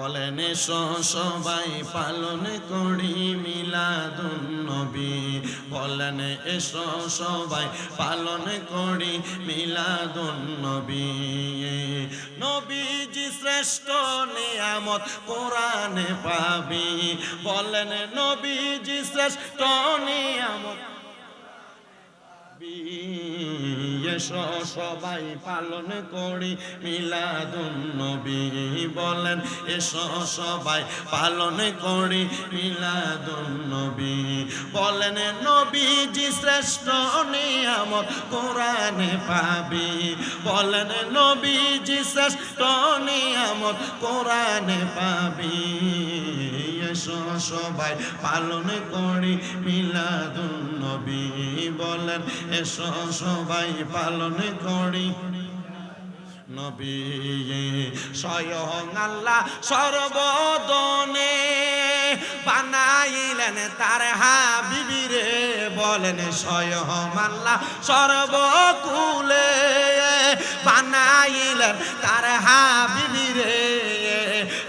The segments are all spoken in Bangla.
বলেন এসো সবাই পালন করি মিলাদুন নবী। বলেন এসো সবাই পালন করি মিলাদুন নবী। নবীজি শ্রেষ্ঠ নিয়ামত কোরআনে পাবি। বলেন নবীজি শ্রেষ্ঠ নিয়ামত। এসো সবাই পালন করি মিলাদুন নবী। বলেন এসো সবাই পালন করি মিলাদুন নবী। বলেন নবীজি শ্রেষ্ঠ নিয়ামত কোরআনে পাবি। বলেন নবীজি শ্রেষ্ঠ নিয়ামত কোরআনে পাবি। এসো সবাই পালন করি মিলাদুন নবী। বলেন এসো সবাই পালন করি নবী। স্বয়ং আল্লাহ সর্বদনে বানাইলেন তার হাবিবিরে। বলেন স্বয়ং আল্লাহ সর্বকুলে বানাইলেন তার হাবিবিরে।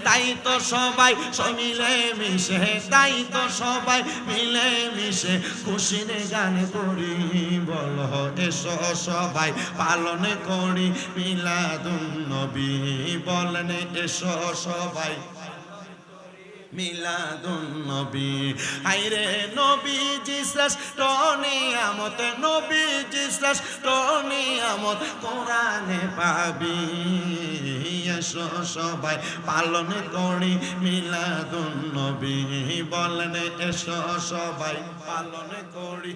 তাই তো সবাই মিলে মিশে, তাই তো সবাই মিলে মিশে খুশির গান করি। বলো এসো সবাই পালন করি মিলাদুন নবী। বলেন এসো সবাই মিলাদুন নবী। আইরে নবীজি শ্রেষ্ঠ নিয়ামত, নবীজি শ্রেষ্ঠ নিয়ামত কোরআনে পাবি। এসো সবাই পালন করি মিলাদুন নবী। বলেন এসো সবাই পালন করি।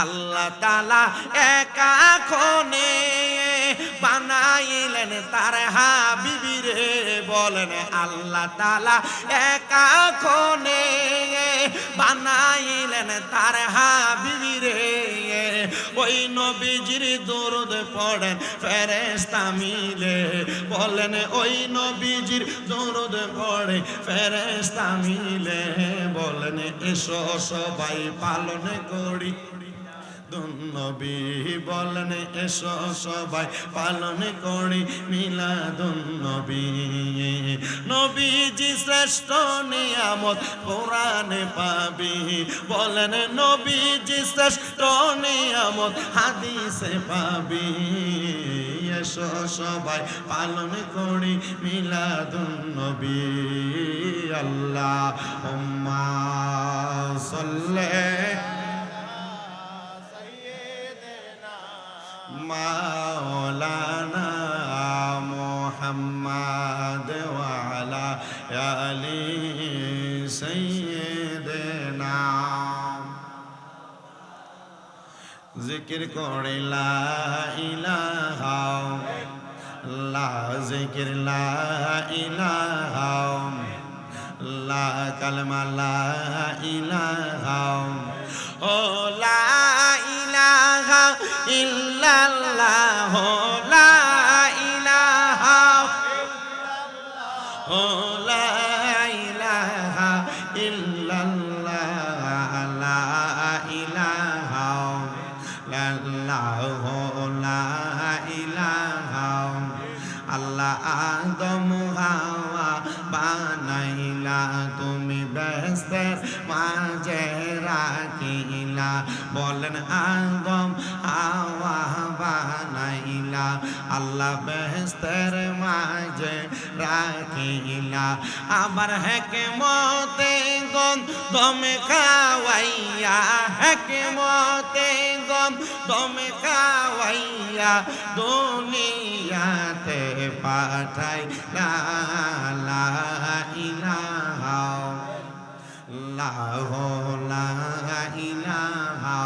আল্লাহ তাআলা একা খনে বানাইলেন তার হাবিবিরে। বলেন আল্লাহ তাআলা একা খনে বানাইলেন তার হাবিবিরে। ওই নবীজির দরুদ পড়েন ফেরেশতা মিলে। বলেন ওই নবীজির দরুদ পড়ে ফেরেশতা মিলে। বলেন এসো সবাই পালন করি নবী। বলেন এসো সবাই পালন করি মিলাদুন নবী। নবীজি শ্রেষ্ঠ নিয়ামত কোরআনে পাবি। বলেন নবীজি শ্রেষ্ঠ নিয়ামত হাদিসে পাবি। এসো সবাই পালন করি মিলাদুন নবী। আল্লাহুম্মা সাল্লি মাওলানা মুহাম্মদ ওয়া আলা আলি সাইয়্যিদিনা। জিকির করে লা ইলাহা লা জিকির লা ইলাহা লা কালমা লা ইলাহা ও লা ইলাহা ইল্লাল্লাহ লা ইলাহা ও লা ইলাহা ইল্লাল্লাহ লা ইলাহা ইল্লাল্লাহ লা ইলাহা। আল্লাহ আদম হাওয়া বানাইলা তুমি বেহেশতের মাঝে রাখিলা। বলেন আদম হাওয়া বানাইলা আল্লাহ বেহেশতের মাঝে রাখিলা। আবার হিকমতে গম খাওয়াইয়া, হিকমতে গম খাওয়াইয়া দুনিয়াতে পাঠাই লা ইলাহা ইল্লাল্লাহ লা ইলাহা।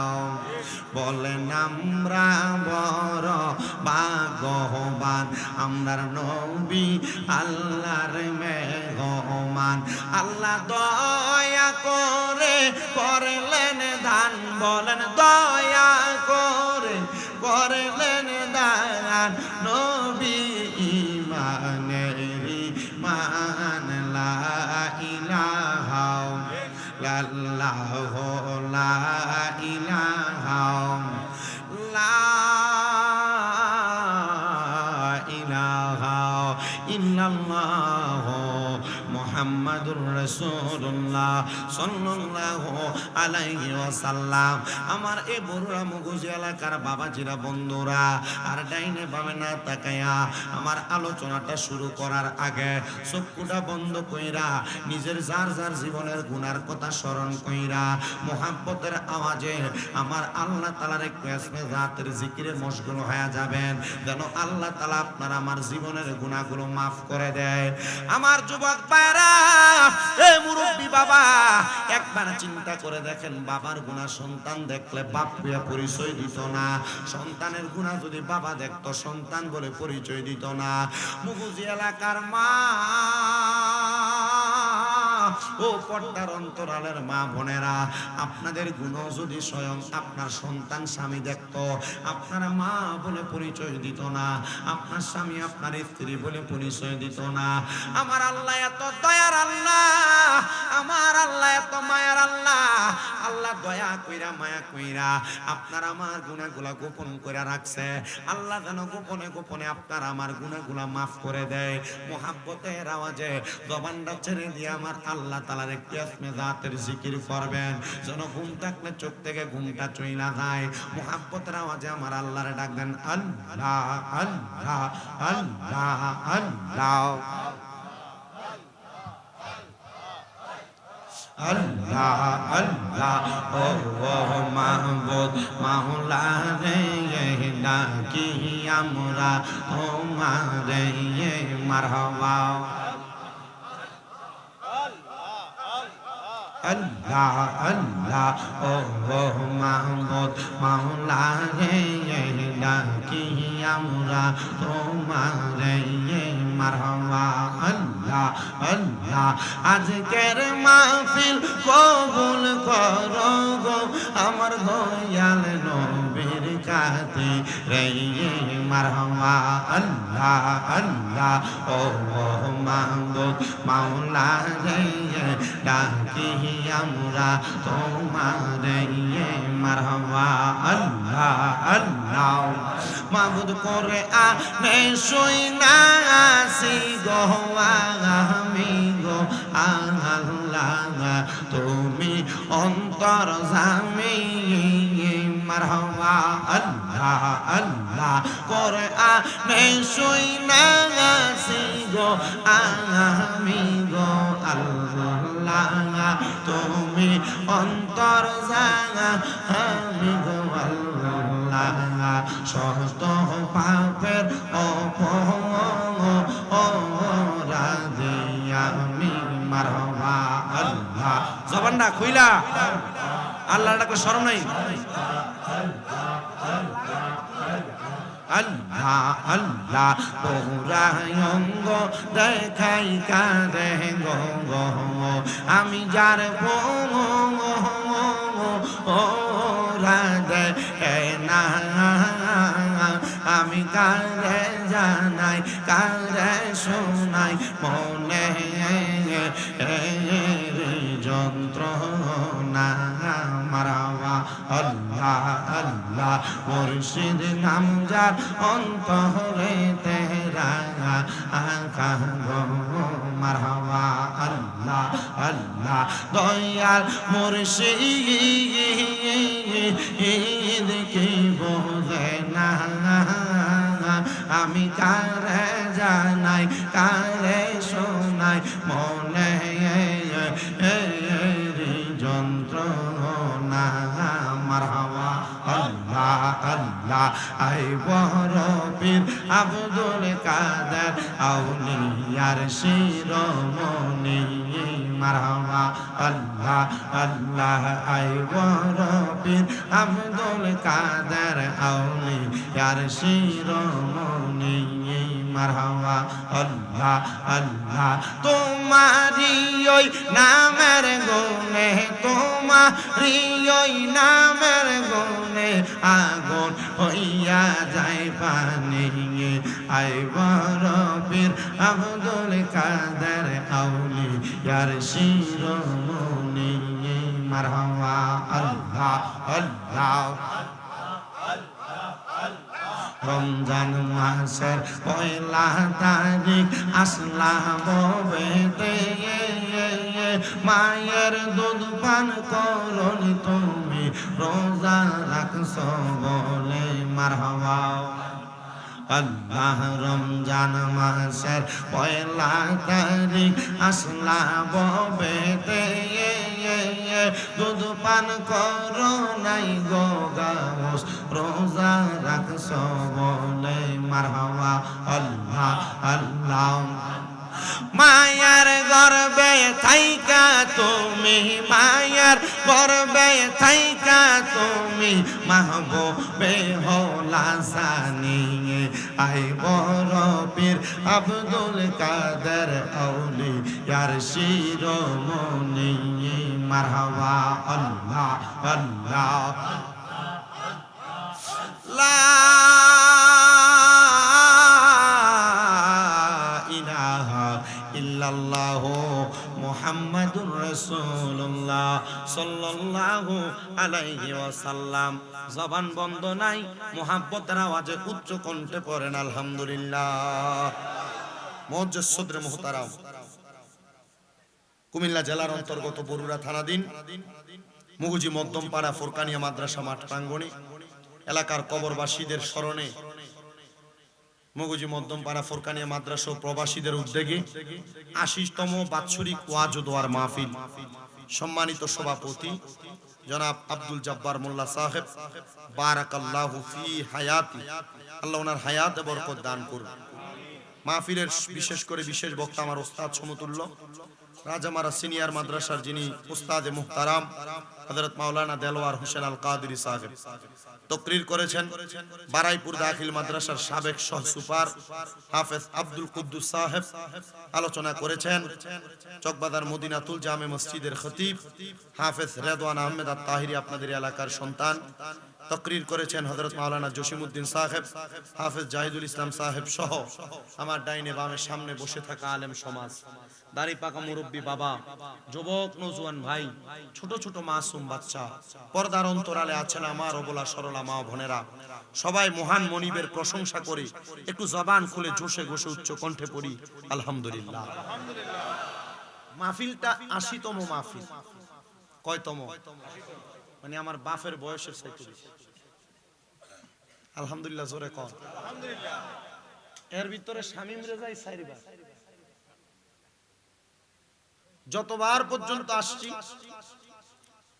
বলেন আমরা বড় ভাগ্যবান, আমরার নবী আল্লাহর মেহমান। আল্লাহ দয়া করে করলেন দান। বলেন দয়া করে করলেন দান। নবী ইমানের মান লা ইলাহা ইল্লাল্লাহ লা ইলাহা লা ইলাহা ইল্লাল্লাহ মুহাম্মাদুর রাসূলুল্লাহ সাল্লাল্লাহু আলাইহি ওয়াসাল্লাম। আমার এই বড়ুয়া মুগুজি এলাকার বাবাজিরা বন্ধুরা, আর ডাইনে বামে না তাকায়া আমার আলোচনাটা শুরু করার আগে চক্ষুটা বন্ধ কইরা নিজের যার যার জীবনের গুনার কথা স্মরণ কইরা মুহাব্বতের আওয়াজে আমার আল্লাহ তাআলার একটু ইসমে জাতের জিকিরে মশগুল হয়ে যাবেন, যেন আল্লাহ তাআলা আপনার আমার জীবনের গুনাহগুলো মাফ করে দেয়। আমার যুবক ভাইরা, এই মুরব্বি বাবা, একবার চিন্তা করে দেখেন, বাবার গুনাহ সন্তান দেখলে বাপ বলে পরিচয় দিত না, সন্তানের গুনাহ যদি বাবা দেখতো সন্তান বলে পরিচয় দিত না। মুগুজি এলাকার মা ও পর্দার অন্তরালের মা বোনেরা, আপনাদের গুনাহ যদি স্বয়ং আপনার সন্তান স্বামী দেখতো, আপনার মা বলে পরিচয় দিত না, আপনার স্বামী আপনার স্ত্রী বলে পরিচয় দিত না। আমার আল্লাহ এত দয়ার আল্লাহ, আমার আল্লাহ এত মায়ার আল্লাহ। আল্লাহ দয়া কইরা মায়া কইরা আপনার আমার গুনাহগুলা গোপন করে রাখছে। আল্লাহ যেন গোপনে গোপনে আপনার আমার গুনাহগুলা মাফ করে দেয়। মুহাব্বতের আওয়াজে জবানটা ছেড়ে দিয়ে আমার আল্লাহ তাআলার একটি ইসমে জাতের জিকির করবেন, যেন ঘুম থাকলে চোখ থেকে ঘুমটা চইলা যায়। মুহাব্বতের আওয়াজে আমার আল্লাহরে ডাকবেন, আল্লাহ আল্লাহ আল্লাহ আল্লাহ আল্লাহ আল্লাহ। ও মাহবুব মাওলা রে, ডাকি আমরা তোমারে মারহাবা। আল্লাহ আল্লাহ। ও মাহবুব মাওলা রে, ডাকি আমরা তোমারে মারহাবা। আল্লাহ আল্লাহ। আজকের মাহফিল কবুল করো গো আমার দয়াল নবীর কাছে রে মারহাবা। আল্লাহ আল্লাহ। ও মাহবুব মাওলা রে, ডাকি আমরা তোমারে মারহাবা। আল্লাহ আল্লাহ। মাবুদ করে আনে শুইনা আসি গো আমি গো আল্লাহ, তুমি অন্তর্যামী মারহাবা। আল্লাহ আল্লাহ। করে আনে শুইনা আসি গো আমি গো আল্লাহ, তুমি অন্তর্যামী গো আল্লাহ। সমস্ত পাপের অপরাধী আমি মারহাবা। আল্লাহ। জবানটা খুইলা আল্লাহ ডাকলে শরম নাই। আল্লাহ আল্লাহ। পৌরায়ঙ্গ দেখাই কাঁদে গো গো, আমি যার রাধে না, আমি কারে জানাই কারে শোনাই মনে যন্ত্রণা মারহাবা। আল্লাহ আল্লাহ। মুর্শিদ নাম যার অন্তরে তেরা আকা গো মারহাবা। আল্লাহ আল্লাহ। দয়াল মুর্শিদ কি বোঝে না, আমি কারে জানাই কারে শোনাই মনে যন্ত্রণা মারহাবা। আল্লাহ আল্লাহ। আই বড় পীর আব্দুল কাদের আউলিয়ার শিরোমণি মারহাবা। আল্লাহ আল্লাহ। আই বড় পীর আব্দুল কাদের আউলিয়ার শিরোমণি মারহাবা। আল্লাহ আল্লাহ। তোমারি ওই নামের গুণে, তোমারি ওই নামের গুণে আগুন হইয়া যায় পানি। আই বড় পীর আব্দুল কাদের আউলিয়ার শিরোমণি মারহাবা। আল্লাহ আল্লাহ। রমজান মাসের পয়লা তারিখ আসলাম বেতে পান করনি তুমি রোজা রাখছো বলে মারহাবা। আল্লাহ রমজান মাসের পয়লা তারিখ আসলা ববেতে দুধ পান করো নাই গো গাউস রোজা রাখছো বলে মারহাবা। আল্লাহ আল্লাহ মায়ার গর্বে থাইকা তুমি মায়ার গর্বে থাইকা তুমি মাহবুবে হলা সানিয়ে আই বড় পীর আব্দুল কাদের আউলিয়ার শিরোমণি মারহাবা। আল্লাহ আল্লাহ লা ইল্লাল্লাহু মুহাম্মাদুর রাসূলুল্লাহ সাল্লাল্লাহু আলাইহি ওয়াসাল্লাম। জবান বন্ধ নাই, মুহাব্বতের আওয়াজে উচ্চ কণ্ঠে পড়েন আলহামদুলিল্লাহ। মুআজ্জাজ সদরে মুহতারাম, কুমিল্লা জেলার অন্তর্গত বরুড়া থানাধীন মুগুজি মধ্যমপাড়া ফুরকানিয়া মাদ্রাসা মাঠ প্রাঙ্গণে এলাকার কবরবাসীদের স্মরণে মুগুজি মধ্যমপাড়া ফুরকানিয়া মাদ্রাসা প্রবাসীদের উদ্যোগে ৮০তম বাৎসরিক ওয়াজ ও দোয়ার মাহফিল। সম্মানিত সভাপতি জনাব আব্দুল জব্বার মোল্লা সাহেব, বারাকাল্লাহু ফি হায়াতি, আল্লাহ ওনার হায়াতে বরকত দান করুন। মাহফিলের বিশেষ করে বিশেষ বক্তা আমার ওস্তাদ সমতুল্য রাজামারা সিনিয়র মাদ্রাসার যিনি উস্তাদে মুহতারাম হযরত মাওলানা দেলওয়ার হোসেন আল কাদেরী সাহেব তকরির করেছেন। বারাইপুর দাখিল মাদ্রাসার সাবেক সহ সুপার হাফেজ আব্দুল কুদ্দুস সাহেব আলোচনা করেছেন। চকবাজার মদিনাতুল জামে মসজিদের খতিব হাফেজ রেদওয়ান আহমেদ আত তাহিরি আপনাদের এলাকার সন্তান তকরির করেছেন। হযরত মাওলানা জসিমউদ্দিন সাহেব, হাফেজ জাহিদুল ইসলাম সাহেব সহ আমার ডাইনে বামে সামনে বসে থাকা আলেম সমাজ, দাড়ি পাকা মুরব্বী বাবা, যুবক নওজোয়ান ভাই, ছোট ছোট মাসুম বাচ্চা, পর্দার অন্তরালে আছেন আমার অবলা সরলা মা বোনেরা, সবাই মহান মনিবের প্রশংসা করে একটু জবান খুলে জোশে ঘোষে উচ্চ কণ্ঠে পড়ি আলহামদুলিল্লাহ। মাহফিলটা ৮০তম মাহফিল। কয়তম? মানে আমার বাপের বয়সের চাইতে বেশি। আলহামদুলিল্লাহ জোরে কর আলহামদুলিল্লাহ। এর ভিতরে শামীম রেজাই ৪ বার। যতবার পর্যন্ত আসছি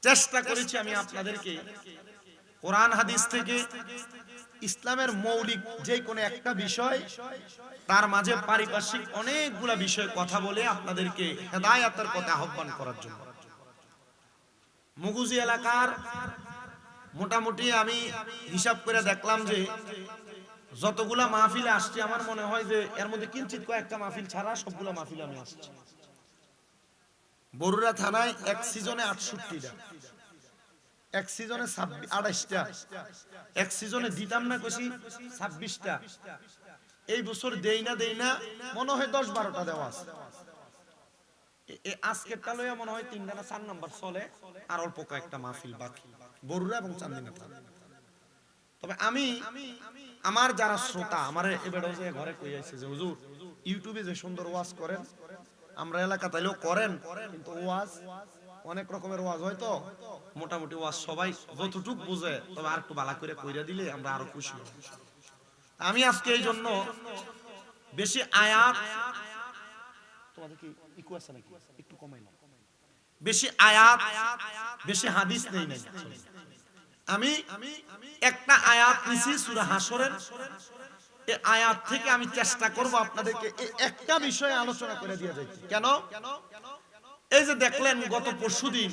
চেষ্টা করেছি আমি আপনাদেরকে কোরআন হাদিস থেকে ইসলামের মৌলিক যে কোনো একটা বিষয়, তার মাঝে পারিপার্শ্বিক অনেকগুলা বিষয় কথা বলে আপনাদেরকে হেদায়েতের পথে আহ্বান করার জন্য। মুগুজি এলাকার মোটামুটি আমি হিসাব করে দেখলাম যে যতগুলা মাহফিলে আসছি আমার মনে হয় যে এর মধ্যে কিঞ্চিত কয়েকটা মাহফিল ছাড়া সবগুলা মাহফিলে আমি আসছি। বরুড়া থানায় এক সিজনে ৬৮টা, এক সিজনে ২৮টা, এক সিজনে দিতাম না কইছি ২৬টা। এই বছর দেই না মনে হয় ১০-১২টা দেওয়া আছে। আজকের টা লইয়া মনে হয় ৩টা না ৪ নাম্বার চলে, আর অল্প কয়েকটা মাহফিল বাকি বরুড়া এবং চান্দিনা থানা। তবে আমি আমার যারা শ্রোতা আমার এবারে যে ঘরে কই আইছে যে হুজুর ইউটিউবে যে সুন্দর ওয়াজ করেন, আমরা এলাকা তাইলেও করেন, কিন্তু ওয়াজ অনেক রকমের ওয়াজ হয় তো মোটামুটি ওয়াজ সবাই যতটুক বুঝে, তবে আর একটু ভালো করে কইরা দিলে আমরা আরো খুশি হব। আমি আজকে এই জন্য বেশি আয়াত, তোমাদের কি ইকু আছে নাকি একটু কমাই নাও, বেশি আয়াত বেশি হাদিস নেই নাই। আমি একটা আয়াত নিছি সূরা হাসরের, এই আয়াত থেকে আমি চেষ্টা করব আপনাদেরকে এই একটা বিষয়ে আলোচনা করে দিয়ে যাইতে। কেন? এই যে দেখলেন গত পরশুদিন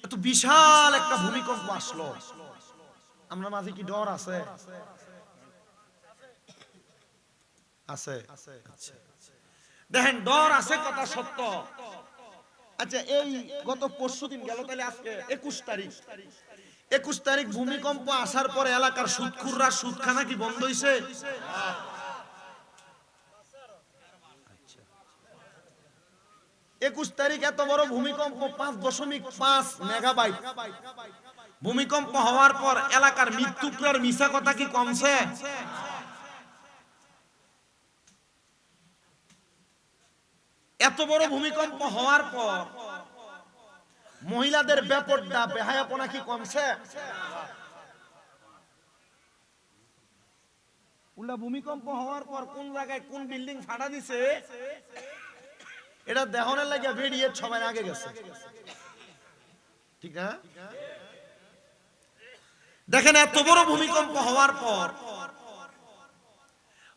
এত বিশাল একটা ভূমিকম্প আসলো, আমরা মাঝে কি ডর আছে? আছে। আচ্ছা দেখেন ডর আছে কথা সত্য। আচ্ছা এই গত পরশুদিন গেল, তাহলে আজকে ২১ তারিখ ভূমিকম্প আসার পরে এলাকার সুদখুররা সুদখানা কি বন্ধ হইছে? ২১ তারিখ এত বড় ভূমিকম্প ৫.৫ মেগাবাইট ভূমিকম্প হওয়ার পর এলাকার মৃত্যুকরার মিছা কথা কি কমছে? এত বড় ভূমিকম্প হওয়ার পর মহিলাদের বেপরদা বেহায়াপনা কি কমছে? উল্টা ভূমিকম্প হওয়ার পর কোন জায়গায় কোন বিল্ডিং ফাটা দিছে এটা দেহনের লাগিয়া বেরিয়ে সবাই আগে গেছে, ঠিক না? দেখেন এত বড় ভূমিকম্প হওয়ার পর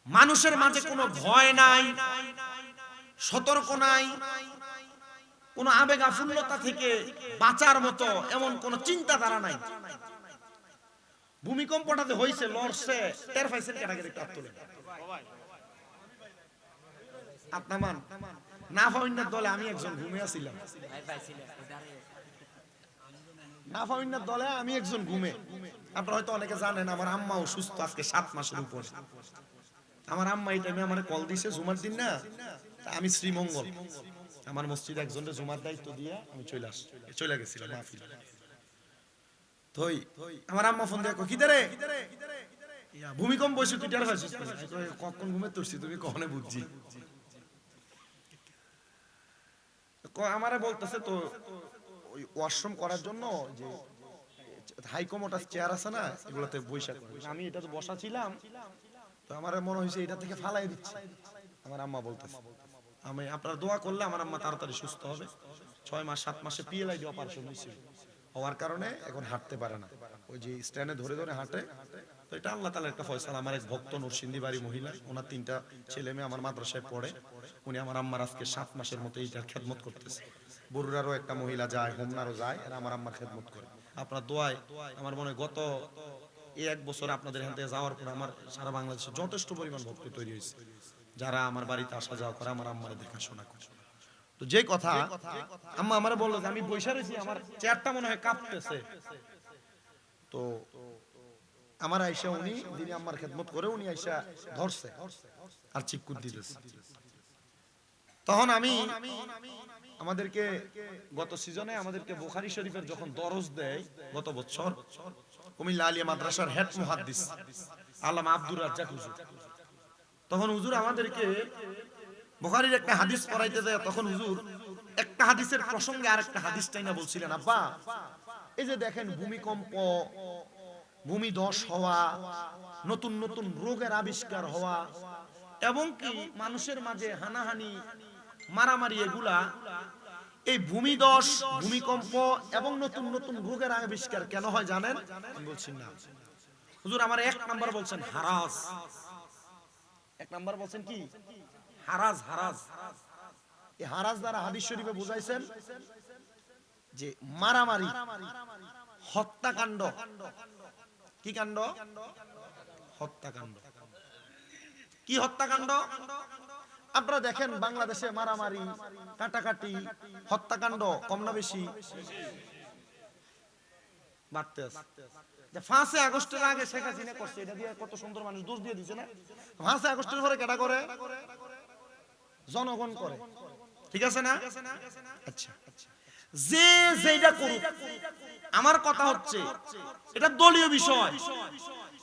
মানুষের মাঝে কোনো ভয় নাই, সতর্ক নাই, কোন আবেগ আফুল্লতা থেকে বাঁচার মতো এমন কোন চিন্তাধারা নাই। ভূমিকম্পটাতে হইছে, লড়ছে, টের পাইছেন কেন? আগে হাত তুলেন। আপনামান নাফাউন্নার দলে আমি একজন ঘুমে আছিলাম, নাফাউন্নার দলে আমি একজন ঘুমে। আপনারা হয়তো অনেকে জানেন আমার আম্মা অসুস্থ আজকে 7 মাসের উপর। আমার আম্মা এই টাইমে আমার কল দিছে জুমার দিন না, আমি শ্রীমঙ্গল আমার মসজিদে একজনকে জুমার দায়িত্ব দিয়ে আমি চলে গেছিলাম মাহফিল। আমার আম্মা ফোন দিয়ে কি রে ভূমিকম্প হয়েছে তুই টের পাইছিস? কখন ঘুমে তুলছি তুমি কখনো বুঝছি। আমারে বলতেছে তো ওই ওয়াশরুম করার জন্য যে হাইকমোটাস চেয়ার আছে না এগুলোতে বৈশা করে। আমি এটা তো বসা ছিলাম, তো আমার মনে হয়েছে এটা থেকে ফালাই দিচ্ছে। আমার আম্মা বলতেছে আমি আপনারা দোয়া করলে আমার আম্মা তাড়াতাড়ি সুস্থ হবে। 6 মাস 7 মাসে পিএলআইডি অপারেশন হয়েছিল, হওয়ার কারণে এখন হাঁটতে পারে না, ওই যে স্ট্যান্ডে ধরে ধরে হাঁটে। তো এটা আল্লাহ তাআলার একটা ফয়সালা। আমার এক ভক্ত নরসিংদী বাড়ি মহিলা, ওনার 3টা ছেলে মেয়ে আমার মাদ্রাসায় পড়ে, উনি আমার আম্মার আজকে 7 মাসের মতো এইটার খেদমত করতেছে। বরুড়ারও একটা মহিলা যায়, হোমনারও যায়, এরা আমার আম্মার খেদমত করে। আপনার দোয়ায় আমার মনে গত এই 1 বছর আপনাদের এখান থেকে যাওয়ার পর আমার সারা বাংলাদেশে যথেষ্ট পরিমাণ ভক্ত তৈরি হয়েছে, যারা আমার বাড়িতে আসা যাওয়া করে, আমার আম্মারে দেখাশোনা করে। তো যে কথা আম্মা আমারে বললো যে আমি বইসা রয়েছি, আমার চেয়ারটা মনে হয় কাঁপতেছে। তো আমার আইসা উনি যিনি আম্মার খেদমত করে উনি আইসা ধরছে আর চিকুট দিতেছে। তখন আমি আমাদেরকে গত সিজনে আমাদেরকে বুখারী শরীফের যখন দরজ দেয় গত বছর, কুমিল্লা আলিয়া মাদ্রাসার হেড মুহাদ্দিস আল্লামা আব্দুর রাজ্জাক হুজুর, তখন হুজুর আমাদেরকে বুখারীর একটা হাদিস পড়াইতে যায়। তখন হুজুর একটা হাদিসের প্রসঙ্গে আরেকটা হাদিস টাইনা বলছিলেন, আব্বা এই যে দেখেন ভূমিকম্প, ভূমিধস হওয়া, নতুন নতুন রোগের আবিষ্কার হওয়া, এবং কি মানুষের মাঝে হানাহানি মারামারি, এগুলা এই ভূমিধস, ভূমিকম্প এবং নতুন নতুন রোগের আবিষ্কার কেন হয় জানেন? আমি বলছি না হুজুর, আমার 1 নাম্বার বলছেন হারাস। 1 নাম্বার বলছেন কি? হারাজ। হারাজ, এই হারাজ দ্বারা হাদিস শরীফে বুঝাইছেন যে মারামারি, হত্যাকাণ্ড। কি কাণ্ড? হত্যাকাণ্ড। কি হত্যাকাণ্ড? আপনারা দেখেন বাংলাদেশে মারামারি, কাটাকাটি, হত্যাকাণ্ড কম না বেশি? বাড়তে আছে। 5 আগস্টের আগে শেখ হাসিনা করছে, এটা দিয়ে কত সুন্দর মানুষ দোষ দিয়ে দিছে না? 5 আগস্টের পরে কেটা করে? জনগণ করে, ঠিক আছে না? আচ্ছা, যে যেটা করুক, আমার কথা হচ্ছে এটা দলীয় বিষয়,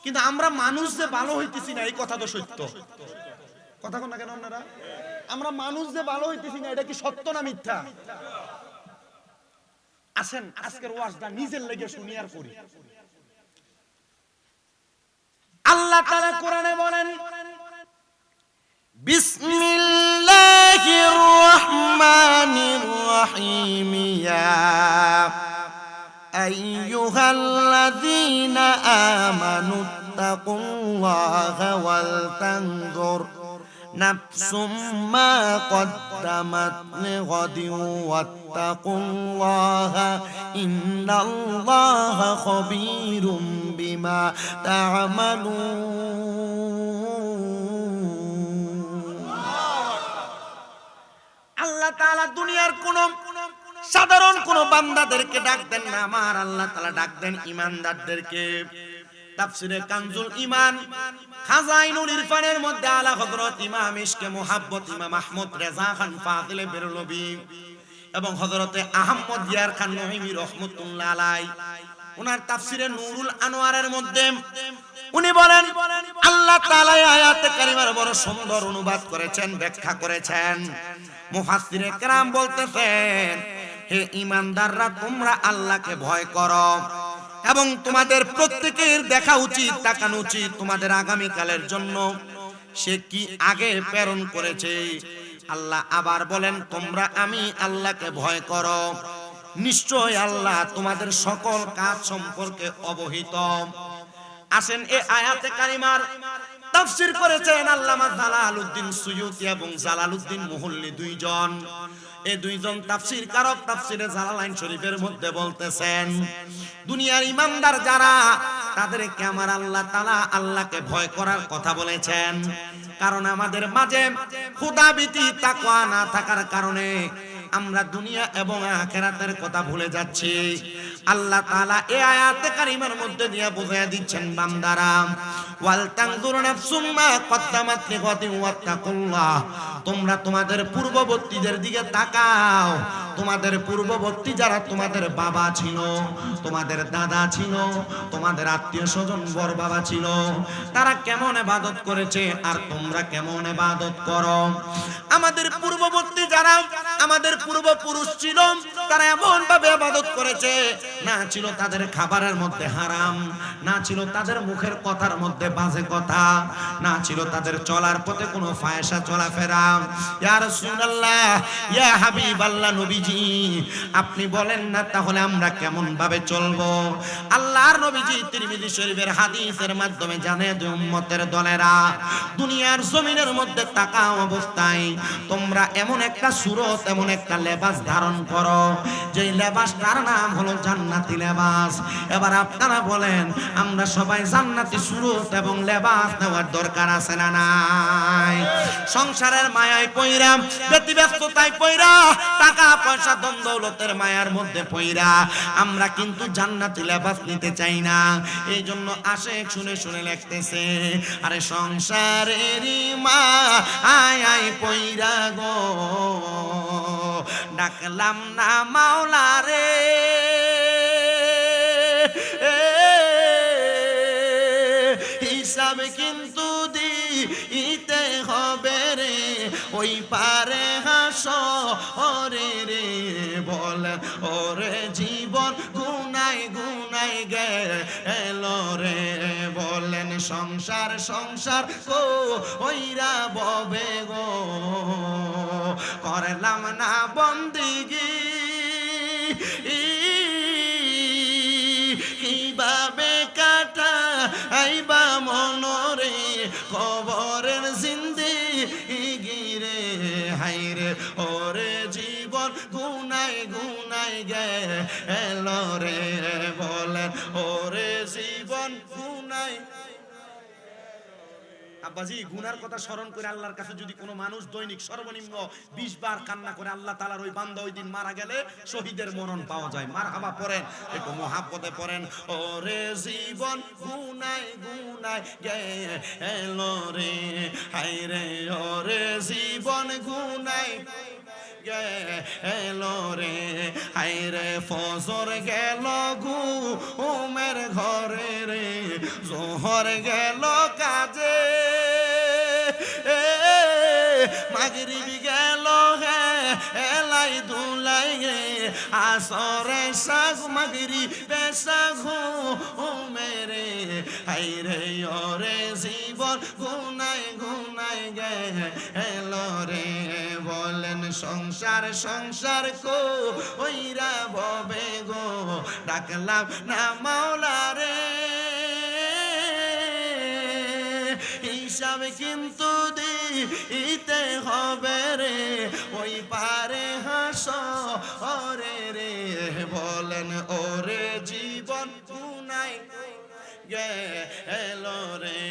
কিন্তু আমরা মানুষ যে ভালো হইতেছি না এই কথা তো সত্য। কথা কোন না কেন আপনারা? আমরা মানুষ যে ভালো হইতেছি না এটা কি সত্য না মিথ্যা? আসেন আজকের ওয়াজটা নিজের লেগে শুনি আর করি। আল্লাহ তাআলা কোরআনে বলেন, বিসমিল্লাহির রহমানির রহিম, ইয়া আইয়ুহাল্লাযীনা আমানুত্তাকুল্লাহা ওয়াল তানজুর নাফসুম মা কদ্দামাত লিগাদিন ওয়াত্তাকুল্লাহা ইন্নাল্লাহা খাবীরুম বিমা তা'মালুন। আল্লাহ তাআলা দুনিয়ার কোন সাধারণ কোন বান্দাদেরকে ডাক দেন না, আমার আল্লাহ তাআলা ডাক দেন ঈমানদারদেরকে। তাফসিরে কানজুল ঈমান খাজাইনুল ইরফানের মধ্যে আলা হযরত ইমাম ইশকে মুহাব্বত ইমাম আহমদ রেজা খান ফাজিলে বেরলভী এবং হযরতে আহমদ ইয়ার খান নঈমি রাহমাতুল্লাহ আলাই, ওনার তাফসিরে নূরুল আনোয়ারের মধ্যে উনি বলেন আল্লাহ তাআলা আয়াতে কারিমার বড় সুন্দর অনুবাদ করেছেন, ব্যাখ্যা করেছেন। মুফাসসিরে কেরাম বলতেছেন হে ঈমানদাররা তোমরা আল্লাহকে ভয় করো এবং তোমাদের প্রত্যেকের দেখা উচিত, তাকানো উচিত তোমাদের আগামী কালের জন্য সে কি আগে প্রেরণ করেছে। আল্লাহ আবার বলেন তোমরা আমি আল্লাহকে ভয় করো, নিশ্চয় আল্লাহ তোমাদের সকল কাজ সম্পর্কে অবহিত। আসেন এই আয়াতে কারিমার তাফসীর করেছেন আল্লামা জালালউদ্দিন সুয়ুতী এবং জালালউদ্দিন মুহল্লি দুইজন। এই দুইজন তাফসীর কারক তাফসীরে জালালাইন শরীফের মধ্যে বলতেছেন দুনিয়ার ইমানদার যারা তাদেরকে আমার আল্লাহ তাআলা আল্লাহকে ভয় করার কথা বলেছেন। কারণ আমাদের মাঝে খোদাভীতি তাকওয়া না থাকার কারণে আমরা দুনিয়া এবং আখিরাতের কথা ভুলে যাচ্ছি। আল্লাহ তাআলা এই আয়াতে কারিমার মধ্যে দিয়ে বুঝিয়ে দিচ্ছেন বান্দারা ওয়াল তানজুর নাফসুম মা কদ্দামাত লিগাদিন ওয়াত্তাকুল্লাহ, তোমরা তোমাদের পূর্ববর্তীদের দিকে তাকাও। তোমাদের পূর্ববর্তী যারা তোমাদের বাবা ছিল, তোমাদের দাদা ছিল, তোমাদের আত্মীয় স্বজন বড় বাবা ছিল, তারা কেমন ইবাদত করেছে আর তোমরা কেমন ইবাদত করো। আমাদের পূর্ববর্তী যারা আমাদের পূর্বপুরুষ ছিল তারা এমন ভাবে ইবাদত করেছে, না ছিল তাদের খাবারের মধ্যে হারাম, না ছিল তাদের মুখের কথার মধ্যে বাজে কথা, না ছিল তাদের চলার পথে কোনো ফায়সা চলাফেরা। ইয়া রাসূলুল্লাহ, ইয়া হাবিবাল্লাহ, নবীজি আপনি বলেন না তাহলে আমরা কেমন ভাবে চলবো। আল্লাহর নবীজি তিরমিজি শরীফের হাদিসের মাধ্যমে জানিয়ে দেন উম্মতের দলেরা দুনিয়ার জমিনের মধ্যে থাকা অবস্থায় তোমরা এমন একটা সুরত, এমন একটা লেবাস ধারণ করো যে লেবাসটার নাম হলো জান্নাতি লেবাস। এবার আপনারা বলেন আমরা সবাই জান্নাতি সুরত এবং লেবাস নেওয়ার দরকার আছে না নাই? সংসারের মায়ায় পয়রা, ব্যতিব্যস্ততায় পয়রা, টাকা পয়সা ধন দৌলতের মায়ার মধ্যে পয়রা আমরা কিন্তু জান্নাতি লেবাস নিতে চাই না। এই জন্য আশেক শুনে শুনে লিখতেছে আরে সংসারেরই মা আয় আয় পয়রা গো, ডাকলাম না মাওলা রে, হিসাবে কিন্তু দিতে হবে রে ওই পারে হাসরে রে। বলেন ওরে জীবন গুনায় গুনায় গেল রে, বলেন সংসার সংসার গো ওইরা ববে গো, করলাম না বন্দিগি কিভাবে কাটা আইবা মনরে কবরের জিন্দেগি রে, হায়রে ওরে জীবন গুনায় গুনায় গেল রে, বলেন ওরে জীবন গুনায়। আব্বাজি গুনার কথা স্মরণ করে আল্লাহর কাছে যদি কোনো মানুষ দৈনিক সর্বনিম্ন 20 বার কান্না করে আল্লাহ তাআলার ওই বান্দা ওই দিন মারা গেলে শহীদের মরণ পাওয়া যায়। মারহাবা পড়েন, একটু মুহাব্বতে পড়েন ওরে জীবন গুনায় গুনায় গেল রে, হায়রে ওরে জীবন গুনায় গেল রে, হায়রে ফজর গেল ঘুমের ঘরে রে, জোহর গেল কাজে, মাগরিব গেল হে এলাই দুলাই গে, আসরে সাগ মাগরিব পেশা ঘুমেরে, হায়রে ওরে জীবন গুনায় গুনায় গেল রে, বলেন সংসার সংসার কো ওইরা ববে গো, ডাকলাম না মাওলা রে, হিসাবে কিন্তু দিতে হবে রে ওই পারে হাসরে রে, বলেন ওরে জীবন গুনায় গেল রে,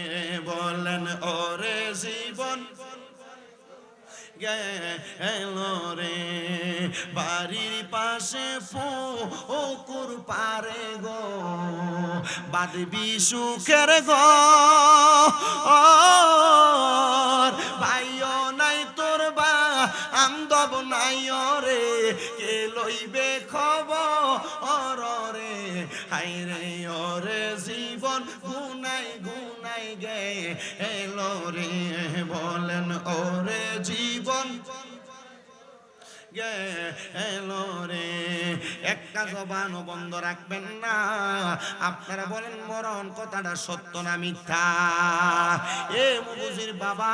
বলেন ওরে জীবন গেল রে, বাড়ির পাশে পুকুর পারে গো, বাঁধবি সুখের ঘর, ভাইও নাই তোর বান্ধব নাই রে, কে লইবে খবর রে, হায়রে ওরে জীবন গুনায় গুনায় গেল রে, বলেন ওরে জীবন গেল রে। একটা জবানও বন্ধ রাখবেন না। আপনারা বলেন মরণ কথাটা সত্য না মিথ্যা? এ মুগুজির বাবা,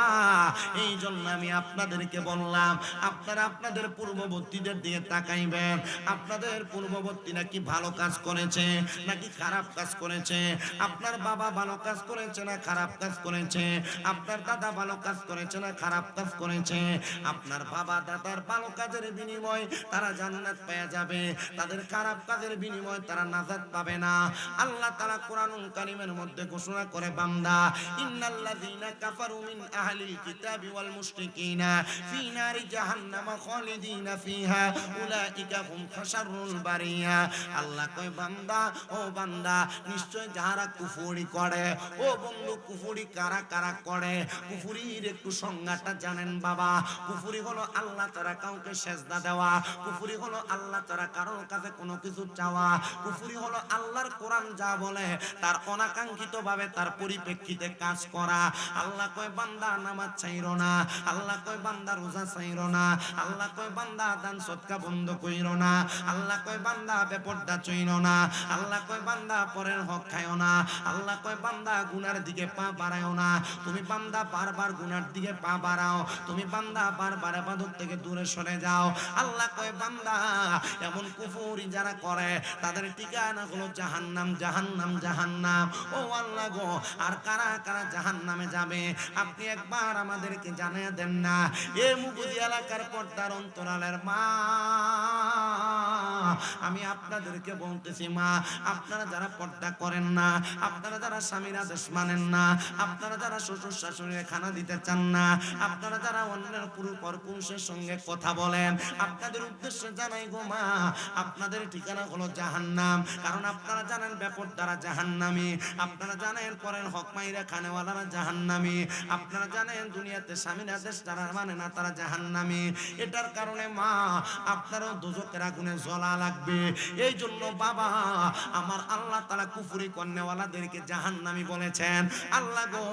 এই জন্য আমি আপনাদেরকে বললাম, আপনারা আপনাদের পূর্ববর্তীদের দিকে তাকাইবেন। আপনাদের পূর্ববর্তী নাকি ভালো কাজ করেছে নাকি খারাপ কাজ করেছে? আপনার বাবা ভালো কাজ করেছে না খারাপ কাজ করেছে? আপনার দাদা ভালো কাজ করেছে না খারাপ কাজ করেছে? আপনার বাবা দাদার ভালো কাজের বিনিময় তারা জান্নাত পেয়ে যাবে, তাদের খারাপ কাজের বিনিময় তারা নাজাত পাবে না। আল্লাহ তাআলা কোরআনুল কারীমের মধ্যে ঘোষণা করে, বান্দা ইন্নাল্লাযীনা কাফারু মিন আহলিল কিতাবি ওয়াল মুশরিকিনা ফি নারি জাহান্নামা খালিদিনা ফিহা উলাইকা হুম শাররুল বারিয়া। আল্লাহ কয়, বান্দা ও বান্দা, নিশ্চয় যারা কুফরি করে, ও বন্ধু কুফরি কারা কারা করে? কুফরির একটু সংজ্ঞাটা জানেন বাবা? কুফরি হলো আল্লাহ তাআলা কাউকে সেজদা দেওয়া, কুফরি হলো আল্লাহ তাআলা কারোর কাছে কোনো কিছু চাওয়া, কুফরি হলো আল্লাহর কোরআন যা বলে তার অনাকাঙ্ক্ষিত ভাবে তার পরিপ্রেক্ষিতে কাজ করা। আল্লাহ কয় বান্দা নামাজ ছাইরো না, আল্লাহ কয় বান্দা রোজা ছাইরো না, আল্লাহ কয় বান্দা দান সদকা বন্ধ কইরো না, আল্লাহ কয় বান্দা বেপরদা চইরো না, আল্লাহ কয় বান্দা পরের হক খায়ও না, আল্লাহ কয় বান্দা গুনার দিকে পা বাড়ায়ও না। তুমি বান্দা বারবার গুনার দিকে পা বাড়াও, তুমি বান্দা বারবার ইবাদত থেকে দূরে সরে যাও। আল্লাহ কয় বান্দা এমন কুফরি যারা করে তাদের ঠিকানা হলো জাহান্নাম, জাহান্নাম, জাহান্নাম। ও আল্লাহ গো, আর কারা কারা জাহান্নামে যাবে আপনি একবার আমাদেরকে জানিয়ে দেন না। এ মুগুজি এলাকার পর্দার অন্তরালের মা, আমি আপনাদেরকে বলতেছি মা, আপনারা যারা পর্দা করেন না, আপনারা যারা স্বামীর আদেশ মানেন না, আপনারা যারা শ্বশুর শাশুড়ির খানা দিতে চান না, আপনারা যারা অন্যের পুরুষের সঙ্গে কথা বলেন, আপনাদের উদ্দেশ্যে জানাই গো মা, আপনাদের ঠিকানা হলো জাহান্নাম। কারণ আপনারা জানেন বেপরদারা জাহান্নামী, আপনারা জানেন পরের হক মাইরা খানেওয়ালারা জাহান্নামী, আপনারা জানেন দুনিয়াতে স্বামীর আদেশ যারা মানে না তারা জাহান্নামী। এটার কারণে মা আপনারও দোজখের আগুনে জ্বলা লাগবে। এই জন্য বাবা আমার আল্লাহ তাআলা কুফরি কন্যাওয়ালাদেরকে জাহান্নামী বলেছেন। আল্লাহ গো,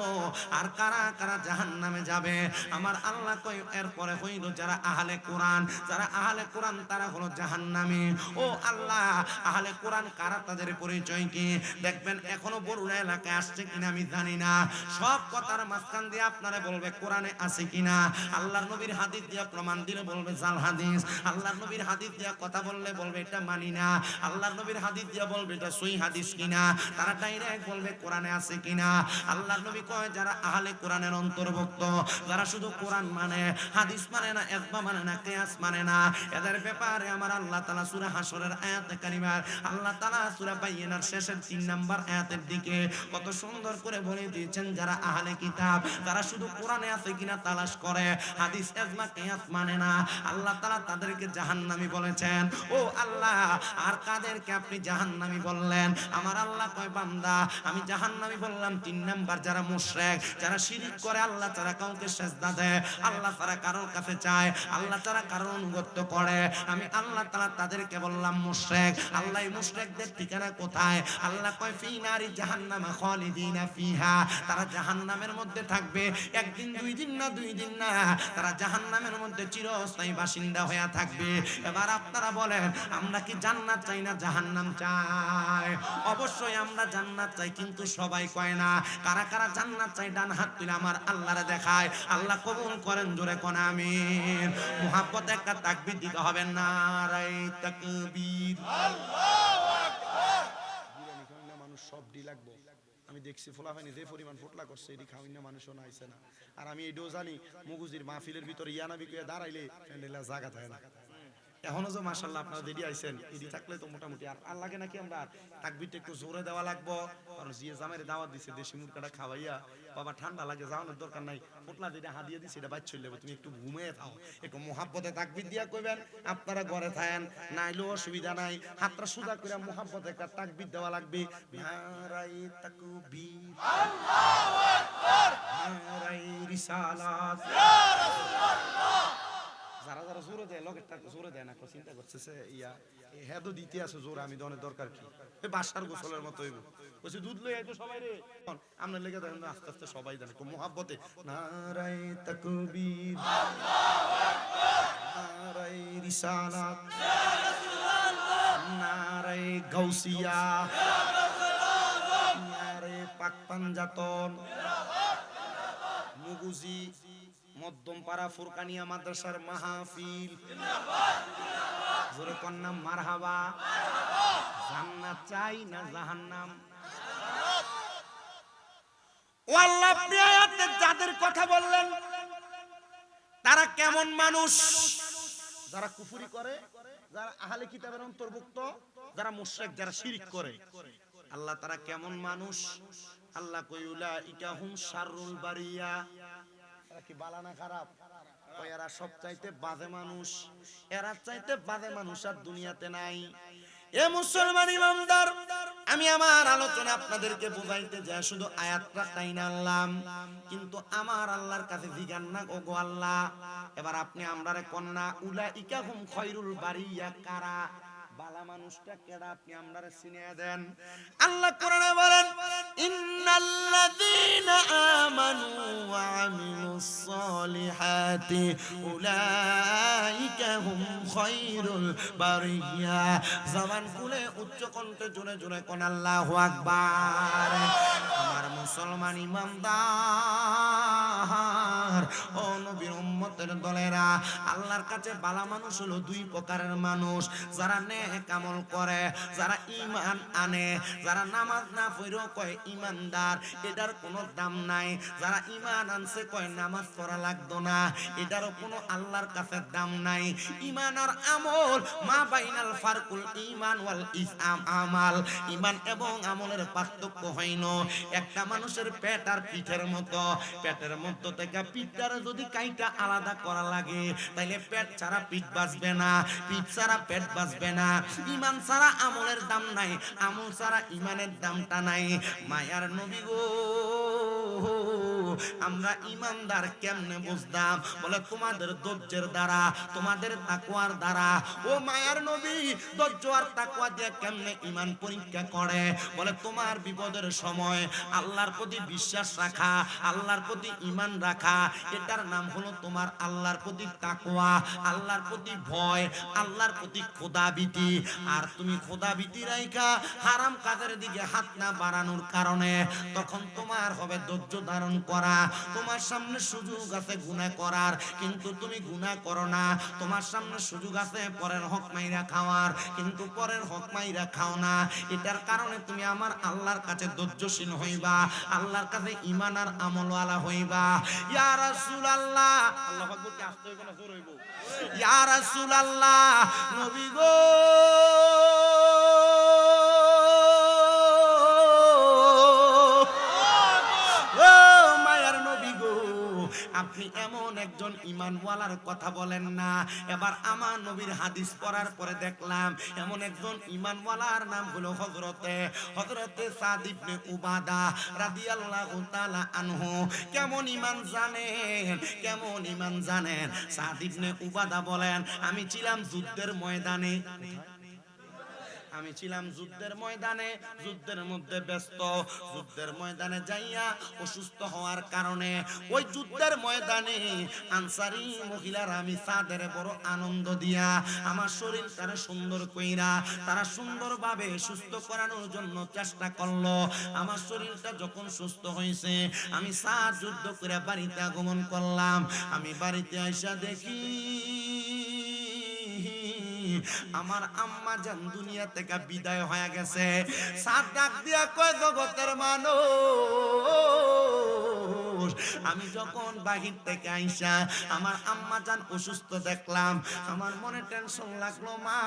আর কারা কারা জাহান্নামে যাবে আমার আল্লাহ কই এরপরে হইল যারা আহলে কোরআন, যারা আহলে কোরআন তারা হলো জাহান্নামী। ও আল্লাহ, আহলে কোরআন কারা, তাদের পরিচয় কি? দেখবেন এখনো বরুণা এলাকায় আসছে কিনা আমি জানি না, সব কথার মাঝখান দিয়ে আপনারা বলবে কোরআনে আছে কিনা, আল্লাহর নবীর হাদিস দিয়ে প্রমাণ দিলে বলবে জাল হাদিস, আল্লাহর নবীর হাদিস দিয়ে কথা বললে বলবে এটা মানি না, আল্লাহর নবীর হাদিস দিয়ে বলবে এটা সহিহ হাদিস কিনা, তারা ডাইরেক্ট বলবে কোরআনে আছে কিনা। আল্লাহর নবী কয় যারা আহলে কোরআনের অন্তর্ভুক্ত, যারা শুধু কোরআন মানে, হাদিস মানে না, ইজমা মানে না, কিয়াস মানে না, এদের ব্যাপারে আমার আল্লাহ তাআলা সূরা হাশরের আয়াতে কারিমার আল্লাহ তাআলা সূরা বাইয়িনার শেষের 3 নাম্বার আয়াতের দিকে কত সুন্দর করে বলে দিয়েছেন, যারা আহলে কিতাব, যারা শুধু কোরআনে আছে কিনা তালাশ করে, হাদিস ইজমা কিয়াস মানে না, আল্লাহ তাআলা তাদেরকে জাহান্নামী বলেছেন। ও আল্লাহ, আর কাদেরকে আপনি জাহান্নামী বললেন? আমার আল্লাহ কয় বান্দা আমি জাহান্নামী বললাম 3 নাম্বার যারা মুশরিক, যারা শিরক করে, আল্লাহ তাআলা কাউকে সিজদা দেয়, আল্লাহ তাআলা কারোর কাছে চায়, আল্লাহ তাআলা কারোর অনুগত্য করে, আমি আল্লাহ তাআলা তাদেরকে বললাম মুশরিক। আল্লাহ এই মুশরিকদের ঠিকানা কোথায়? আল্লাহ কয় ফি নারি জাহান্নামা খালিদিনা ফিহা, তারা জাহান্নামের মধ্যে থাকবে একদিন, 2 দিন না, 2 দিন না, তারা জাহান্নামের মধ্যে চিরস্থায়ী বাসিন্দা হয়ে থাকবে। এবার আপনারা বলেন আমরা কি জান্নাত চাই না জাহান্নাম চাই? অবশ্যই আমরা জান্নাত চাই, কিন্তু সবাই কয় না। কারা কারা জান্নাত চাই ডান হাত তুলে আমার আল্লাহরে দেখায়। আল্লাহ কবুল করেন, জোরে কোন আমিন। মুহাব্বতে একটা তাকবীর দিতে হবে, নারায়ে তাকবীর। আল্লাহু আকবার। বিরিয়ানি খাওয়াই না মানুষ সব ডি লাগবো। আমি দেখছি ফোলাফানি যে পরিমাণ ফুটলা করছে এটি খাওয়াই না মানুষও নাইছে না। আর আমি এটাও জানি মুগুজির মাহফিলের ভিতরে ইয়ানাবি কইয়া দাঁড়াইলে প্যান্ডেলা জায়গা থাকে না। এখনো যে মাশাআল্লাহ আপনারা দেরি আইছেন, এডি থাকলে তো মোটামুটি আর আর লাগে নাকি আমরা তাকবীরটা একটু জোরে দেওয়া লাগবো। কারণ জিয়া জামাইরে দাওয়াত দিছে দেশি মুরগাটা খাওয়াইয়া, বাবা ঠান্ডা লাগে যাওয়ানোর দরকার নাই, পোটলা যেটা হাদিয়া দিছে এটা বাচ্চা চলে যাবে, তুমি একটু ঘুমিয়ে থাও, একটু মুহাব্বতে তাকবীর দিয়া কইবেন। আপনারা ঘরে থাকেন নাইলেও অসুবিধা নাই, হাতটা সোজা করে মুহাব্বতে একটা তাকবীর দেওয়া লাগবে। নারায়ে তাকবীর, আল্লাহু আকবার, নারায়ে রিসালাত, ইয়া রাসূলুল্লাহ। যারা যারা জোরে দেয় লগেরটা জোরে দেয় না, চিন্তা করতেছে ইয়া হেদো দিতে আছে জোর, আমি দনের দরকার কি? এই বাসার গোসলের মতো হইব, বলছি দুধ লই আইতো সবাই রে, আমরা লেগে দেখেন আস্তে আস্তে সবাই জানে একটু মুহাব্বতে নারায়ে তাকবীর, আল্লাহু আকবার, নারায়ে রিসালাত, নারায়ে গাউসিয়া, নারায়ে পাক পাঞ্জাতন, মুগুজি মধ্যমপাড়া ফুরকানিয়া মাদ্রাসার মাহফিল, জোরে কন্যা মারহাবা। জান্নাত চাই না জাহান্নাম? ও আল্লাহ, আপনি আয়াতে যাদের কথা বললেন তারা কেমন মানুষ? যারা কুফরি করে, যারা আহলে কিতাবের অন্তর্ভুক্ত, যারা মুশরিক, যারা শিরক করে। আল্লাহ তারা কেমন মানুষ? আল্লাহ কই উলাইকা হুম শাররুল বারিয়া। এরা কি বালা না খারাপ? কই এরা সবচাইতে বাজে মানুষ। এরা চাইতে বাজে মানুষ আর দুনিয়াতে নাই। এ মুসলমান ইমানদার, আমি আমার আলোচনা আপনাদেরকে বুঝাইতে যা শুধু আয়াতটা তাই না আনলাম, কিন্তু আমার আল্লাহর কাছে জিজ্ঞান না গো আল্লাহ, এবার আপনি আমরারে কন্যা উলাইকা হুম খায়রুল বারিয়া কারা? বালা মানুষটা কেডা আপনি আমরারে চিনিয়ে দেন। আল্লাহ কোরআনে বলেন, ইন্নাল্লাযীনা আমানু ওয়া আমিলুস সলিহাতি উলাইকা হুম খায়রুল বারিয়া। জবান খুলে উচ্চ কণ্ঠে জোরে জোরে কোন আল্লাহু আকবার। আমার মুসলমান ইমানদার ও নবীর উম্মতের দলেরা, আল্লাহর কাছে বালা মানুষ হলো দুই প্রকারের মানুষ। যারা নেক আমল করে, যারা ঈমান আনে, যারা নামাজ না পড়েও কয় ঈমানদার, এটার কোনো দাম নাই। যারা ঈমান আনছে কয় নামাজ পড়া লাগতো না, এটারও কোনো আল্লাহর কাছে দাম নাই। ঈমান আর আমল মা বাইনাল ফারকুল ঈমান ওয়াল ইসলাম আমাল। ঈমান এবং আমলের পার্থক্য হইল একটা মানুষের পেট আর পিঠের মতো। পেটের মধ্য থেকে পিঠটারে যদি কাইটা আলাদা করা লাগে, তাইলে পেট ছাড়া পিঠ বাঁচবে না, পিঠ ছাড়া পেট বাঁচবে না। ঈমান ছাড়া আমলের দাম নাই, আমল ছাড়া ঈমানের দামটা নাই। মায়ার নবী গো, আমরা ঈমানদার কেমনে বুঝতাম? বলে তোমাদের ধৈর্যের দ্বারা, তোমাদের তাকওয়ার দ্বারা। ও মায়ার নবী, ধৈর্য আর তাকওয়া দিয়ে কেমনে ঈমান পরীক্ষা করে? বলে তোমার বিপদের সময় আল্লাহর প্রতি বিশ্বাস রাখা, আল্লাহর প্রতি ঈমান রাখা, এটার নাম হলো তোমার আল্লাহর প্রতি তাকওয়া, আল্লাহর প্রতি ভয়, আল্লাহর প্রতি খোদাভীতি। আর তুমি খোদাভীতি রাইখা হারাম কাজের দিকে হাত না বাড়ানোর কারণে তখন তোমার হবে ধৈর্য ধারণ করা। তোমার সামনে সুযোগ আছে গুনাহ করার, কিন্তু তুমি গুনাহ করো না। তোমার সামনে সুযোগ আছে পরের হক মাইরা খাওয়ার, কিন্তু পরের হক মাইরা খাও না। এটার কারণে তুমি আমার আল্লাহর কাছে ধৈর্যশীল হইবা, আল্লাহর কাছে ঈমান আর আমলওয়ালা হইবা। ইয়া রাসূলুল্লাহ, আল্লাহু আকবার কে আসতে হইবে না জোর হইব। ইয়া রাসূলুল্লাহ, নবী গো, আপনি এমন একজন ঈমানওয়ালার কথা বলেন না। এবার আমার নবীর হাদিস পড়ার পরে দেখলাম এমন একজন ঈমানওয়ালার নাম হলো হযরতে সাদ ইবনে উবাদা রাদিয়াল্লাহু তাআলা আনহু। কেমন ঈমান জানেন, কেমন ঈমান জানেন? সাদ ইবনে উবাদা বলেন, আমি ছিলাম যুদ্ধের ময়দানে, আমি ছিলাম যুদ্ধের ময়দানে, যুদ্ধের মধ্যে ব্যস্ত। যুদ্ধের ময়দানে যাইয়া অসুস্থ হওয়ার কারণে ওই যুদ্ধের ময়দানে আনসারী মহিলারা আমি সাদের বড় আনন্দ দিয়া আমার শরীর তারা সুন্দর কইরা তারা সুন্দরভাবে সুস্থ করানোর জন্য চেষ্টা করলো। আমার শরীরটা যখন সুস্থ হয়েছে, আমি সাদ যুদ্ধ করে বাড়িতে আগমন করলাম। আমি বাড়িতে আইসা দেখি আমার আম্মা জান দুনিয়া থেকে বিদায় হয়ে গেছে। সাদ ডাক দিয়া কয়, জগতের মানুষ, আমি যখন বাহির থেকে আইসা আমার আম্মা জান অসুস্থ দেখলাম, আমার মনে টেনশন লাগলো। মা,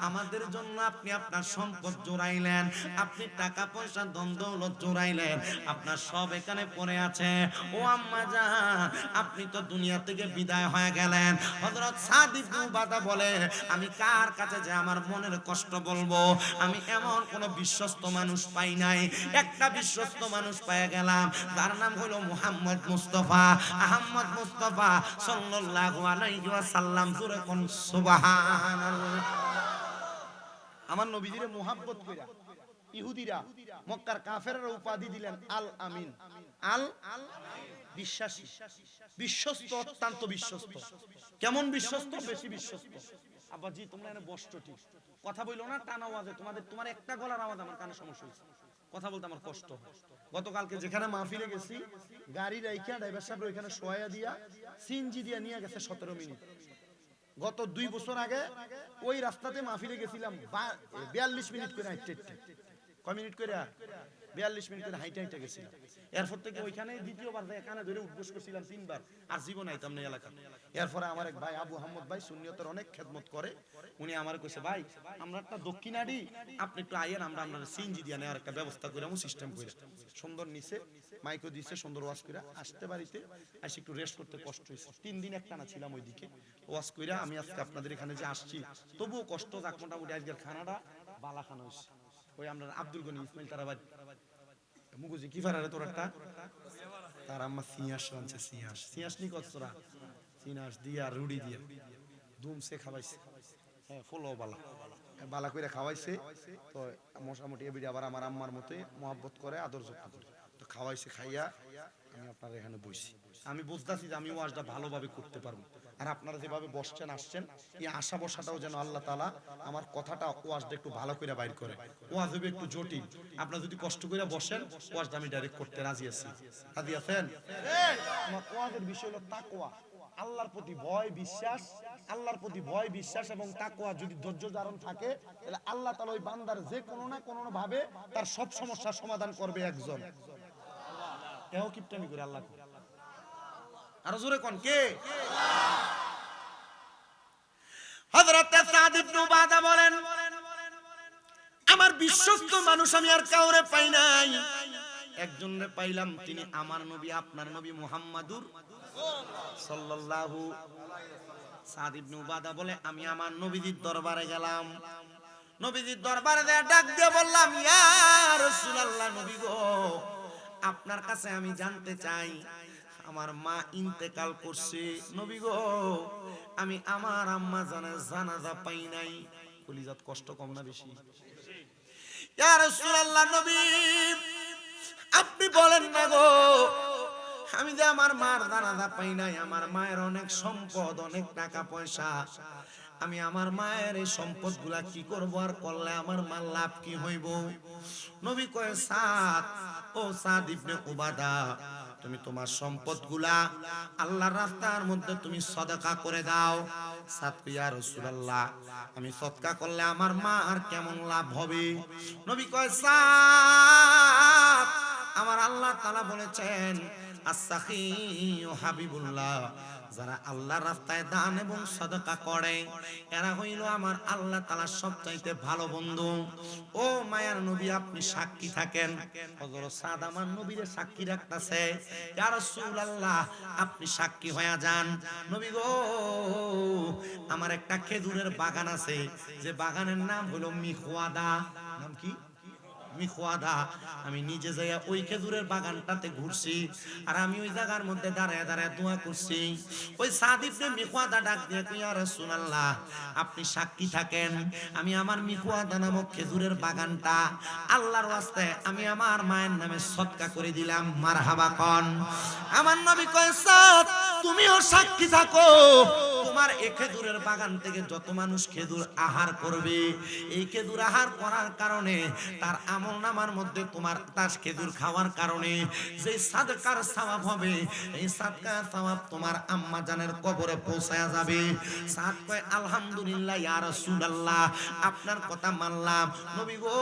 আমাদের জন্য আপনি আপনার সম্পদ জোড়াইলেন, আপনি টাকা পয়সা ধন দৌলত জোড়াইলেন, আপনার সব এখানে পড়ে আছে। ও আম্মা জান, আপনি তো দুনিয়া থেকে বিদায় হয়ে গেলেন। হযরত সাদ ইবনে উবাদা বলে, আমি কার কাছে যে আমার মনের কষ্ট বলবো? আমি এমন কোন বিশ্বস্ত মানুষ পাই নাই। একটা বিশ্বস্ত মানুষ পেয়ে গেলাম, তার নাম হলো মুহাম্মদ মুস্তাফা, আহমদ মুস্তাফা সাল্লাল্লাহু আলাইহি ওয়াসাল্লাম। জোরে কোন সুবহানাল্লাহ। আমার নবীজিরে মুহাব্বত কইরা ইহুদিরা মক্কার কাফেররা উপাধি দিলেন আল আমিন। আল বিশ্বাসী, বিশ্বস্ত, অত্যন্ত বিশ্বস্ত। কেমন বিশ্বস্ত? বেশি বিশ্বস্ত। আব্বাজি তোমরা এখানে বসছো ঠিক, কথা বইলো না টানা আওয়াজে, তোমার একটা গলার আওয়াজ আমার কানে সমস্যা হয়েছে, কথা বলতে আমার কষ্ট হয়। গতকালকে যেখানে মাহফিলে গেছি, গাড়ি রাইখা ড্রাইভার সাহেব ওইখানে শোয়া দিয়া সিএনজি দিয়া নিয়ে গেছে 17 মিনিট। গত 2 বছর আগে ওই রাস্তাতে মাহফিলে গেছিলাম 42 মিনিট করে হাঁটতে হাঁটতে। কয় মিনিট করে? 42 মিনিট করে হাইটে হাইটে গেছিলাম। এরপর থেকে ওইখানে দ্বিতীয়বার যায় কানে ধরে উদ্বোস করছিলাম 3 বার, আর জীবন আইতাম না এলাকা। এরপরে আমার এক ভাই আবু আহমদ ভাই সুন্নিয়তের অনেক খেদমত করে, উনি আমার কইছে ভাই আমরা একটা দক্ষিণাড়ি, আপনি একটু আইয়েন, আমরা সিএনজি দিয়ে নেওয়ার একটা ব্যবস্থা করে আমু সিস্টেম করে। সুন্দর নিচে মাইকও দিছে, সুন্দর ওয়াজ করে আসতে বাড়িতে আসি একটু রেস্ট করতে কষ্ট হয়েছে। 3 দিন একটানা ছিলাম ওইদিকে ওয়াজ কইরা। আমি আজকে আপনাদের এখানে যে আসছি তবুও কষ্ট যাক, মোটামুটি আজকের খানাটা বালা খানা হয়েছে। ওই আমরা আব্দুল গনি ইসমাইল তারা বাড়ি মুগুজি কি ফারারে তোর একটা তার আম্মা সিয়াস রাঁধছে, সিয়াস নি কতরা সিয়াস দিয়া রুড়ি দিয়া দুমসে খাওয়াইছে। হ্যাঁ ফলো বালা কইরা খাওয়াইছে। তো মোটামুটি এবিডি আবার আমার আম্মার মতে মহব্বত করে, আদর যত্ন করে। তো খাওয়াইছে, খাইয়া আমি আপনার এখানে বসছি। আমি বুঝতেছি যে আমি ওয়াজটা ভালোভাবে করতে পারবো, আর আপনারা যেভাবে বসছেন আসছেন, এই আশা বসাটাও যেন আল্লাহ তাআলা আমার কথাটা ওয়াজটা একটু ভালো করে বাইর করে। ওয়াজ হবে একটু জটিল, আপনারা যদি কষ্ট করে বসেন ওয়াজটা আমি ডাইরেক্ট করতে রাজি আছি। রাজি আছেন? আমার ওয়াজের বিষয় হলো তাকওয়া, আল্লাহর প্রতি ভয় বিশ্বাস। আল্লাহর প্রতি ভয় বিশ্বাস এবং তাকওয়া যদি ধৈর্য ধারণ থাকে, তাহলে আল্লাহ তাআলা ওই বান্দার যে কোনো না কোনো ভাবে তার সব সমস্যার সমাধান করবে একজন। কেউ কিপটামি করে আল্লাহ, আরো জোরে কোন কে? হযরত সাদ ইবনে উবাদা বলেন, আমার বিশ্বস্ত মানুষ আমি আর কাউরে পাই নাই, একজনরে পাইলাম, তিনি আমার নবী, আপনার নবী মুহাম্মাদুর সাল্লাল্লাহু। সাদ ইবনে উবাদা বলে আমি আমার নবীজির দরবারে গেলাম, নবীজির দরবারে ডাক দিয়ে বললাম, ইয়া রাসূলুল্লাহ, নবী গো আপনার কাছে আমি জানতে চাই, আমার মা ইন্তেকাল করছে, নবী গো আমি আমার আম্মা জানের জানাজা পাই নাই। কলিজাত কষ্ট কম না বেশি? ইয়া রাসূলুল্লাহ, নবী আপনি বলেন না গো, আমি যে আমার মার জানাজা পাই নাই, আমার মায়ের অনেক সম্পদ, অনেক টাকা পয়সা, আমি আমার মায়ের এই সম্পদ গুলা কি করবো, আর করলে আমার মার লাভ কি হইব? নবী কয়, সাদ, ও সাদ ইবনে উবাদা, তুমি তোমার সম্পদ গুলা আল্লাহর রাস্তার মধ্যে তুমি সদকা করে দাও। সাদ কয়, ইয়া রাসূলুল্লাহ, আমি সদকা করলে আমার মা আর কেমন লাভ হবে? নবী কয়, সাদ, আমার আল্লাহ তাআলা বলেছেন, আস-সাখিয়্যু হাবিবুল্লাহ, যারা আল্লাহর রাস্তায় দান এবং সদকা করে এরা হইল আমার আল্লাহ তাআলার সবচাইতে ভালো বন্ধু। ও মায়ার নবী, আপনি সাক্ষী থাকেন। হযরত সাদ আমার নবীরে সাক্ষী রাখতেছে, ইয়া রাসূলুল্লাহ আপনি সাক্ষী হয়ে যান। নবী গো আমার একটা খেজুরের বাগান আছে, যে বাগানের নাম হলো মিখওয়াদা। নাম কি? মিখওয়াদা। আমি নিজে যাইয়া ওই খেজুরের বাগানটাতে ঘুরছি, আর আমি ওই জায়গার মধ্যে দাঁড়ায় দাঁড়ায় দোয়া করছি। ওই সাদ ইবনে মিখওয়াদা ডাক দিয়ে কই, ইয়া রাসূলুল্লাহ আপনি সাক্ষী থাকেন, আমি আমার মিখওয়াদা নামক খেজুরের বাগানটা আল্লাহর ওয়াস্তে আমি আমার মায়ের নামে সদকা করে দিলাম। মারহাবা কোন। আমার নবী কয়, সাদ তুমিও সাক্ষী থাকো, তোমার এই খেজুরের বাগান থেকে যত মানুষ খেজুর আহার করবে, এই খেজুর আহার করার কারণে তার আমলনামার মধ্যে তোমার তার খেজুর খাওয়ার কারণে যে সাদকার সওয়াব হবে, এই সাদকার সওয়াব তোমার আম্মা জানের কবরে পৌঁছায়া যাবে। সাদ কয়, আলহামদুলিল্লাহ ইয়া রাসূলুল্লাহ, আপনার কথা মানলাম। নবী গো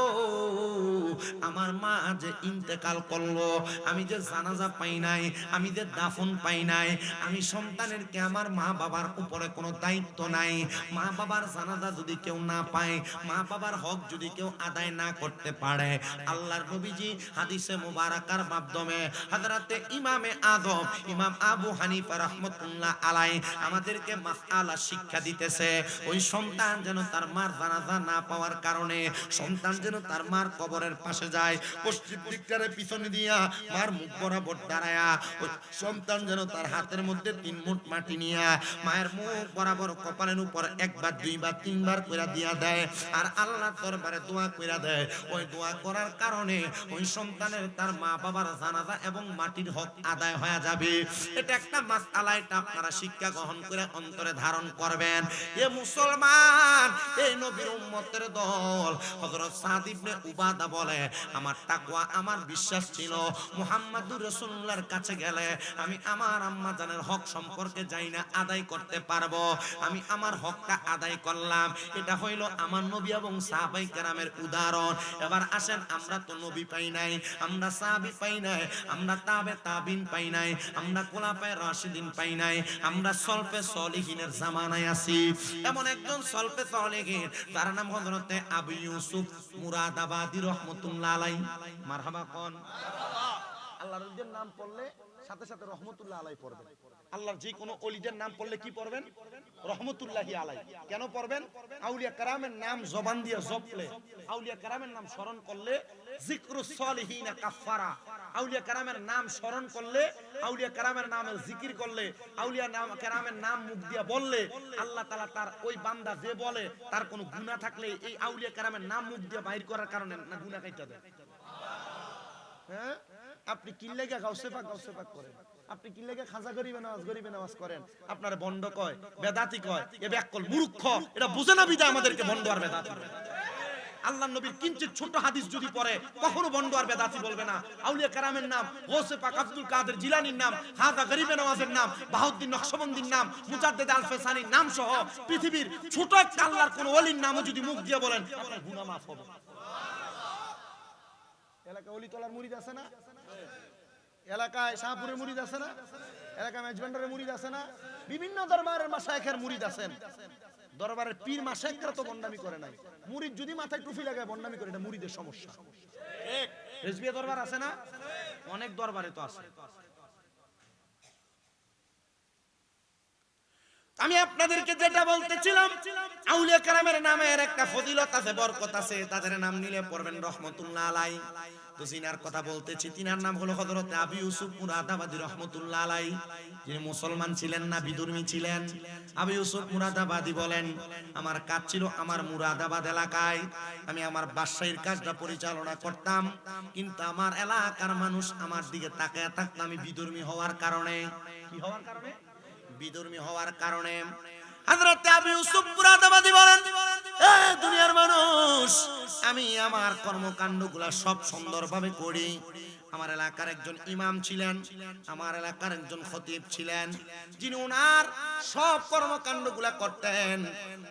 আমার মা যে ইন্তেকাল করলো, আমি যে জানাজা পাই নাই, আমি যে দাফন পাই নাই, আমি সন্তানের কি আমার মা বাবার উপরে কোনো দায়িত্ব নাই? মা বাবার জানাজা যদি কেউ না পায়, মা বাবার হক যদি কেউ আদায় না করতে পারে, আল্লাহর নবীজি হাদিসে মুবারাকার মাধ্যমে হযরতে ইমামে আযম ইমাম আবু হানিফা রাহমাতুল্লাহ আলাইহি আমাদেরকে মাসআলা শিক্ষা দিতেছে, ওই সন্তান যেন তার মার জানাজা না পাওয়ার কারণে সন্তান যেন তার মার কবরের পাশে যায়, পশ্চিম দিকটারে পিছনে দিয়া মার মুখ বরাবর দাঁড়ায়া ওই সন্তান যেন তার হাতের মধ্যে 3 মুঠ মাটি নিয়া মায়ের মুখ মুখ বরাবর কপালের উপর একবার দুইবার তিনবার কইরা দিয়া দেয় আর আল্লাহর দরবারে দোয়া কইরা দেয়, ওই দোয়া করার কারণে ওই সন্তানের তার মা বাবার জানাজা এবং মাটির হক আদায় হয়ে যাবে। এটা একটা মাসআলা, এটা আপনারা শিক্ষা গ্রহণ করে অন্তরে ধারণ করবেন। এ মুসলমান, এই নবীর উম্মতের দল হযরত সাদ ইবনে উবাদা বলে, আমার তাকওয়া, আমার বিশ্বাস ছিল মুহাম্মাদুর রাসূলুল্লাহর কাছে গেলে আমি আমার আম্মা জানের হক সম্পর্কে যাই না আদায় করতে পারবো, আমি আমার হকটা আদায় করলাম। এটা হইল আমার নবী এবং সাহাবায়ে কেরামের উদাহরণ। এবার আসেন, আমরা তো নবী পাই নাই, আমরা সাহাবী পাই নাই, আমরা তাবে তাবিন পাই নাই, আমরা খোলাফায়ে রাশিদিন পাই নাই, আমরা সলফে সলিহিনের জামানায় আছি। এমন একজন সলফে সলিহিন তার নাম হযরতে আবু ইউসুফ মুরাদাবাদী রাহমাতুল্লাহ আলাইহি। মারহাবা কোন। আল্লাহর ওলিদের নাম পড়লে সাথে সাথে রহমতুল্লাহ আলাই পড়বেন। আল্লাহর যে কোনো ওলিদের নাম পড়লে কি পড়বেন? রহমতুল্লাহি আলাই। কেন পড়বেন? আউলিয়া কারামের নাম জবান দিয়ে জপলে, আউলিয়া কারামের নাম স্মরণ করলে যিকরুস সলিহিনা কাফারা। আউলিয়া কারামের নাম স্মরণ করলে, আউলিয়া কারামের নামের জিকির করলে, আউলিয়া কারামের নাম মুখ দিয়ে বললে আল্লাহ তাআলা তার ওই বান্দা যে বলে তার কোনো গুনাহ থাকলে এই আউলিয়া কারামের নাম মুখ দিয়ে বাইর করার কারণে না গুনাহ কাইটা দেয়। হ্যাঁ, আপনি কি লাগা গাউসে পাক করেন? আপনি কি লাগা খাজা গরিবে নামাজ করেন? আপনার বন্ড কয়, বেদাতি কয়, এ ব্যাকল মূর্খ, এটা বুঝে না বিদা আমাদেরকে বন্ড আর বেদাতি। আল্লাহর নবীর কিঞ্চিত ছোট হাদিস যদি পড়ে কখনো বন্ড আর বেদাতি বলবে না। আউলিয়া কেরামের নাম, গৌসে পাক আব্দুল কাদের জিলানীর নাম, খাজা গরিবে নওয়াজের নাম, বাহাউদ্দিন নকশবন্দির নাম, মুজাদ্দেদ আল ফেসানির নাম সহ পৃথিবীর ছোট একটা আল্লাহর কোন ওলির নামও যদি মুখ দিয়ে বলেন আপনার গুনাহ মাফ হবে। এলাকায় ওলি তলার মুরিদ আছে না? এলাকায় শাহপুরের মুরিদ আছে না? এলাকায় মেজবান্ডারের মুরিদ আছে না? বিভিন্ন দরবারের মাশায়েখের মুরিদ আছেন। দরবারের পীর মাশায়েখরা তো বন্ডামি করে নাই। মুরিদ যদি মাথায় টুপি লাগায় বন্ডামি করে, এটা মুরিদের সমস্যা। ঠিক। রেজবিয়া দরবার আছে না? অনেক দরবারে তো আছে। আমি আপনাদেরকে যেটা বলতেছিলাম, আউলিয়া কেরামের নামের একটা ফজিলত আছে, বরকত আছে। তাদের নাম নিলে পড়বেন রহমতুল্লাহ আলাইহি। তো যিনার কথা বলতেছি তিনার নাম হলো হযরতে আবু ইউসুফ মুরাদাবাদী রাহমাতুল্লাহ আলাইহি। যিনি মুসলমান ছিলেন না, বিধর্মী ছিলেন। আবু ইউসুফ মুরাদাবাদী বলেন, আমার কাজ ছিল আমার মুরাদাবাদ এলাকায়, আমি আমার বাদশাহীর কাজটা পরিচালনা করতাম, কিন্তু আমার এলাকার মানুষ আমার দিকে তাকায় থাকতো আমি বিধর্মী হওয়ার কারণে। কি হওয়ার কারণে? বিধর্মী হওয়ার কারণে। হযরত আবু ইউসুফ মুরাদাবাদী বলেন, এ দুনিয়ার মানুষ, আমি আমার কর্মকাণ্ডগুলো সব সুন্দরভাবে করি। আমার এলাকার একজন ইমাম ছিলেন, আমার এলাকার একজন খতিব ছিলেন, যিনি ওনার সব কর্মকাণ্ডগুলো করতেন।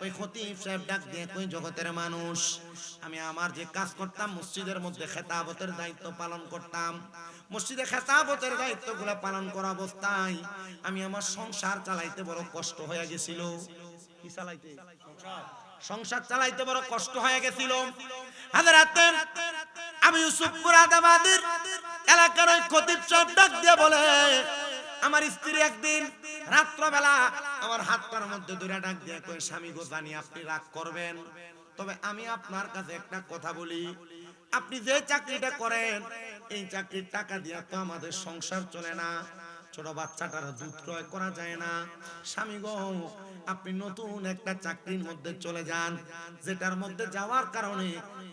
ওই খতিব সাহেব ডাক দিয়ে কই, জগতের মানুষ, আমি আমার যে কাজ করতাম, মসজিদের মধ্যে খেতাবতের দায়িত্ব পালন করতাম। মসজিদে খেতাবতের দায়িত্বগুলো পালন করা অবস্থায় আমি আমার সংসার চালাইতে বড় কষ্ট হয়ে গেছিল। কি চালাইতে? সংসার চালাইতে বড় কষ্ট হয়ে গেছিল। হযরত আবু ইউসুফ মুরাদাবাদীর এলাকার ওই খতিব সাহেব ডাক দিয়ে বলে, আমার স্ত্রী একদিন রাত্রবেলা আমার হাতটার মধ্যে ধরে ডাক দিয়ে কয়, স্বামী গো, জানি আপনি রাগ করবেন, তবে আমি আপনার কাছে একটা কথা বলি, আপনি যে চাকরিটা করেন এই চাকরির টাকা দিয়ে তো আমাদের সংসার চলে না, ছোট বাচ্চাটার দুধ ক্রয় করা যায় না। স্বামী গো, আপনি নতুন একটা চাকরির মধ্যে চলে যান, যেটার মধ্যে যাওয়ার কারণে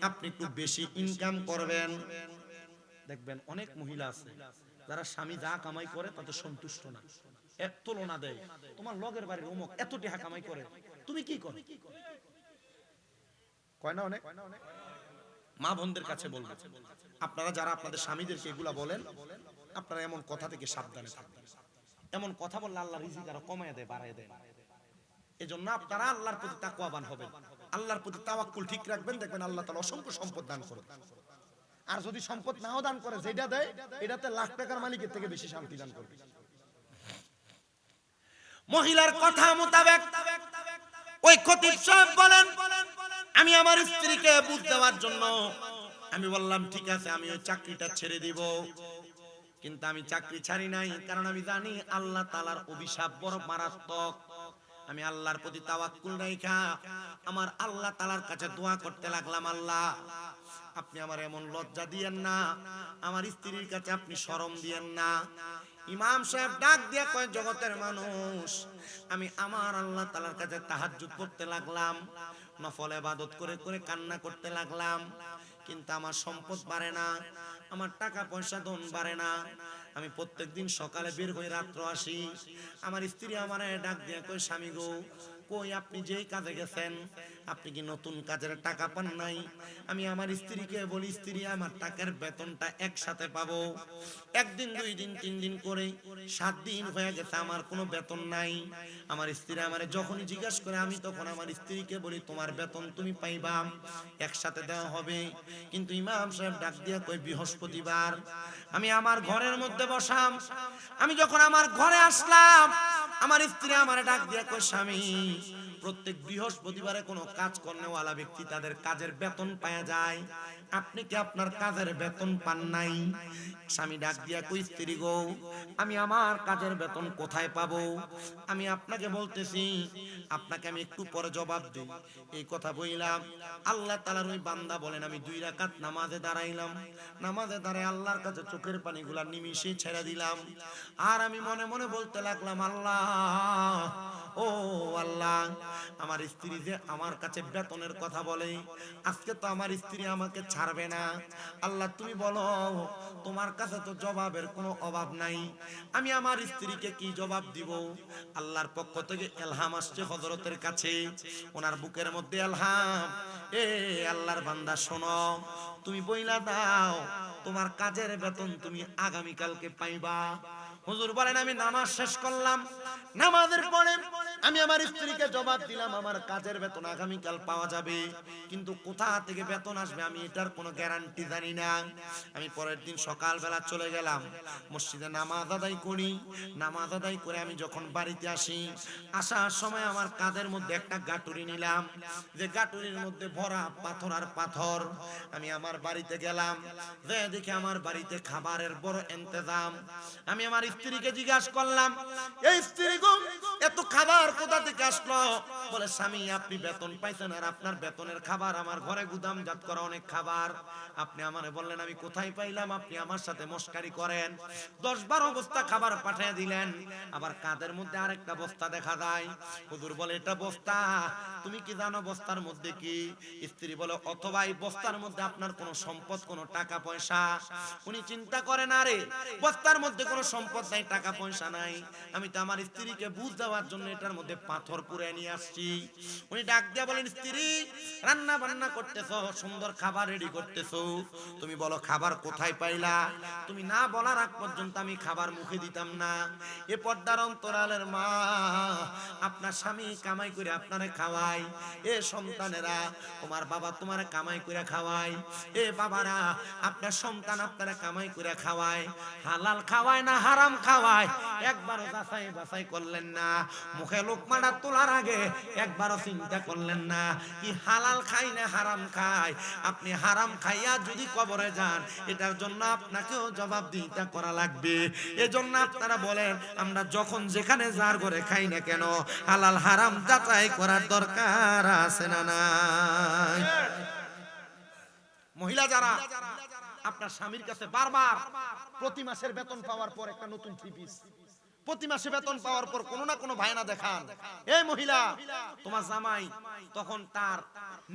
আপনি খুব বেশি ইনকাম করবেন। দেখবেন অনেক মহিলা আছে যারা স্বামী যা কামাই করে তাতে সন্তুষ্ট না, এক তুলনা দেয়, তোমার লগের বাড়ির অমুক এত টাকা কামাই করে, তুমি কি করো? কয় না অনেক। মা বোনদের কাছে বলবো, আপনারা যারা আপনাদের স্বামীদেরকে এগুলা বলেন, আপনারা এমন কথা থেকে সাবধানে থাকবেন। এমন কথা বললে আল্লাহ রিজিক আরো কমায় দেয়, বাড়ায় দেয়। এজন্য আপনারা আল্লাহর প্রতি তাকওয়াবান হবেন, আল্লাহর প্রতি তাওয়াক্কুল ঠিক রাখবেন, দেখবেন আল্লাহ তাআলা অসংখ্য সম্পদ দান করবেন। আর যদি সম্পদ নাও দান করে, যেটা দেয় এটাতে লাখ টাকার মালিকের থেকে বেশি শান্তি দান করবে। মহিলার কথা মোতাবেক ওই খতিব সাহেব বলেন, আমি আমার স্ত্রীকে বুঝ দেওয়ার জন্য আমি বললাম, ঠিক আছে, আমি ওই চাকরিটা ছেড়ে দিব। কিন্তু আমি চাকরি ছাড়ি নাই, কারণ আমি জানি আল্লাহ তাআলার অভিশাপ বড় মারাত্মক। আমি আল্লাহর প্রতি তাওয়াক্কুল রাখা আমার আল্লাহ তাআলার কাছে দোয়া করতে লাগলাম, আল্লাহ আপনি আমার এমন লজ্জা দিয়েন না, আমার স্ত্রীর কাছে আপনি শরম দিয়েন না। ইমাম সাহেব ডাক দিয়ে কয়, জগতের মানুষ, আমি আমার আল্লাহ তাআলার কাছে তাহাজ্জুদ পড়তে লাগলাম, নফল ইবাদত করে করে কান্না করতে লাগলাম, কিন্তু আমার সম্পদ বাড়ে না, আমার টাকা পয়সা ধন বাড়ে না। আমি প্রত্যেকদিন সকালে বের হয়ে রাত্র আসি, আমার স্ত্রী আমারে ডাক দিয়ে কই, স্বামী গো, কই আপনি যেই কাজে গেছেন, আপনি কি নতুন কাজের টাকা পান নাই? আমি আমার স্ত্রীকে বলি, স্ত্রী আমার টাকার বেতনটা একসাথে পাবো। একদিন, 2 দিন, 3 দিন করে 7 দিন হয়ে গেছে, আমার কোনো বেতন নাই। আমার স্ত্রী আমারে যখনই জিজ্ঞাসা করে, আমি তখন আমার স্ত্রীকে বলি, তোমার বেতন তুমি পাইবা, একসাথে দেওয়া হবে। কিন্তু ইমাম সাহেব ডাক দিয়ে কই, বৃহস্পতিবার আমি আমার ঘরের মধ্যে বসাম, আমি যখন আমার ঘরে আসলাম, আমার স্ত্রী আমারে ডাক দিয়ে কই, স্বামী, প্রত্যেক বৃহস্পতিবারে কোনো কাজ কর্নেওয়ালা ব্যক্তি তাদের কাজের বেতন পাওয়া যায়, আপনি কি আপনার কাজের বেতন পান নাই? স্বামী ডাক দিয়া কই, স্ত্রী গো, আমি আমার কাজের বেতন কোথায় পাবো? আমি আপনাকে বলতেছি, আপনাকে আমি একটু পরে জবাব দিই। এই কথা বললাম, আল্লাহ তাআলার ওই বান্দা বলেন, আমি 2 রাকাত নামাজে দাঁড়াইলাম, নামাজে দাঁড়ায় আল্লাহর কাছে চোখের পানিগুলা নিমিষে ছেড়ে দিলাম, আর আমি মনে মনে বলতে লাগলাম, আল্লাহ, ও আল্লাহ, আমার স্ত্রী যে আমার কাছে বেতনের কথা বলে, আজকে তো আমার স্ত্রী আমাকে ছাড়বে না। আল্লাহ তুমি বলো, তোমার কাছে তো জবাবের কোনো অভাব নাই, আমি আমার স্ত্রীকে কি জবাব দিব? আল্লাহর পক্ষ থেকে ইলহাম আসছে হযরতের কাছে, ওনার বুকের মধ্যে ইলহাম, এ আল্লাহর বান্দা শোনো, তুমি বইলা দাও, তোমার কাজের বেতন তুমি আগামী কালকে পাইবা। হুজুর বলেন, আমি নামাজ শেষ করলাম, নামাজের পরে আমি আমার স্ত্রীকে জবাব দিলাম, আমার কাজের বেতন আগামীকাল পাওয়া যাবে, কিন্তু কোথা থেকে বেতন আসবে আমি এটার কোনো গ্যারান্টি জানি না। আমি পরের দিন সকালবেলা চলে গেলাম, মসজিদে নামাজ আদায় করি, নামাজ আদায় করে আমি যখন বাড়িতে আসি, আসার সময় আমার কাঁধের মধ্যে একটা গাটুরি নিলাম, যে গাটুরির মধ্যে ভরা পাথর আর পাথর। আমি আমার বাড়িতে গেলাম, যে দেখি আমার বাড়িতে খাবারের বড় ইন্তজাম। আমি আমার স্ত্রীকে জিজ্ঞাসা করলাম, এই স্ত্রী গো, এত খাবার কোথা থেকে আসলো? বলে, স্বামী, আপনি বেতন পাইছেন, আর আপনার বেতনের খাবার আমার ঘরে গুদামজাত করা অনেক খাবার, আপনি আমারে বললেন আমি কোথায় পাইলাম, আপনি আমার সাথে মস্কারি করেন। 10-12 বস্তা খাবার পাঠিয়ে দিলেন, আবার কাঁধের মধ্যে আরেকটা বস্তা দেখা যায়। হুজুর বলে, এটা বস্তা, তুমি কি জানো বস্তার মধ্যে কি? স্ত্রী বলে, অথবা এই বস্তার মধ্যে আপনার কোনো সম্পদ, কোনো টাকা পয়সা? উনি চিন্তা করেন, আরে বস্তার মধ্যে কোনো সম্পদ নাই, টাকা পয়সা নাই, আমি তো আমার স্ত্রীকে বুঝ দেওয়ার জন্য এটার মধ্যে পাথর পুরে নিয়ে আসছি। উনি ডাক দিয়ে বলেন, স্ত্রী, রান্না বান্না করতেছো, সুন্দর খাবার রেডি করতেছো, তুমি বলো খাবার কোথায় পাইলা? তুমি না বলার আগ পর্যন্ত আমি খাবার মুখে দিতাম না। এ পর্দার অন্তরালের মা, আপনার স্বামী কামাই করে আপনারে খাওয়ায়, এ সন্তানেরা, তোমার বাবা তোমারে কামাই করে খাওয়ায়, এ বাবারা, আপনার সন্তান আপনারা কামাই করে খাওয়ায়, হালাল খাওয়ায় না হারাম খাওয়ায়, একবারও যাচাই বাছাই করলেন না। মুখে লোকমাটা তোলার আগে একবারও চিন্তা করলেন না, কি হালাল খাই না হারাম খাই? আপনি হারাম খাইয়া যদি কবরে যান, এটার জন্য আপনাকেও জবাবদিহিতা করা লাগবে। এজন্য আপনারা বলেন, আমরা যখন যেখানে যার ঘরে খাই না কেন, হালাল হারাম যাচাই করার দরকার আছে না নাই? মহিলা যারা আপনার স্বামীর কাছে বারবার প্রতি মাসের বেতন পাওয়ার পর একটা নতুন থ্রি পিস, প্রতি মাসে বেতন পাওয়ার পর কোনো না কোনো বায়না দেখান, এই মহিলা, তোমার জামাই তখন তার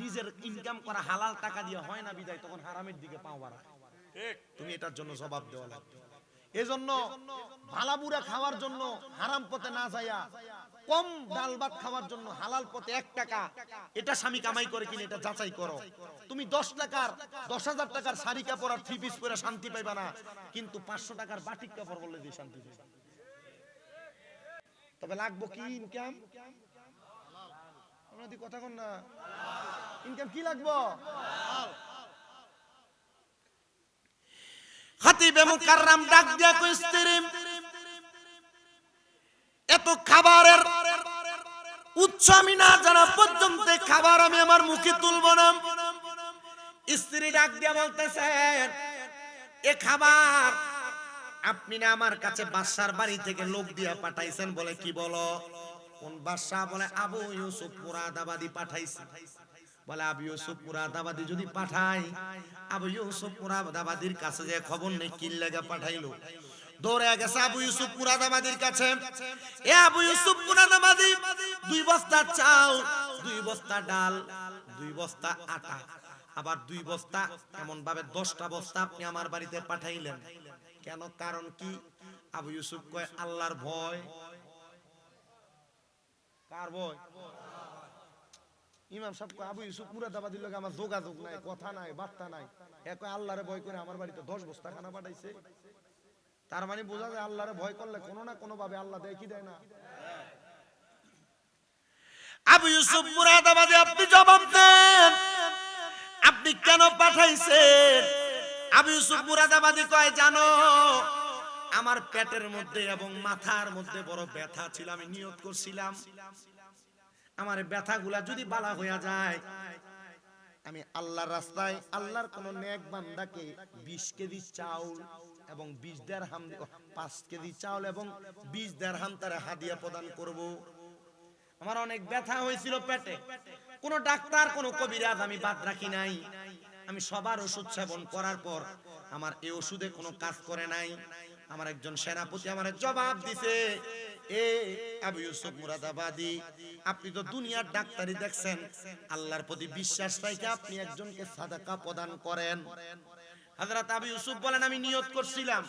নিজের ইনকাম করা হালাল টাকা দিয়ে হয় না বিদায় তখন হারামের দিকে পাও বাড়ায়, তুমি এটার জন্য জবাব দেওয়া লাগবে। এজন্য ভালাবুরা খাওয়ার জন্য হারাম পথে না যাইয়া, কম ডাল ভাত খাওয়ার জন্য হালাল পথে 1 টাকা, এটা স্বামী কামাই করে কিনে এটা যাচাই করো। তুমি 10,000 টাকার শাড়ি কাপড় আর থ্রি পিস পরে শান্তি পাইবা না, কিন্তু 500 টাকার বাটিক কাপড় বললে দিয়ে শান্তি পাইবা। তবে লাগবো কি ইনকাম? আপনাদের কথা কোন না, ইনকাম কি লাগবো? খতিবে মুকাররম ডাক দিয়া কই, স্ত্রী, এত খাবারের উৎস আমি না জানা পর্যন্ত খাবার আমি আমার মুখে তুলব না। স্ত্রী ডাক দিয়া বলতেছেন, এ খাবার আপনি না আমার কাছে বাদশার বাড়ি থেকে লোক দিয়া পাঠাইছেন? বলে, কি বলো? কোন বাদশা? বলে, আবু ইউসুফ মুরাদাবাদী পাঠাইছে। বলে, আবু ইউসুফ মুরাদাবাদী যদি পাঠাই, আবু ইউসুফ মুরাদাবাদীর কাছে যে খবর নেই কি লাগা পাঠাইলো? দৌড়ে গেছে আবু ইউসুফ মুরাদাবাদীর কাছে। এ আবু ইউসুফ মুরাদাবাদী, 2 বস্তা চাল, 2 বস্তা ডাল, 2 বস্তা আটা, আবার 2 বস্তা, এমন ভাবে 10টা বস্তা আপনি আমার বাড়িতে পাঠাইলেন কেন? কারণ কি? আবু ইউসুফ কয় আল্লাহর ভয়। কার ভয়? ইমাম সাহেব কয় আবু ইউসুফ মুরাদাবাদীর লগে আমার যোগাযোগ নাই, কথা নাই, বার্তা নাই, এ কয় আল্লাহরে ভয় করে আমার বাড়িতে 10 বস্তা খানা পাঠাইছে। তার মানে বোঝা যায় আল্লাহরে ভয় করলে কোনো না কোনো ভাবে আল্লাহ দেয় কি দেয় না। আবু ইউসুফ মুরাদাবাদী, আপনি জবাব দেন, আপনি কেন পাঠাইছেন? আবু ইউসুফ মুরাদাবাদী কয় জানো, আমার পেটের মধ্যে এবং মাথার মধ্যে বড় ব্যথা ছিল। আমি নিয়ত করছিলাম আমার ব্যথাগুলা যদি বালা হইয়া যায়, আমি আল্লাহর রাস্তায় আল্লাহর কোন নেক বান্দাকে 20 কেজি চাউল এবং 20 দিরহাম, 5 কেজি চাউল এবং 20 দিরহাম তারে হাদিয়া প্রদান করব। আমার অনেক ব্যথা হয়েছিল পেটে, কোন ডাক্তার কোন কবিরাজ আমি বাদ রাখি নাই। আমি সবার ওষুধ সেবন করার পর আমার এই ওষুধে কোনো কাজ করে নাই। আমার একজন সেনাপতি আমার জবাব দিছে, এ আবু ইউসুফ মুরাদাবাদী, আপনি তো দুনিয়ার ডাক্তারি দেখছেন, আল্লাহর প্রতি বিশ্বাস রাখে আপনি একজনকে সাদাকা প্রদান করেন। হযরত আবু ইউসুফ বলেন আমি নিয়ত করছিলাম,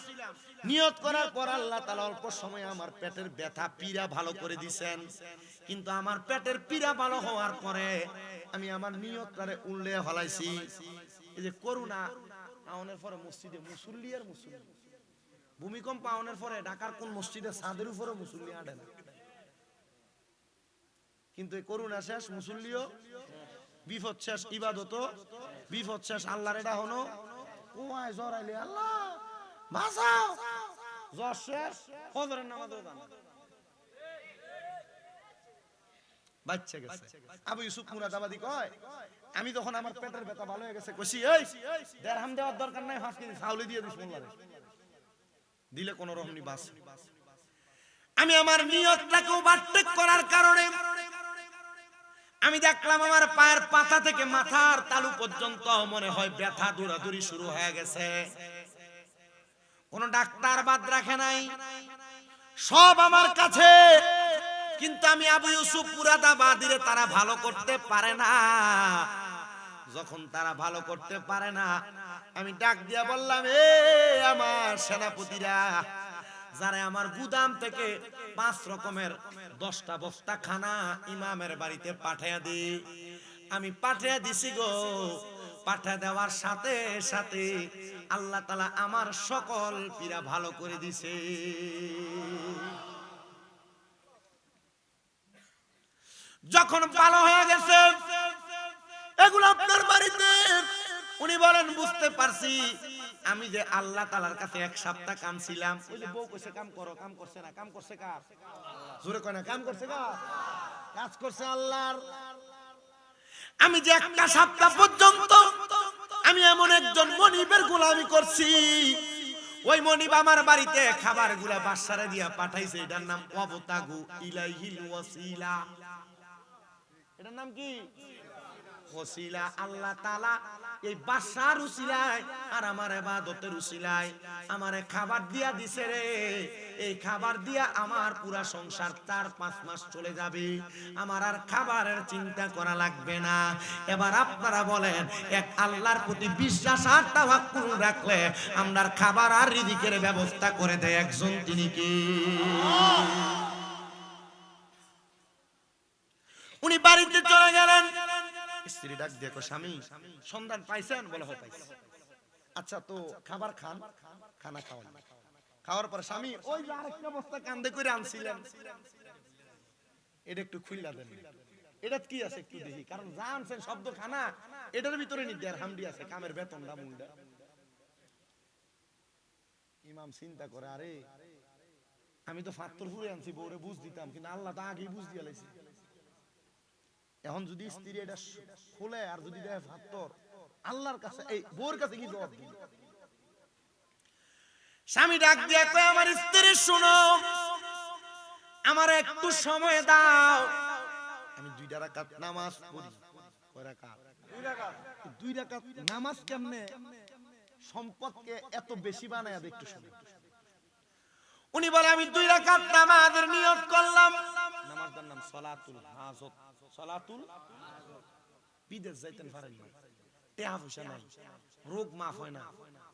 নিয়ত করার পর আল্লাহ তাআলা অল্প সময়ে আমার পেটের ব্যথা পীড়া ভালো করে দিবেন। কিন্তু আমার পেটের পীড়া ভালো হওয়ার পরে আমি আমার নিয়তটারে উল্লে ফলাইছি। এই যে করোনা আওনের পরে মসজিদে মুসল্লি আর মুসল্লি, ভূমিকম্প আওনের পরে ঢাকার কোন মসজিদে ছাদের উপরে মুসল্লি আড়ে না, কিন্তু এই করোনা শেষ মুসল্লিও, বিপদ শেষ ইবাদতও, বিপদ শেষ আল্লাহর এটা হনো, ওয়াই জরাইলে আল্লাহ বাঁচাও, জ্বর শেষ ফজরের নামাজও দান বাচ্চা গেছে। আবু ইউসুফ মুরাদাবাদী কয় আমি যখন আমার পেটের ব্যথা ভালো হয়ে গেছে কইছি এই দিরহাম দেওয়ার দরকার নাই, 5 কেজি চাউল দিয়ে দিস মোল্লারে, দিলে কোন রহমনি বাস। আমি আমার নিয়তটাকেও বাট্টেক করার কারণে আমি দেখলাম আমার পায়ের পাতা থেকে মাথার তালু পর্যন্ত মনে হয় ব্যথা দৌড়াদৌড়ি শুরু হয়ে গেছে। কোন ডাক্তার বাদ রাখে নাই, সব আমার কাছে, কিন্তু আমি আবু ইউসুফ মুরাদাবাদীরে তারা ভালো করতে পারে না। যখন তারা ভালো করতে পারে না, আমি ডাক দিয়া বললাম এ আমার সেনাপতিরা, যারা আমার গুদাম থেকে 5 রকমের 10টা বস্তা খানা ইমামের বাড়িতে পাঠিয়ে দি, আমি পাঠিয়ে দিছি গো। পাঠিয়ে দেওয়ার সাথে সাথে আল্লাহ তাআলা আমার সকল পীড়া ভালো করে দিছে। যখন ভালো হয়ে গেছে এগুলো আপনার বাড়িতে, উনি বলেন বুঝতে পারছি আমি যে আল্লাহ তাআলার কাছে 1 সপ্তাহ কামছিলাম। ওই যে বউ কইছে কাম করো, কাম করছে না, কাম করছে কার? জোরে কয় না, কাম করছে কার? কাজ করছে আল্লাহর। আমি যে 1 সপ্তাহ পর্যন্ত আমি এমন একজন মনিবের গোলামি করছি, ওই মনিব আমার বাড়িতে খাবারগুলা বাদশারে দিয়া পাঠাইছে। এটার নাম ওয়াবতাগু ইলাইহিল ওয়াসিলা। এটার নাম কি? ওসিলা। আল্লাহ তাআলা এই বাদশার উসিলায় আর আমার ইবাদতের উসিলায় আমারে খাবার দিয়া দিছে রে। এই খাবার দিয়া আমার পুরা সংসার 4-5 মাস চলে যাবে, আমার আর খাবারের চিন্তা করা লাগবে না। এবার আপনারা বলেন, এক আল্লাহর প্রতি বিশ্বাস আর তাওয়াক্কুল রাখলে আমরার খাবার আর রিজিকের ব্যবস্থা করে দেয় একজন, তিনি কি? উনি বাড়িতে চলে গেলেন। স্ত্রী ডাক দিয়ে কয় স্বামী সন্ধান পাইছেন? বলে হয় পাইছি। আচ্ছা তো খাবার খান। খানা খাওয়ান। খাওয়ার পর স্বামী ওই যে আরেকটা বস্তা কান্দে করে আনছিলেন, এটা একটু খুইলা দেন। এটা কি আছে একটু দেখি, কারণ যা আনছেন শব্দ খানা, এটার ভিতরে নি দিরহাম দি আছে, কামের বেতনটা মুন্ডা। ইমাম চিন্তা করে আরে আমি তো ফাত্তর ফুরে আনছি, বউরে বুঝ দিতাম, কিন্তু আল্লাহ তো আগেই বুঝ দিয়া লাইছে। এখন যদি স্ত্রী এটা খুলে আর যদি দেয় ফাত্তর, আল্লাহর কাছে এই বউর কাছে কি জবাব দিবে? স্বামী ডাক দিয়ে কয় আমার স্ত্রী শুনো, আমার একটু সময় দাও, আমি 2 রাকাত নামাজ পড়ি। কয় রাকাত? 2 রাকাত নামাজ কেমনে সম্পদকে এত বেশি বানায়? একটু শুনো। উনি বলে আমি 2 রাকাত নামাজের নিয়ত করলাম। নামাজটার নাম সালাতুল হাজত। সালাতুল বিদেশ যাইতেন পারেন না, টেহা পয়সা নাই, রোগ মাফ হয় না,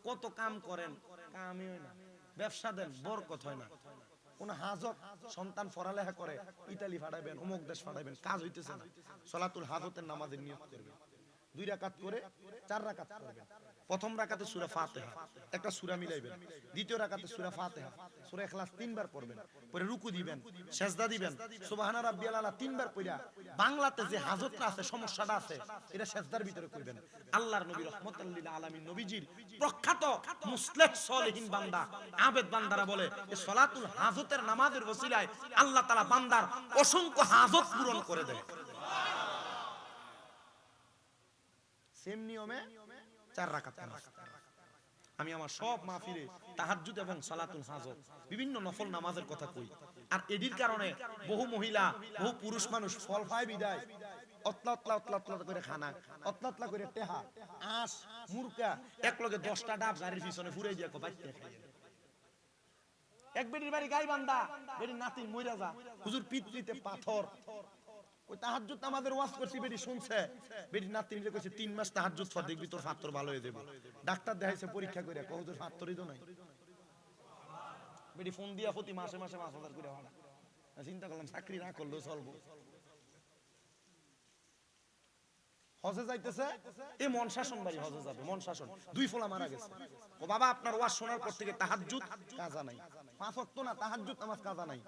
কত কাম করেন কামই হয় না, ব্যবসা দেন বরকত হয় না, কোন হাজত সন্তান পড়ালেখা করে ইতালি ফাটাইবেন অমুক দেশ ফাটাইবেন, কাজ হইতেছে না, সালাতুল হাজতের নামাজের নিয়ত করবেন। 2 রাকাত করে 4 রাকাত করবেন। প্রথম রাকাতে সূরা ফাতিহা একটা সূরা মিলাইবেন, দ্বিতীয় রাকাতে সূরা ফাতিহা সূরা ইখলাস 3 বার পড়বেন, পরে রুকু দিবেন, সিজদা দিবেন, সুবহানা রাব্বিয়াল আলা 3 বার পড়া বাংলাতে যে হাজতটা আছে সমস্যাটা আছে এটা সিজদার ভিতরে করবেন। আল্লাহর নবী রাহমাতুল লিল আলামিন নবীজির প্রখ্যাত মুসলিহ সলিহিন বান্দা আবেদ বান্দারা বলে এই সালাতুল হাজতের নামাজের ওসিলায় আল্লাহ তাআলা বান্দার অসংখ্য হাজত পূরণ করে দেয়। সেম নিয়মে 4 রাকাত নামাজ। আমি আমার সব মাহফিলে তাহাজ্জুদ এবং সালাতুল হাজত বিভিন্ন নফল নামাজের কথা কই, আর এডির কারণে বহু মহিলা বহু পুরুষ মানুষ ফল পায় বিদায় অতলা অতলা অতলা অতলা করে খানা, অতলা অতলা করে টেহা আঁশ মুরকা একলগে 10টা ডাব গাড়ির পিছনে ফুরাই দিয়া বাইতে খায়। এক বেটির বাড়ি গাইবান্ধা, বেটির নাতি মইরা যা, হুজুর পিতৃতে পাথর। ওই তাহাজ্জুদ নামাজের ওয়াজ করছি, বেটি শুনছে, বেটি নাতি মিলে কইছে 3 মাস তাহাজ্জুদ পড় দেখবি তোর পাথর ভালো হয়ে যাবে। ডাক্তার দেখাইছে পরীক্ষা কইরা কয় হুজুর পাথরই তো নাই। বেটি ফোন দিয়া প্রতি মাসে মাসে 5,000 করে ভাড়া। চিন্তা করলাম চাকরি না করলেও চলবো। হজে যাইতেছে, এই মন শাসন বাড়ি হজে যাবে, মন শাসন 2 ফোলা মারা গেছে। ও বাবা আপনার ওয়াজ শোনার পর থেকে তাহাজ্জুদ কাজা নাই, 5 ওয়াক্ত না তাহাজ্জুদ নামাজ কাজা নাই।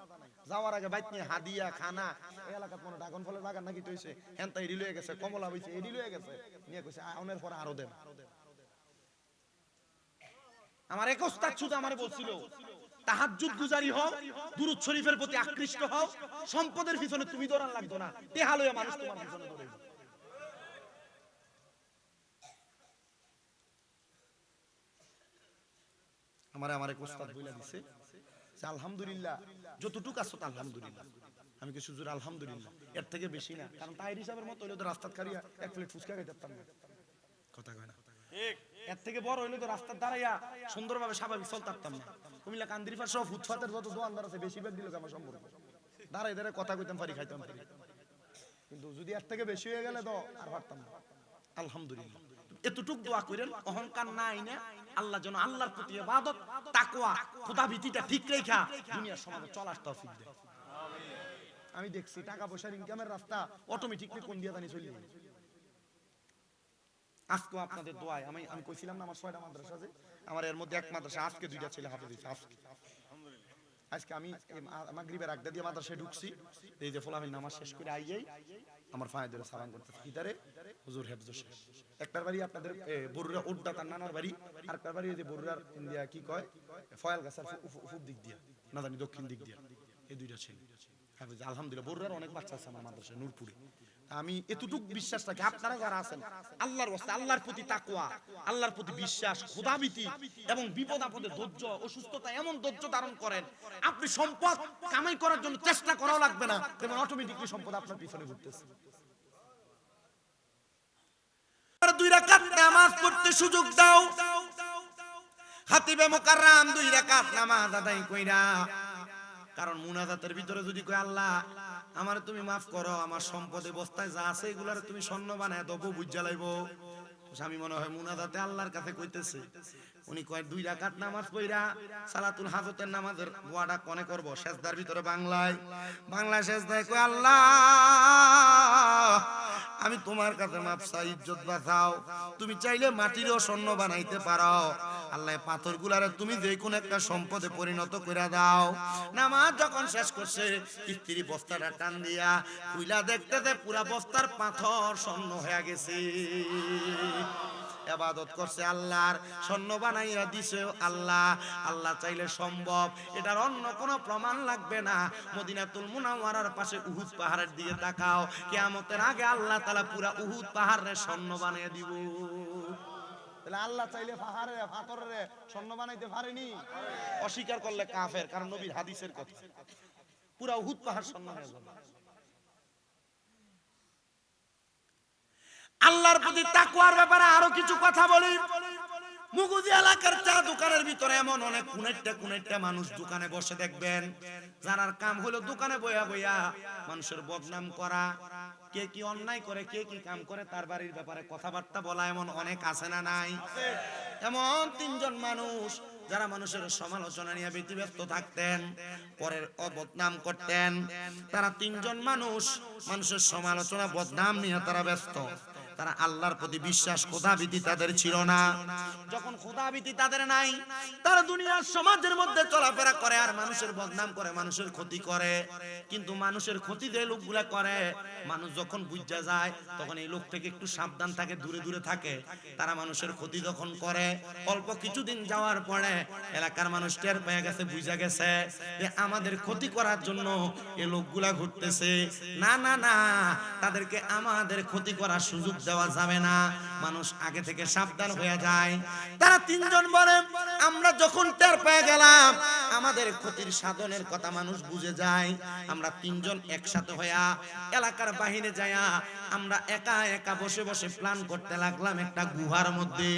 যাওয়ার আগে বাইত নিয়ে হাদিয়া খানা, এই এলাকাত মনে ড্রাগন ফলের বাগান নাকি তৈছে, হেনতা এডি লয়ে গেছে, কমলা হইছে এডি লয়ে গেছে, নিয়ে কইছে আউনের পর আরো দেন। আমার এক ওস্তাদ শুধু আমারে বলছিল তাহাজ্জুদ গুজারি হও, দুরূদ শরীফের প্রতি আকৃষ্ট হও, সম্পদের পিছনে তুমি দৌড়ান লাগতো না, টেহা লয়ে মানুষ তোমার পিছনে দৌড়াইবে। আমার এক ওস্তাদ বইলা দিছে যে আলহামদুলিল্লাহ যতটুকু আছে তো আলহামদুলিল্লাহ। আমি কিছু জোর আলহামদুলিল্লাহ, এর থেকে বেশি না, কারণ তাই হিসাবের মতো হইলে তো রাস্তাত খাড়িয়া 1 প্লেট ফুচকা খাইতে পারতাম না। কথা কয় না ঠিক? এর থেকে বড় হইলে তো রাস্তার দাঁড়াইয়া সুন্দরভাবে স্বাভাবিক চলতে পারতাম না। কুমিল্লা কান্দিরপাড় সব ফুটপাতের যত দোকানদার আছে বেশিরভাগ দিল আমার সম্পর্ক, দাঁড়াই দাঁড়াই কথা কইতাম পারি, খাইতাম পারি, কিন্তু যদি এর থেকে বেশি হয়ে গেলে তো আর পারতাম না। আলহামদুলিল্লাহ এতটুক দোয়া করেন, অহংকার নাই না, আল্লাহ যেন আল্লাহর প্রতি ইবাদত তাকওয়া খোদা ভীতিটা ঠিক রেখা দুনিয়ার সমাজে চলার তৌফিক দেয়। আমি দেখছি টাকা পয়সার ইনকামের রাস্তা অটোমেটিকলি কোন দিয়া জানি চলে যায়। আজকে আপনাদের দোয়ায় আমি কইছিলাম না আমার 6টা মাদ্রাসা আছে, আমার এর মধ্যে এক মাদ্রাসা আজকে 2টা ছেলে হাফেজ হইছে। আজকে আমি মাগরিবের আগদা দিয়ে মাদ্রাসায় ঢুকছি, এই যে ফলাফল নামাজ শেষ করে আইয়াই আমার ফায়ে ধরে সালাম করতেছে, কিদারে হুজুর হেফজ শেষ। একটার বাড়ি আপনাদের বরুরা উড্ডা তার নানার বাড়ি, আর একটার বাড়ি যে বরুরার ইন্ডিয়া কি কয় ফয়াল গাছার উপর দিক দিয়া না জানি দক্ষিণ দিক দিয়া, এই 2টা ছেলে হাফেজ। আলহামদুলিল্লাহ বরুরার অনেক বাচ্চা আছে আমার মাদ্রাসায় নূরপুরে। আমি এতটুকু বিশ্বাস রাখি আপনারা যারা আছেন আল্লাহর ওয়াস্তে আল্লাহর প্রতি তাকওয়া, আল্লাহর প্রতি বিশ্বাস, খোদাভীতি এবং বিপদ আপদে ধৈর্য, অসুস্থতা এমন ধৈর্য ধারণ করেন, আপনি সম্পদ কামাই করার জন্য চেষ্টা করাও লাগবে না, এবং অটোমেটিকলি সম্পদ আপনার পিছনে ঘুরতেছে। 2 রাকাত নামাজ পড়তে সুযোগ দাও, খাতিবে মুকাররম 2 রাকাত নামাজ আদায় কইরা, কারণ মুনাজাতের ভিতরে যদি কই আল্লাহ আমারে তুমি মাফ করো, আমার সম্পদে বস্তায় যা আছে এগুলারে তুমি স্বর্ণ বানায় দেবো, বুঝা লাইবো। আমি মনে হয় মুনাজাতে আল্লাহর কাছে কইতেছে। উনি কয় 2 রাকাত নামাজ পড়া সালাতুল হাজতের নামাজের দোয়াটা কোনে করব, সিজদার ভিতরে বাংলায় সিজদায় কয় আল্লাহ আমি তোমার কাছে মাপ চাই, ইজ্জত বাঁচাও, তুমি চাইলে মাটিরও স্বর্ণ বানাইতে পারো, আল্লাহ পাথরগুলারে তুমি যে কোন একটা সম্পদে পরিণত করে দাও। নামাজ যখন শেষ করছে স্ত্রী বস্তাটা টান দিয়া কইলা দেখতে পুরা বস্তার পাথর স্বর্ণ হয়ে গেছে। ইবাদত করছে আল্লাহর, স্বর্ণ বানাইয়া দিছে আল্লাহ, আল্লাহ চাইলে সম্ভব, এটার অন্য কোনো প্রমাণ লাগবে না। মদিনাতুল মুনাওয়ারার পাশে উহুদ পাহাড়ের দিকে তাকাও, কিয়ামতের আগে আল্লাহ তাআলা পুরা উহুদ পাহাড়ে স্বর্ণ বানিয়ে দিব। তাহলে আল্লাহ চাইলে পাহাড়ে পাথরে স্বর্ণ বানাইতে পারেনি? অস্বীকার করলে কাফের, কারণ নবীর হাদিসের কথা, পুরা উহুদ পাহাড় স্বর্ণ হয়ে যাবে। আল্লাহর প্রতি তাকওয়ার ব্যাপারে আরো কিছু কথা বলি। মুগুজি এলাকার চা দোকানের ভিতরে এমন অনেক কুনেটটা মানুষ দোকানে বসে দেখবেন, যারার কাম হলো দোকানে বইয়া বইয়া মানুষের বদনাম করা, কে কি অন্যায় করে কে কি কাম করে তার বাড়ির ব্যাপারে কথাবার্তা বলা, এমন অনেক আছে না নাই? এমন তিনজন মানুষ যারা মানুষের সমালোচনা নিয়ে ব্যতিব্যস্ত থাকতেন, পরের বদনাম করতেন। তারা তিনজন মানুষ মানুষের সমালোচনা বদনাম নিয়ে তারা ব্যস্ত। তারা আল্লাহর প্রতি বিশ্বাস খোদাভীতি তাদের ছিল না। যখন খোদাভীতি তাদের নাই, তারা দুনিয়ার সমাজের মধ্যে চলাফেরা করে আর মানুষের বদনাম করে, মানুষের ক্ষতি করে। কিন্তু মানুষের ক্ষতি যে লোকগুলা করে, মানুষ যখন বুঝা যায় তখন এই লোক থেকে একটু সাবধান থাকে, দূরে দূরে থাকে। তারা মানুষের ক্ষতি যখন করে, অল্প কিছুদিন যাওয়ার পরে এলাকার মানুষ টের পেয়ে গেছে, বুঝা গেছে যে আমাদের ক্ষতি করার জন্য এই লোকগুলা ঘুরতেছে। না না না, তাদেরকে আমাদের ক্ষতি করার সুযোগ দেওয়া যাবে না। মানুষ আগে থেকে সাবধান হয়ে যায়। তারা তিনজন বলে, আমরা যখন টের পেয়ে গেলাম আমাদের ক্ষতির সাধনের কথা মানুষ বুঝে যায়, আমরা তিনজন একসাথে হইয়া এলাকার বাহিরে যাইয়া আমরা একা একা বসে বসে প্ল্যান করতে লাগলাম একটা গুহার মধ্যে।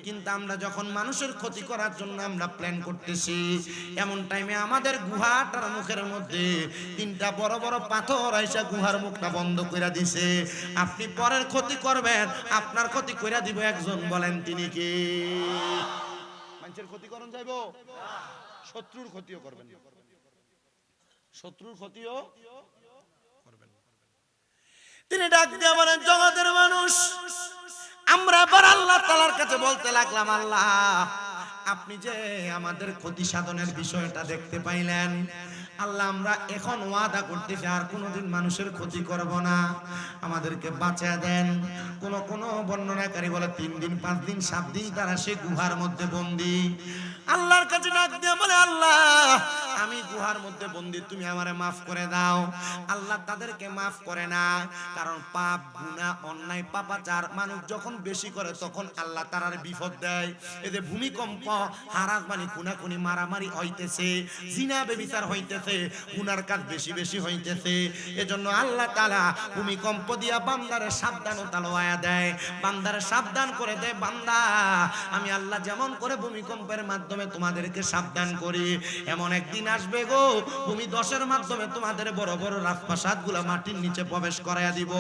কিন্তু আমরা যখন মানুষের ক্ষতি করার জন্য আমরা প্ল্যান করতেছি, এমন টাইমে আমাদের গুহাটার মুখের মধ্যে তিনটা বড় বড় পাথর আইসা গুহার মুখটা বন্ধ করে দিছে। আপনি পরের ক্ষতি করবেন, আপনার ক্ষতি কইরা দিব একজন, বলেন তিনি কি? মানুষের ক্ষতি করুন যাইবো, শত্রুর ক্ষতিও করবেন, শত্রুর ক্ষতিও করবেন। তিনি ডাক দিয়ে বলেন, জগতের মানুষ, আমরা এবার আল্লাহ তাআলার কাছে বলতে লাগলাম, আল্লাহ আপনি যে আমাদের ক্ষতি সাধনের বিষয়টা দেখতে পাইলেন, আল্লাহ আমরা এখন ওয়াদা করতেছি আর কোনোদিন মানুষের ক্ষতি করব না, আমাদেরকে বাঁচিয়ে দেন। কোন কোন বর্ণনাকারী বলে 3 দিন 5 দিন 7 দিন তারা সে গুহার মধ্যে বন্দী। আল্লাহর কাছে ডাক দিয়ে বলে, আল্লাহ আমি গুহার মধ্যে বন্দী, তুমি আমারে মাফ করে দাও। আল্লাহ তাদেরকে মাফ করে না, কারণ পাপ গুনাহ অন্যায় পাপাচার মানুষ যখন বেশি করে তখন আল্লাহ তার বিপদ দেয়। এই যে ভূমিকম্প, হারাসবানি, খুনাখুনি, মারামারি হইতেছে, জিনা বেবিচার হইতেছে, গুনার কাজ বেশি বেশি হইতেছে, এজন্য আল্লাহ তাআলা ভূমিকম্প দিয়া বান্দারে সাবধানতা লওয়া দেয়, বান্দারে সাবধান করে দেয়। বান্দা আমি আল্লাহ যেমন করে ভূমিকম্পের মাধ্যমে তোমাদেরকে সাবধান করি, এমন একদিন আসবে গো ভূমি ধসের মাধ্যমে তোমাদের বড় বড় রাজপ্রাসাদ গুলা মাটির নিচে প্রবেশ করাইয়া দিব,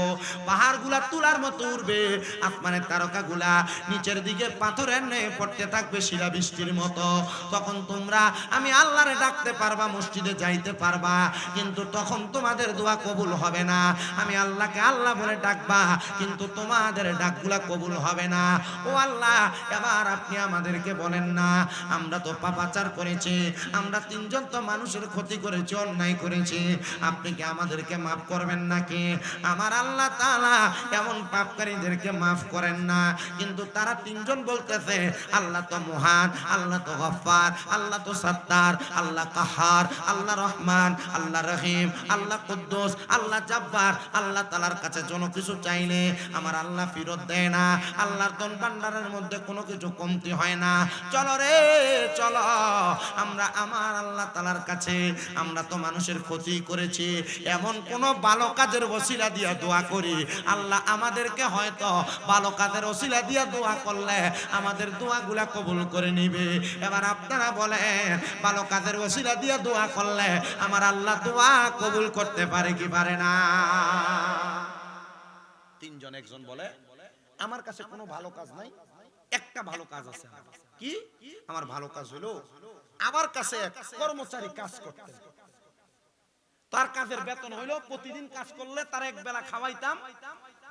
পাহাড় গুলা তুলার মতো উঠবে, আসমানের তারকা গুলা নিচের দিকে পাথরের ন্যায় পড়তে থাকবে শিলা বৃষ্টির মতো। তখন তোমরা আমি আল্লাহরে ডাকতে পারবা, মসজিদে যাইতে পারবা, কিন্তু তখন তোমাদের দোয়া কবুল হবে না। আমি আল্লাহকে আল্লাহ বলে ডাকবা, কিন্তু তোমাদের ডাকগুলা কবুল হবে না। ও আল্লাহ, এবার আপনি আমাদেরকে বলেন না, আমরা তো পাপাচার করেছি, আমরা তিনজন তো মানুষের ক্ষতি করেছি, অন্যায় করেছি, আপনি কি আমাদেরকে মাফ করবেন নাকি? আমার আল্লাহ তাআলা এমন পাপকারীদেরকে মাফ করেন না। কিন্তু তারা তিনজন বলতেছে, আল্লাহ তো মহান, আল্লাহ তো গফফার, আল্লাহ তো সত্তার, আল্লাহ কাহার, আল্লাহ রহমান, আল্লাহ রহিম, আল্লাহ কুদ্দুস, আল্লাহ জব্বার। আল্লাহ তাআলার কাছে কোনো কিছু চাইলে আমার আল্লাহ ফেরত দেয় না, আল্লাহর ধন ভান্ডারের মধ্যে কোনো কিছু কমতি হয় না। চলো রে চলো, আমরা আমার আল্লাহ তাআলার কাছে, আমরা তো মানুষের ক্ষতি করেছি, এমন কোন ভালো কাজের ওসিলা দিয়া দোয়া করি, আল্লাহ আমাদেরকে হয়তো ভালো কাজের ওসিলা দিয়া দোয়া করলে আমাদের দোয়াগুলা কবুল করে নিবে। এবার আপনারা বলেন, ভালো কাজের ওসিলা দিয়া দোয়া করলে আমার আল্লাহ দোয়া কবুল করতে পারে কি পারে না? তিনজন, একজন বলে আমার কাছে কোনো ভালো কাজ নাই, একটা ভালো কাজ আছে। কি? আমার ভালো কাজ হলো আমার কাছে এক কর্মচারী কাজ করতেন, তার কাজের বেতন হইলো প্রতিদিন কাজ করলে তার এক বেলা খাওয়াইতাম,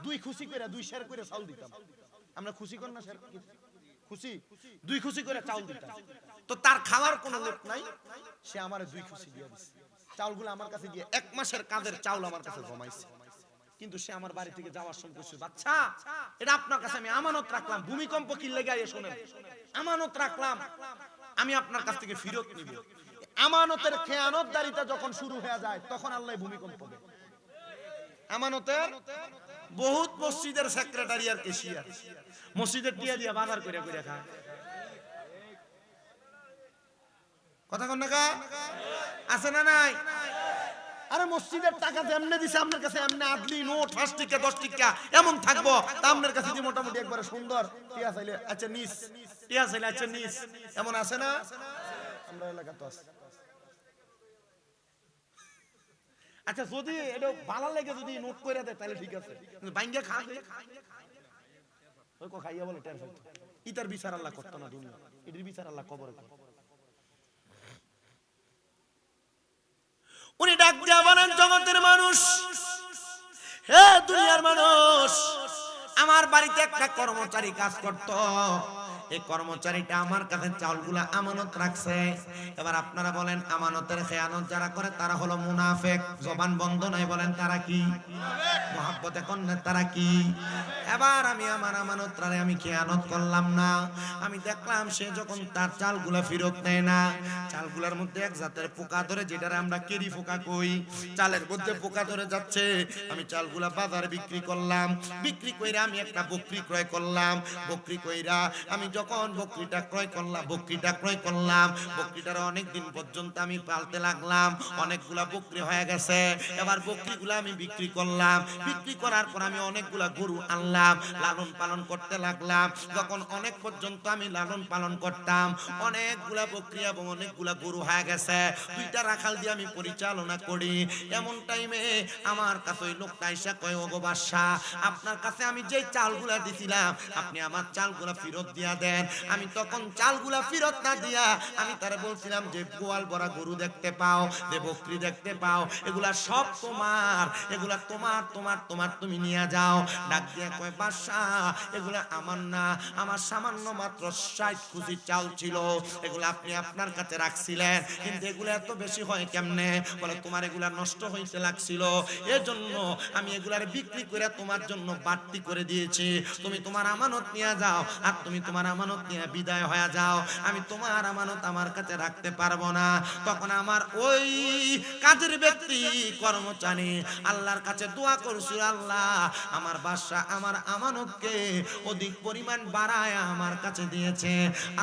2 খুশি করে 2 শের করে চাউল দিতাম। আমরা খুশি কর না শের, খুশি 2 খুশি করে চাউল দিতাম। তো তার খাওয়ার কোনো লোক নাই, সে আমারে 2 খুশি দিয়ে দিছে, চাউলগুলো আমার কাছে দিয়ে 1 মাসের কাজের চাউল আমার কাছে জমাইছে। কিন্তু সে আমার বাড়ি থেকে যাওয়ার সময় কইছে, বাচ্চা এটা আপনার কাছে আমি আমানত রাখলাম, ভূমিকম্প কি লেগে আইয়ে শুনেন, আমানত রাখলাম, আমি আপনার কাছ থেকে ফেরত নিব। আমানতের খেয়ানতদারিতা যখন শুরু হয়ে যায় তখন আল্লাহ ভূমিকম্প দেয়। আমানতের বহুত মসজিদের সেক্রেটারি আর কেশিয়ার মসজিদের টিয়া দিয়া বাজার করে করে খায়, কথা কোন না আছে না নাই? আরে মসজিদের টাকা যেমনে দিছে আপনার কাছে এমনি আদলি নোট 5 টাকা 10 টাকা এমন থাকবো, তা আপনার কাছে যে মোটামুটি একবারে সুন্দর টিয়া চাইলে আচ্ছা নিস, টিয়া চাইলে আচ্ছা নিস, এমন আছে না? আমরা এলাকা তো আছে। আচ্ছা যদি এটা ভালো লাগে যদি নোট করে দেয় তাহলে ঠিক আছে, কিন্তু বাইঙ্গা খা ওই কো খাইয়া বলে টের পাইতো ইতার বিচার আল্লাহ করতো না দুনিয়া, এটির বিচার আল্লাহ কবরে করে। উনি ডাক দিয়া বলেন জগতের মানুষ, হে দুনিয়ার মানুষ, আমার বাড়িতে একটা কর্মচারী কাজ করত, এই কর্মচারীটা আমার কাছে চাউলগুলা আমানত রাখছে। এবার আপনারা বলেন আমানতের খেয়ানত যারা করে তারা হলো মুনাফিক। জবান বন্ধ নাই বলেন তারা কি? মহব্বতে কন্যা তারা কি? এবার আমি আমার আমানতটারে আমি খেয়ানত করলাম না, আমি দেখলাম সে যখন তার চালগুলা ফেরত নেয় না, চালগুলার মধ্যে এক জাতের পোকা ধরে, যেটারে আমরা কেরি পোকা কই, চালের মধ্যে পোকা ধরে যাচ্ছে। আমি চালগুলা বাজারে বিক্রি করলাম, বিক্রি কইরা আমি একটা বকরি ক্রয় করলাম, বকরি কইরা আমি যখন বকরিটা ক্রয় করলাম, বকরিটার অনেক দিন পর্যন্ত আমি পালতে লাগলাম, অনেকগুলা বকরি হয়ে গেছে। এবার বকরিগুলা আমি বিক্রি করলাম, বিক্রি করার পর আমি অনেকগুলা গরু আনলাম, লালন পালন করতে লাগলাম। যখন অনেক পর্যন্ত আমি লালন পালন করতাম, অনেকগুলা বকরি এবং অনেকগুলা গরু হয়ে গেছে, দুইটা রাখাল দিয়ে আমি পরিচালনা করি। এমন টাইমে আমার কাছে ওই লোকটা এসে কয়, ওগো বাদশা, আপনার কাছে আমি যে চালগুলা দিছিলাম আপনি আমার চালগুলা ফেরত দিয়া দেন। আমি তখন চালগুলা ফেরত না দিয়া আমি তারে বলছিলাম যে গোয়াল ভরা গরু দেখতে পাও, যে বকরি দেখতে পাও, এগুলা সব তোমার, এগুলা তোমার তোমার তোমার তুমি নিয়ে যাও। ডাক দিয়া কয়, বাদশা এগুলা আমার না, আমার সামান্য মাত্র 60 কেজি চাল ছিল, এগুলা আপনি আপনার কাছে রাখছিলেন, কিন্তু এগুলা এত বেশি হয় কেমনে? বলে তোমার এগুলা নষ্ট হইতে লাগছিল, এজন্য আমি এগুলার বিক্রি করে তোমার জন্য বাড়তি করে দিয়েছি। তুমি তোমার আমানত নিয়ে যাও, আর তুমি তোমার আমানত নিয়ে বিদায় হয়ে যাও, আমি তোমার আমানত আমার কাছে রাখতে পারবো না। তখন আমার ওই কাজের ব্যক্তি কর্মচারী আল্লাহর কাছে দোয়া করছিল, আল্লাহ আমার বাদশা আমার আমানতকে অধিক পরিমাণ বাড়ায় আমার কাছে দিয়েছে,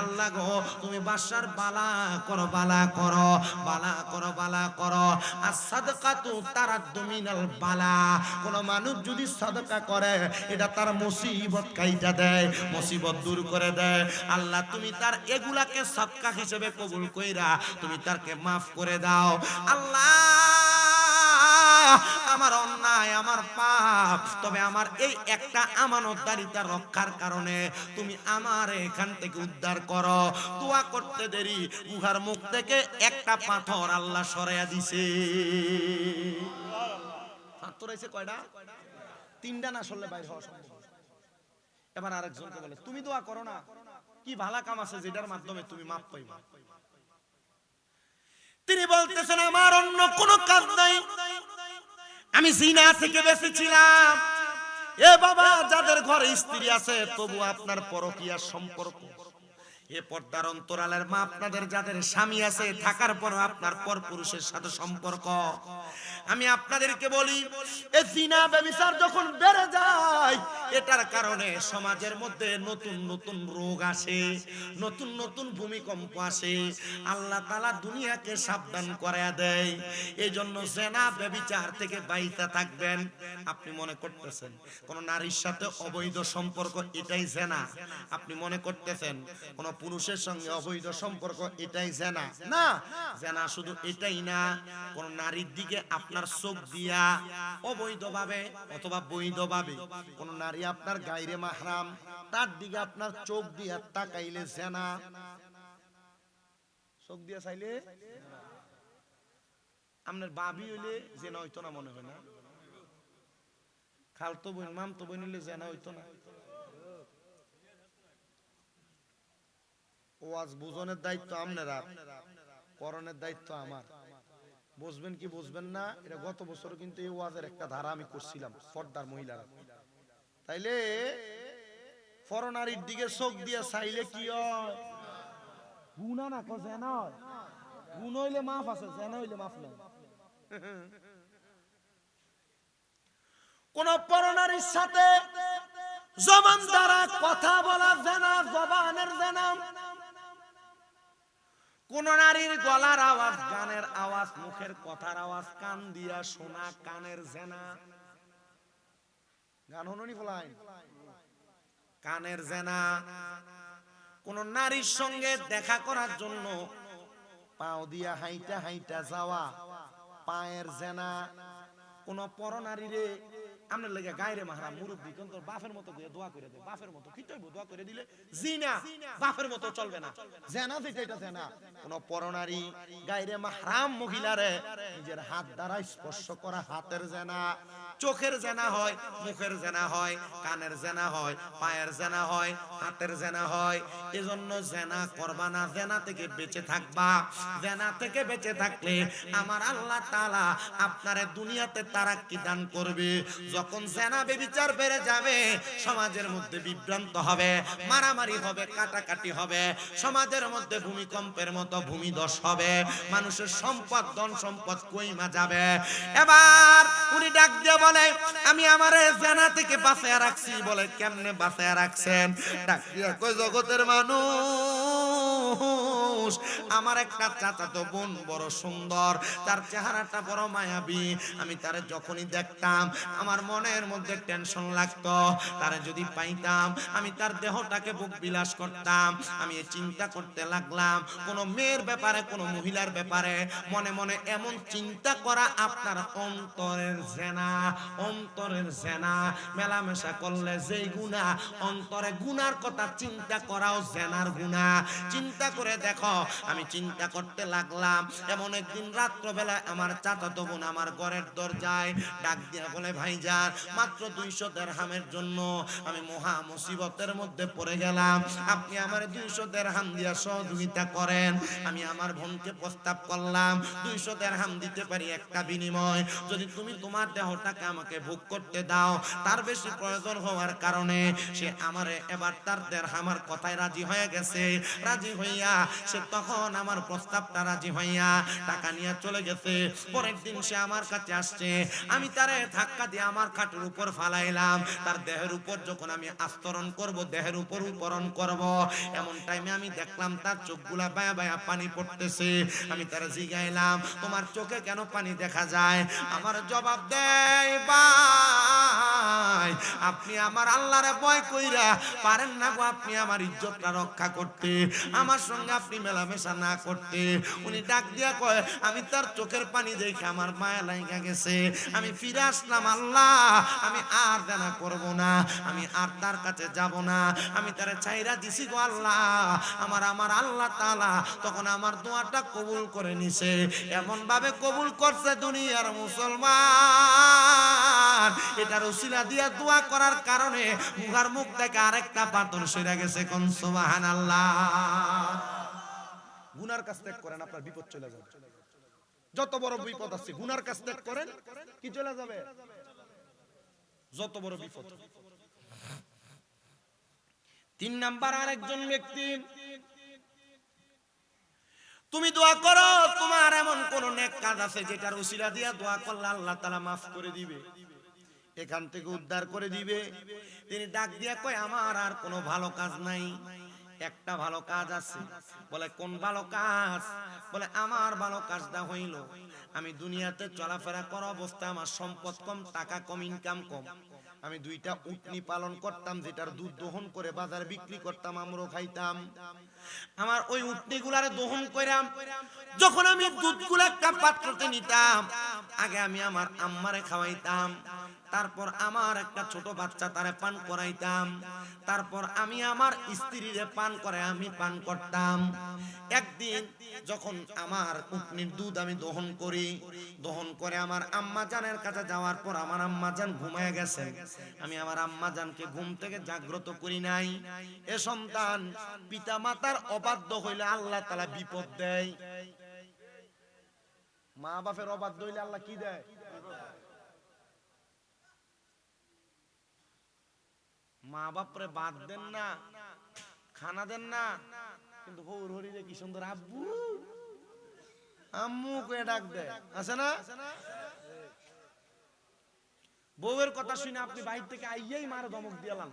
আল্লাহ গো তুমি বাদশার বালা করো, বালা করো, বালা করো, বালা করো। আর সাদকাতু তারাদ্দু মিনাল বালা, কোন মানুষ যদি সাদকা করে এটা তার মুসিবত কাইটা দেয়, মুসিবত দূর করে দেয়। আল্লাহ তুমি তার এগুলাকে সদকা হিসেবে কবুল কইরা তুমি তারকে মাফ করে দাও। আল্লাহ আমার অন্যায়, আমার পাপ, তবে আমার এই একটা আমানতদারিতা রক্ষার কারণে তুমি আমার এখান থেকে উদ্ধার করো। দোয়া করতে দেরি গুহার মুখ থেকে একটা পাথর আল্লাহ সরাইয়া দিছে। পাথর আইছে কয়টা? 3টা না সরলে বাইরে হওয়া সম্ভব। এবার আরেকজনকে বলে, তুমি দোয়া করো না, কি ভালো কাম আছে যেটার মাধ্যমে তুমি মাপ পাইবা? তিনি বলতেছেন আমার অন্য কোনো কাজ নাই, আমি জিনা থেকে বেঁচেছিলাম। এ বাবা, যাদের ঘরে স্ত্রী আছে তবু আপনার পরকীয়ার সম্পর্ক, এ পর্দার অন্তরালের মা আপনাদের যাদের স্বামী আছে থাকার পর আপনার পরপুরুষের সাথে সম্পর্ক, আমি আপনাদেরকে বলি এই জিনা ব্যভিচার যখন বেড়ে যায় এটার কারণে সমাজের মধ্যে নতুন নতুন রোগ আসে, নতুন নতুন ভূমিকম্প আসে। আল্লাহ তাআলা দুনিয়াকে সাবধান করায়া দেয়। এই জন্য জিনা ব্যভিচার থেকে বাইরে থাকবেন। আপনি মনে করতেছেন কোন নারীর সাথে অবৈধ সম্পর্ক এটাই জিনা, আপনি মনে করতেছেন কোন পুরুষের সঙ্গে অবৈধ সম্পর্ক এটাই জিনা, না, জিনা শুধু এটাই না, কোন নারীর দিকে আপনার চোখ দিয়া অবৈধভাবে অথবা বৈধভাবে কোন নারী আপনার গায়রে মাহরাম তার দিকে আপনার চোখ দিয়া তাকাইলে জিনা। চোখ দিয়া চাইলে আপনার বাবি হইলে জিনা হইতো না, মনে হয় না? খালতো বোন মামতো বোন হইলে জিনা হইতো না? ওয়াজ বুঝনের দায়িত্ব আপনারা, করণের দায়িত্ব আমার। বুঝবেন কি বুঝবেন না এটা গত বছর কিন্তু এই ওয়াজের একটা ধারা আমি করছিলাম, পর্দার মহিলারা। তাইলে ফরনারীর দিকে চোখ দিয়ে চাইলে কি হয়? গুনাহ না, জিনা হয়। গুণ হইলে মাফ আছে, জিনা হইলে মাফ নাই। কোন পরনারীর সাথে জবান দ্বারা কথা বলা জিনা, জবানের জিনা। কোন নারীর গলার আওয়াজ, গানের আওয়াজ, মুখের কথার আওয়াজ কান দিয়া শোনা, কানের জেনা। গান হননি ফলাই কানের জেনা। কোন নারীর সঙ্গে দেখা করার জন্য পাও দিয়া হাইটা হাইটা যাওয়া, পায়ের জেনা। কোন পরনারীরে আমরা লেগে গায়রে মাহারা মুরব্বী কোন তোর বাপের মতো দিয়ে দোয়া করে দে, বাপের মতো কি চাইবো দোয়া করে দিলে জিনা, বাপের মতো চলবে না, জেনা যেটা এটা জেনা। কোন পরনারী গায়রে মাহরাম মহিলারে নিজের হাত দ্বারা স্পর্শ করা, হাতের জেনা। চোখের জেনা হয়, মুখের জেনা হয়, কানের জেনা হয়, পায়ের জেনা হয়, হাতের জেনা হয়। এজন্য জেনা করবা না, জেনা থেকে বেঁচে থাকবা। জেনা থেকে বেঁচে থাকলে আমার আল্লাহ তাআলা আপনারে দুনিয়াতে তারাক্কি দান করবে। যখন জেনা ব্যভিচার বেড়ে যাবে, সমাজের মধ্যে বিভ্রান্ত হবে, মারামারি হবে, কাটাকাটি হবে, সমাজের মধ্যে ভূমিকম্পের মতো ভূমিধস হবে, মানুষের সম্পদ ধন সম্পদ কইমা যাবে। এবার উনি ডাক দিয়ে বলে, আমি আমারে জেনা থেকে বাঁচায়া রাখছি। বলে কেমনে বাঁচায়া রাখছেন? ডাক দিয়ে কই, জগতের মানুষ, আমার একটা চাচাতো বোন বড় সুন্দর, তার চেহারাটা বড় মায়াবী। আমি তারে যখনই দেখতাম আমার মনের মধ্যে টেনশন লাগতো। তারে যদি পাইতাম আমি তার দেহটাকে বুক বিলাস করতাম। আমি চিন্তা করতে লাগলাম কোন মেয়ের ব্যাপারে, কোন মহিলার ব্যাপারে মনে মনে এমন চিন্তা করা আপনার অন্তরের জেনা। অন্তরের জেনা মেলামেশা করলে যেই গুনাহ, অন্তরে গুনার কথা চিন্তা করাও জেনার গুনাহ। চিন্তা করে দেখো। আমি চিন্তা করতে লাগলাম। এমন একদিন রাত্রবেলা আমার চাচাতো বোন আমার ঘরের দরজায় ডাক দিয়া বলে, ভাইজান মাত্র 200 দিরহামের জন্য আমি মহা মুসিবতের মধ্যে পড়ে গেলাম, আপনি আমার 200 দিরহাম দিয়া সহযোগিতা করেন। আমি আমার বোনকে প্রস্তাব করলাম 200 দিরহাম দিতে পারি একটা বিনিময়, যদি তুমি তোমার দেহটাকে আমাকে ভোগ করতে দাও। তার বেশি প্রয়োজন হওয়ার কারণে সে আমারে এবার তার দিরহামের কথায় রাজি হয়ে গেছে। রাজি হইয়া সে তখন আমার প্রস্তাবটা রাজি হইয়া টাকা নিয়ে চলে গেছে। পরের দিন সে আমার কাছে আসছে। আমি তারে ধাক্কা দিয়ে আমার খাটের উপর ফালাইলাম। তার দেহের উপর যখন আমি আস্তরণ করব, দেহের উপর উপরণ করব, এমন টাইমে আমি দেখলাম তার চোখগুলা বায়া বায়া পানি পড়তেছে। আমি তারে জিগাইলাম, তোমার চোখে কেন পানি দেখা যায়? আমার জবাব দেয়, ভাই আপনি আমার আল্লাহরে ভয় কইরা পারেন না গো, আপনি আমার ইজ্জতটা রক্ষা করতে, আমার সঙ্গে আপনি মেলামেশা না করতে। উনি ডাক দিয়া কয়, আমি তার চোখের পানি দেখে আমার মায়া লাগা গেছে, আমি ফিরে আসলাম। আল্লাহ আমি আর জানা করব না, আমি আর তার কাছে যাব না, আমি তারে চাইরা দিছি গো আল্লাহ। আমার আল্লাহ তাআলা তখন আমার দোয়াটা কবুল করে নিছে। এমন ভাবে কবুল করছে দুনিয়ার মুসলমান, এটার উসিলা দিয়া দোয়া করার কারণে মুখার মুখ থেকে আরেকটা পাথর সরে গেছে। কোন সুবহানাল্লাহ। গুনার কাজ ত্যাগ করেন, আপনার বিপদ চলে যাবে। যত বড় বিপদ আছে গুনার কাজ ত্যাগ করেন, কি চলে যাবে? যত বড় বিপদ। 3 নাম্বার আরেকজন ব্যক্তি, তুমি দোয়া করো তোমার এমন কোন নেক কাজ আছে যেটার উসিলা দিয়া দোয়া করলে আল্লাহ তাআলা মাফ করে দিবে, এখান থেকে উদ্ধার করে দিবে। তিনি ডাক দিয়া কয়, আমার আর কোনো ভালো কাজ নাই, একটা ভালো কাজ আছে। বলে কোন ভালো কাজ? বলে আমার ভালো কাজটা হইল, আমি দুনিয়াতে চলাফেরা করা অবস্থায় আমার সম্পদ কম, টাকা কম, ইনকাম কম। আমি 2টা উটনি পালন করতাম, যেটার দুধ দহন করে বাজারে বিক্রি করতাম, আমরাও খাইতাম। আমার ওই উটনি গুলারে দহন কইরাম, যখন আমি দুধগুলো একটা পাত্রতে নিতাম, আগে আমি আমার আম্মারে খাওয়াইতাম, তারপর আমার একটা ছোট বাচ্চা তারে পান করাইতাম, তারপর আমি আমার স্ত্রীরে পান করে আমি পান করতাম। একদিন যখন আমার উটনির দুধ আমি দহন করি, দহন করে আমার আম্মা জানের কাছে যাওয়ার পর আমার আম্মা জান ঘুমায় গেছেন। আমি আমার আম্মা জানকে ঘুম থেকে জাগ্রত করি নাই। এ সন্তান পিতা মাতার অবাধ্য হইলে আল্লাহ তাআলা বিপদ দেয়। মা বাপের অবাধ্য হইলে আল্লাহ কি দেয়? মা বাপরে বাদ দেন না, খানা দেন না, কিন্তু হৌর হরিরে কি সুন্দর আব্বু আম্মু কয়ে ডাক দেয়, আছে না? বউয়ের কথা শুনে আপনি বাইরে থেকে আইয়াই মারে ধমক দিয়ালান,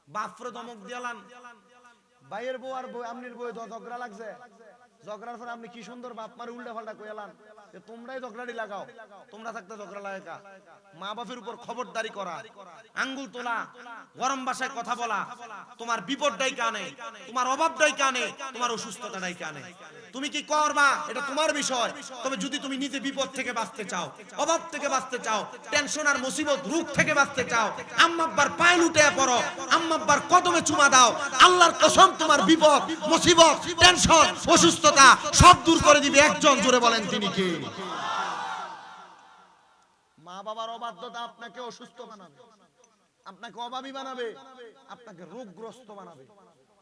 বাপরে ধমক দিয়ালান। ভাইয়ের বউ আর বউ, আপনার বউ ঝগড়া লাগছে, ঝগড়ার পর আপনি কি সুন্দর বাপ মারে উল্টা পাল্টা কইলান যে তোমরাই ঝগড়াটি লাগাও, তোমরা থাকতে ঝগড়া লাগা। মা বাপের উপর খবরদারি করা, আঙ্গুল তোলা, গরম ভাষায় কথা বলা, তোমার বিপদটাই কানে, তোমার অভাবটাই কানে, তোমার অসুস্থতাটাই কানে। তুমি কি করবা এটা তোমার বিষয়। তবে যদি তুমি নিজে বিপদ থেকে বাঁচতে চাও, অভাব থেকে বাঁচতে চাও, টেনশন আর মুসিবত রোগ থেকে বাঁচতে চাও, আম্মা আব্বার পায়ে লুটে পড়ো, আম্মা আব্বার কদমে চুমা দাও। আল্লাহর কসম তোমার বিপদ, মুসিবত, টেনশন, অসুস্থতা সব দূর করে দিবে একজন। জোরে বলেন তিনি কে? মা বাবার অবাধ্যতা আপনাকে অসুস্থ বানাবে, আপনাকে অভাবী বানাবে, আপনাকে রোগগ্রস্ত বানাবে,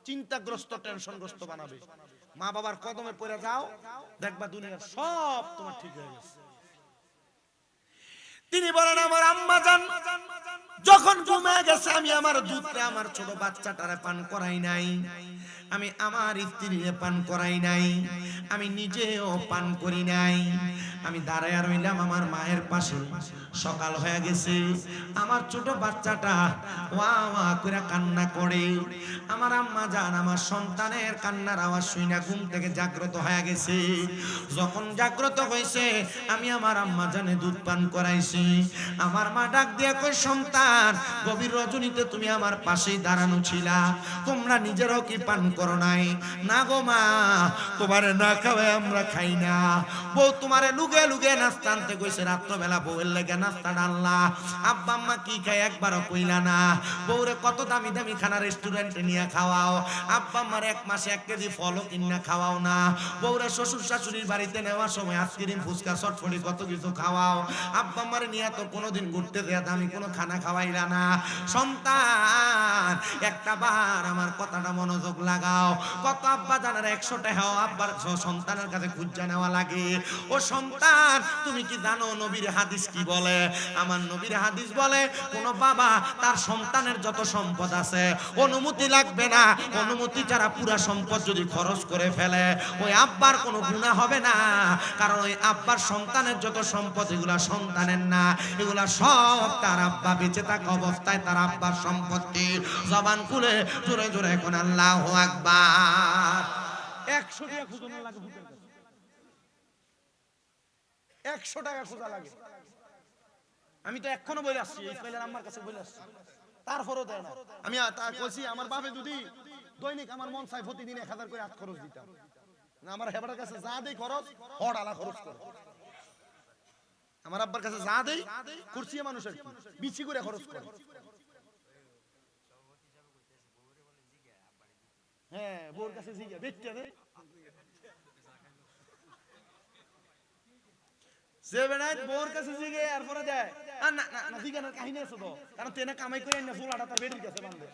চিন্তাগ্রস্ত, টেনশনগ্রস্ত বানাবে। মা বাবার কদমে পড়ে যাও, দেখবা দুনিয়ার সব তোমার ঠিক হয়ে গেছে। তিনি বলেন আমার আম্মা জান যখন ঘুমিয়ে গেছে আমি আমার দুধটা আমার ছোট বাচ্চাটারে পান করাই নাই, আমি আমার স্ত্রীরে পান করাই নাই, আমি নিজেও পান করি নাই। আমি দাঁড়ায় রইলাম আমার মায়ের পাশে। সকাল হয়ে গেছে, আমার ছোট বাচ্চাটা ওয়া ওয়া করে কান্না করে। আমার আম্মা জান আমার সন্তানের কান্নার আওয়াজ শুনে ঘুম থেকে জাগ্রত হয়ে গেছে। যখন জাগ্রত হয়েছে আমি আমার আম্মা জানে দুধ পান করাইছি। আমার মা ডাক দিয়া কই সন্তান গভীর রজনীতে তুমি আমার পাশেই দাঁড়ানো ছিলা, তোমরা নিজেরাও কি পান করো নাই? না গো মা, তোমারে না খাওয়াই আমরা খাই না। বউ তোমারে লুগে লুগে নাস্তা আনতে কইছে, রাত্রবেলা বউয়ের লেগে নাস্তা ডাললা। আব্বা আম্মা কি খায় একবারও কইলা না। বউরে কত দামি দামি খানা রেস্টুরেন্টে নিয়ে খাওয়াও, আব্বা আম্মার এক মাসে 1 কেজি ফলও কিনা খাওয়াও না। বউরে শ্বশুর শাশুড়ির বাড়িতে নেওয়ার সময় আইসক্রিম ফুচকা চটপটি কত কিছু খাওয়াও, আব্বা আম্মারে নিয়ে তো কোনোদিন ঘুরতে দেয়া দামি কোনো খানা খাওয়াইলা না। সন্তান একটা বার আমার কথাটা মনোযোগ লাগাও। কত আব্বা জানার 100 টাকা আব্বার সন্তানের কাছে খুঁজা নেওয়া লাগে। ও সন্তান তুমি কি জানো নবীর হাদিস কি বলে? আমার নবীর হাদিস বলে কোন বাবা তার সন্তানের যত সম্পদ আছে অনুমতি লাগবে না, অনুমতি ছাড়া পুরা সম্পদ যদি খরচ করে ফেলে ওই আব্বার কোনো গুনাহ হবে না। কারণ ওই আব্বার সন্তানের যত সম্পদ এগুলা সন্তানের না, এগুলা সব তার আব্বা বেঁচে থাকা অবস্থায় তার আব্বার সম্পত্তি। জবান খুলে জোরে জোরে এখন আল্লাহু আকবার। 100 টাকা খুঁজে লাগে, 100 টাকা খোঁজা লাগে। আমি তো এখনো বলে আসছি, ইসমাইলের আম্মার কাছে বলে আসছি, তারপরও দেয় না। আমি বলছি আমার বাপে যদি দৈনিক আমার মন চাই প্রতিদিন 1000 করে হাত খরচ দিতাম, না আমার হেবাটার কাছে যা দেই খরচ হড়ালা খরচ করে। আমার আব্বার কাছে যা দেই কুরসি মানুষের বিচি করে খরচ করে। হ্যাঁ বোর কাছে জিজ্ঞা বেচতে দে সে বেড়ায় বোর কাছে জিগে এরপরে দেয়। আর না না না জিগানোর কাহিনী আছে তো, কারণ তেনা কামাই করে না ফুলাটা তার বেটির কাছে বাঁধে।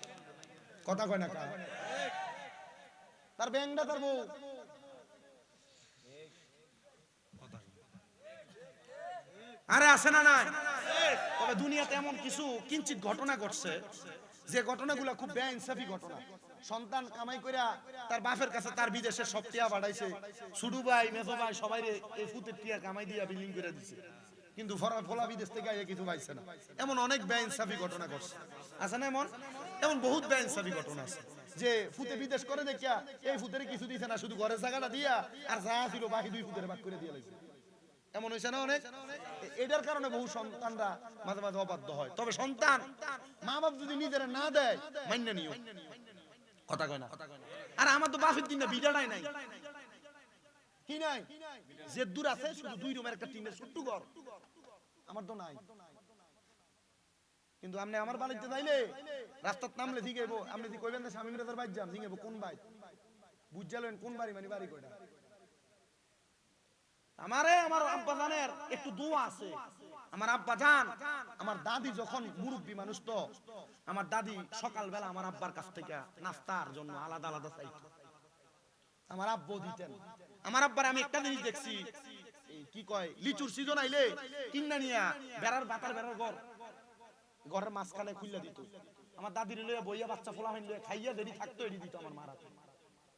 কথা কয় না কা তার ব্যাংকটা তার বউ। আরে আসে না নাই? তবে দুনিয়াতে এমন কিছু কিঞ্চিত ঘটনা ঘটছে যে ঘটনাগুলো খুব বেইনসাফি ঘটনা। সন্তান কামাই কইরা তার বাপের কাছে তার বিদেশে সব টিয়া বাড়াইছে, ছুডু ভাই মেজো ভাই সবাই এই ফুতের টিয়া কামাই দিয়া বিলিং করে দিছে, কিন্তু ফলা বিদেশ থেকে আইয়া কিছু পাইছে না। এমন অনেক বেইনসাফি ঘটনা ঘটছে, আছে না? এমন বহুত বেইনসাফি ঘটনা আছে যে ফুতে বিদেশ করে দেখিয়া এই ফুতের কিছু দিছে না, শুধু ঘরের জায়গাটা দিয়া আর যা ছিল বাকি 2 ফুতের ভাগ করে দিয়ে লাইছে। এমন হইছে না অনেক? এটার কারণে বহু সন্তানরা মাঝে মাঝে অবাধ্য হয়। তবে সন্তান মা বাপ যদি নিজেরা না দেয় মান্য নিও। কথা কয় না? আর আমার তো বাপের দিন না বিড়াটাই নাই, কি নাই যে দূর আছে শুধু 2 রুমের একটা টিনের ছোট্ট ঘর, আমার তো নাই। কিন্তু আপনি আমার বাড়িতে যাইলে রাস্তার নামলে জিগাইবো, আপনি যদি কইবেন না স্বামী মিরাজের বাইক যান, জিগাইবো কোন বাইক, বুঝালেন কোন বাড়ি, মানে বাড়ি কয়টা। আমারে আমার আব্বা জানের একটু দোয়া আছে। আমার আব্বা জান আমার দাদি যখন মুরব্বী মানুষ, তো আমার দাদি সকালবেলা আমার আব্বার কাছ থেকে নাস্তার জন্য আলাদা আলাদা চাইতো, আমার আব্বু দিতেন। আমার আব্বার আমি একটা জিনিস দেখছি, কি কয় লিচুর সিজন আইলে কিন্না নিয়া বেড়ার বাতার বেড়ার ঘরের মাঝখানে খুললা দিত। আমার দাদির লইয়া বইয়া বাচ্চা ফোলা হইলে খাইয়া দেরি থাকতো এটি দিত আমার মারা।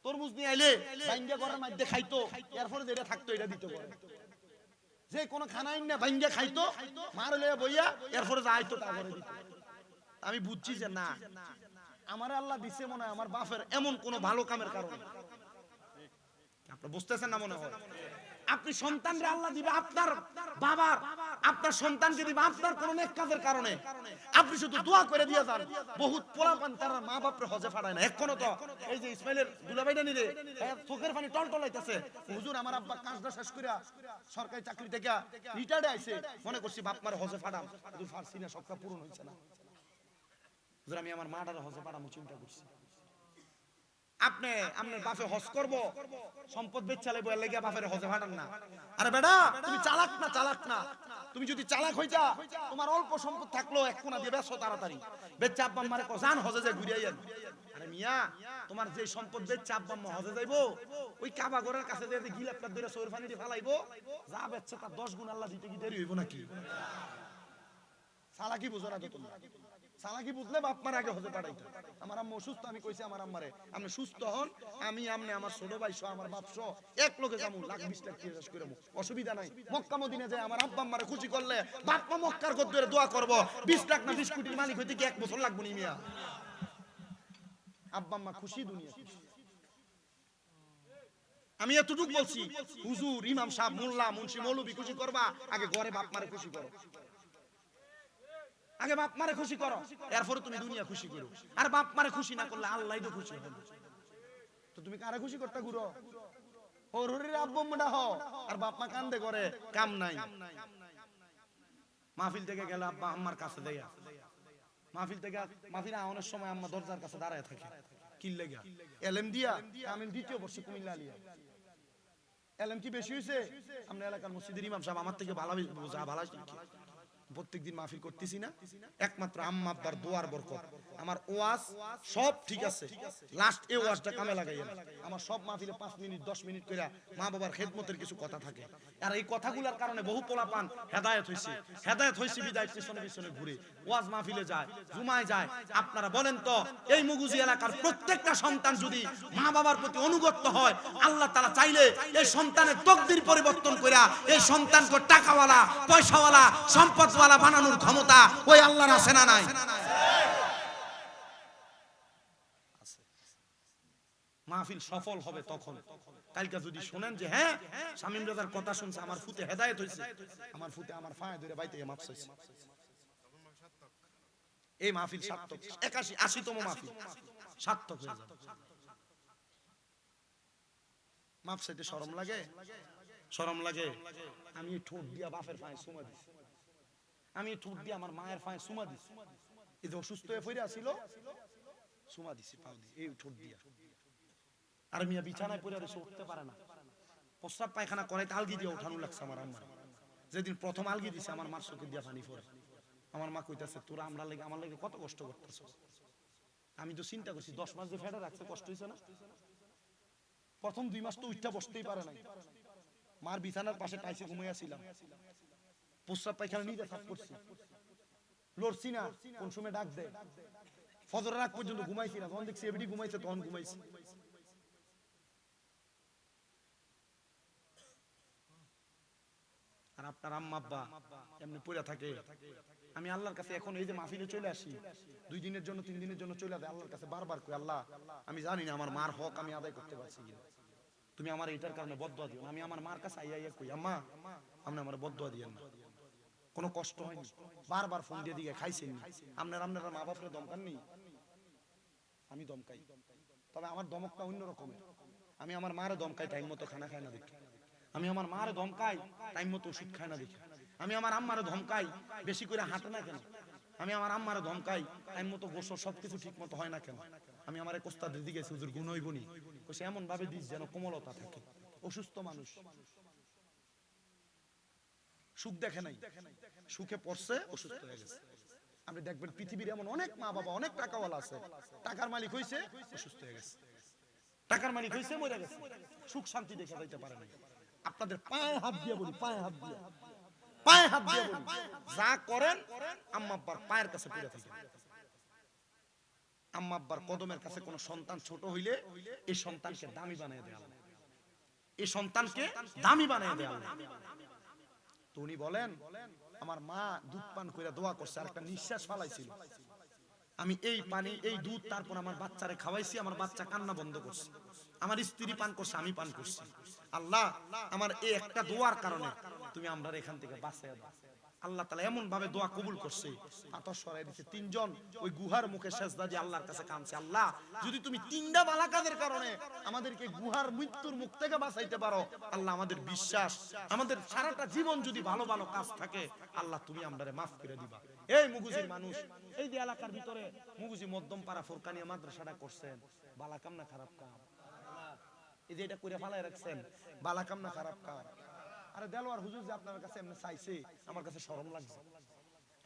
তরমুজ নিয়ে আইলে ভাঙ্গা ঘরের মধ্যে খাইতো, এরপরে যেটা থাকতো এটা দিত। যে কোনো খানাই না ভাঙ্গা খাইতো, মার লইয়া বইয়া এরপরে যা আইতো তা করে দিত। আমি বুঝছি যে না, আমার আল্লাহ দিছে মনে হয় আমার বাপের এমন কোন ভালো কামের কারণে। আপনি বুঝতেছেন না মনে হয়? আপনি সন্তানরে আল্লাহ দিবে আপনার বাবার, আপনার সন্তানকে দিবে আপনার কোন নেক কাজের কারণে। আপনি শুধু দোয়া করে দিয়ে যান। বহুত পোলাপান তারা মা বাপরে হজে ফাড়ায় না এখনো। তো এই যে ইসমাইলের দুলাভাইটা নিরে চোখের পানি টলটলাইতেছে, হুজুর আমার আব্বা কাজটা শেষ কইরা সরকারি চাকরি থেকে রিটায়ার্ডে আইছে, মনে করছি বাপ মার হজে ফাড়াম, হুজুর ফারছি না, সবটা পূরণ হইছে না। হুজুর আমি আমার মাটারে হজে ফাড়ামু চিন্তা করছি। আপনি আপনার বাপে হজ করব, সম্পদ বেচ চালাইবো, এর লাগি বাপের হজে ফাটান না। আরে বেটা তুমি চালাক না, চালাক না। তুমি যদি চালাক হইতা, তোমার অল্প সম্পদ থাকলো এক কোনা দিয়ে বেচো তাড়াতাড়ি, বেচা আব্বা আম্মারে কও জান হজে যাই ঘুরে আইয়েন। আরে মিয়া তোমার যে সম্পদ বেচা আব্বা আম্মা হজে যাইবো, ওই কাবা ঘরের কাছে যে গিলাপটা ধরে সৌর পানি দিয়ে ফালাইবো, যা বেচছে তার 10 গুণ আল্লাহ দিতে কি দেরি হইব নাকি? চালাকি বুঝো না তো তোমরা। চালাকি বুঝলে বাপ মার আগে হজে পাঠাইতো। আমার আম্মা অসুস্থ, আমি কইছি আমার আম্মারে আপনি সুস্থ হন, আমি আমনে আমার ছোট ভাই সহ আমার বাপ সহ এক লোকে যামু, লাখ 20 লাখ টাকা শেষ করে অসুবিধা নাই। মক্কা মদিনা যায় আমার আব্বা আম্মারে খুশি করলে বাপ মা মক্কার গদ্দরে দোয়া করব, 20 লাখ না 20 কোটির মালিক হইতে কি 1 বছর লাগবে নি মিয়া? আব্বা আম্মা খুশি, দুনিয়া খুশি। আমি এতটুক বলছি, হুজুর ইমাম সাহেব মোল্লা মুন্সি মৌলবি খুশি করবা, আগে ঘরে বাপ মারে খুশি করো, আগে বাপ মারে খুশি করো, এরপরে তুমি দুনিয়া খুশি করো। আর বাপ মারে খুশি না করলে আল্লাহই তো খুশি হবে। তো তুমি কারে খুশি করতে ঘুরো? হরির আব্বু মুডা হও আর বাপ মা কান্দে করে, কাম নাই। মাহফিল থেকে গেল আব্বা আম্মার কাছে দেয়া, মাহফিল থেকে মাহফিল আওয়ানোর সময় আম্মা দরজার কাছে দাঁড়ায় থাকে, কি লাগা এলএম দিয়া। আমি দ্বিতীয় বর্ষে কুমিল্লা আলিয়া, এলএম কি বেশি হইছে? আমরা এলাকার মসজিদের ইমাম সাহেব আমার থেকে ভালো বোঝা, ভালো প্রত্যেকদিন মাহফিল করতেছি না, একমাত্র আম্মা আব্বার দোয়ার বরকত। আমার ওয়াজ সব ঠিক আছে, লাস্ট এই ওয়াজটা কামে লাগাইয়া আমার সব মাহফিলে 5 মিনিট 10 মিনিট করে মা বাবার খেদমতের কিছু কথা থাকে। আর এই কথাগুলোর কারণে বহু পোলাপান হেদায়েত হইছে, হেদায়েত হইছে বিদায় পিছনে পিছনে ঘুরে ওয়াজ মাহফিলে যায়, জুমায় যায়। আপনারা বলেন তো এই মুগুজি এলাকার প্রত্যেকটা সন্তান যদি মা বাবার প্রতি অনুগত হয়, আল্লাহ তাআলা চাইলে এই সন্তানের তকদির পরিবর্তন কইরা এই সন্তানকে টাকাওয়ালা পয়সাওয়ালা সম্পদ বানানোর ক্ষমতা ওই আল্লাহর আছে না নাই? মাহফিল সফল হবে তখন কালকে যদি শুনেন যে হ্যাঁ শামীম রাজার কথা শুনছে, আমার ফুতে হেদায়েত হইছে, আমার ফুতে আমার ফায়ে ধরে বাইতে মাপ চাইছে, এই মাহফিল সার্থক। 81-80তম মাহফিল সার্থক হয়ে যাবে। মাপ চাইতে শরম লাগে, শরম লাগে। আমি ঠোঁট দিয়া বাপের ফায়ে সুমা দিছি, আমি ঠোঁট দিয়ে আমার মায়ের ফায়ে সুমা দিছি, এই যে অসুস্থ হয়ে পড়ে আছিল সুমা দিছি পাও দিয়ে, এই ঠোঁট দিয়া। আর মিয়া বিছানায় পড়ে রয়েছে, উঠতে পারে না, প্রস্রাব পায়খানা করে আলগি দিয়ে উঠানো লাগছে আমার আম্মার। যেদিন প্রথম আলগি দিছে আমার মার চোখে দিয়া পানি পড়ে। আমার মা কইতাছে তোরা আমরা লাগে আমার লাগে কত কষ্ট করতেছ। আমি তো চিন্তা করছি 10 মাস যে ফেটে রাখছে কষ্ট হইছে না? প্রথম 2 মাস তো উঠটা বসতেই পারে নাই, মার বিছানার পাশে টাইসে ঘুমাইয়াছিলাম, প্রস্রাব পায়খানা নিজে সাফ করছি, লড়ছি না। কোন সময় ডাক দেয়, ফজরের আগ পর্যন্ত ঘুমাইছি না, যখন দেখছি এবিডি ঘুমাইছে তখন ঘুমাইছি। আর আপনার আম্মা আব্বা এমনি পড়ে থাকে। আমি আল্লাহর কাছে এখন এই যে মাহফিলে চলে আসি, 2 দিনের জন্য 3 দিনের জন্য চলে যায়, আল্লাহর কাছে বারবার কই আল্লাহ আমি জানি না আমার মার হক আমি আদায় করতে পারছি কিনা, তুমি আমার এটার কারণে বদদোয়া দিও না। আমি আমার মার কাছে আইয়া কই আম্মা আপনি আমার বদদোয়া দিয়েন না, কোনো কষ্ট হয়নি, বারবার ফোন দিয়ে দিকে খাইছেন আপনারা মা বাপরে দমকান নেই, আমি দমকাই, তবে আমার দমকটা অন্য রকমের। আমি আমার মারে দমকাই টাইম মতো খানা খায় না দেখি, আমি আমার মারে ধমকাই টাইম মতো ওষুধ খায় না দেখি, আমি আমার আম্মারে ধমকাই বেশি করে হাঁটে না কেন, আমি আমার আম্মারে ধমকাই টাইম মতো গোসল সবকিছু ঠিক মতো হয় না কেন, আমি আমার কোস্তাদ দিকে গেছি হুজুর গুণ হইব নি, সে এমন ভাবে দিস যেন কোমলতা থাকে। অসুস্থ মানুষ সুখ দেখে নাই, সুখে পড়ছে অসুস্থ হয়ে গেছে। আপনি দেখবেন পৃথিবীর এমন অনেক মা বাবা অনেক টাকাওয়ালা আছে, টাকার মালিক হইছে অসুস্থ হয়ে গেছে, টাকার মালিক হইছে মরে গেছে, সুখ শান্তি দেখে যাইতে পারে না। আপনাদের পায়ে হাত দিয়ে বলি, পায়ে হাত দিয়ে বলি, যা করেন আম্মা আব্বার পায়ের কাছে পড়ে থাকেন। আম্মা আব্বার কদমের কাছে কোন সন্তান ছোট হইলে এই সন্তানকে দামি বানিয়ে দেয়া হবে, এই সন্তানকে দামি বানিয়ে দেয়া হবে। তো উনি বলেন আমার মা দুধ পান করে দোয়া করছে আর একটা নিঃশ্বাস ফালাইছিল, আমি এই পানি এই দুধ তারপর আমার বাচ্চারে খাওয়াইছি, আমার বাচ্চা কান্না বন্ধ করছে, আমার স্ত্রী পান করছে, আমি পান করছি। আল্লাহ আমার এই একটা দোয়ার কারণে তুমি আমরা এখান থেকে বাঁচিয়ে দাও। আল্লাহ তাআলা এমন ভাবে দোয়া কবুল করছে, পাথর সরাই দিয়েছে। তিনজন ওই গুহার মুখে সেজদা দিয়ে আল্লাহর কাছে কাঁদছে, আল্লাহ যদি তুমি তিনটা ভালো কাজের কারণে আমাদেরকে গুহার মৃত্যুর মুখ থেকে বাঁচাইতে পারো, আল্লাহ আমাদের বিশ্বাস, আমাদের সারাটা জীবন যদি ভালো ভালো কাজ থাকে, আল্লাহ তুমি আমরারে মাফ করে দিবা। এই মুগুজির মানুষ, এই যে এলাকার ভিতরে মুগুজি মধ্যমপাড়া ফুরকানিয়া মাদ্রাসাটা করছেন, ভালো কাম না খারাপ কাম? এই যে এটা কইরা ফালায় রাখছেন, ভালো কাম না খারাপ কাম? আরে দেলোয়ার হুজুর যে আপনার কাছে এমনি চাইছে, আমার কাছে শরম লাগছে।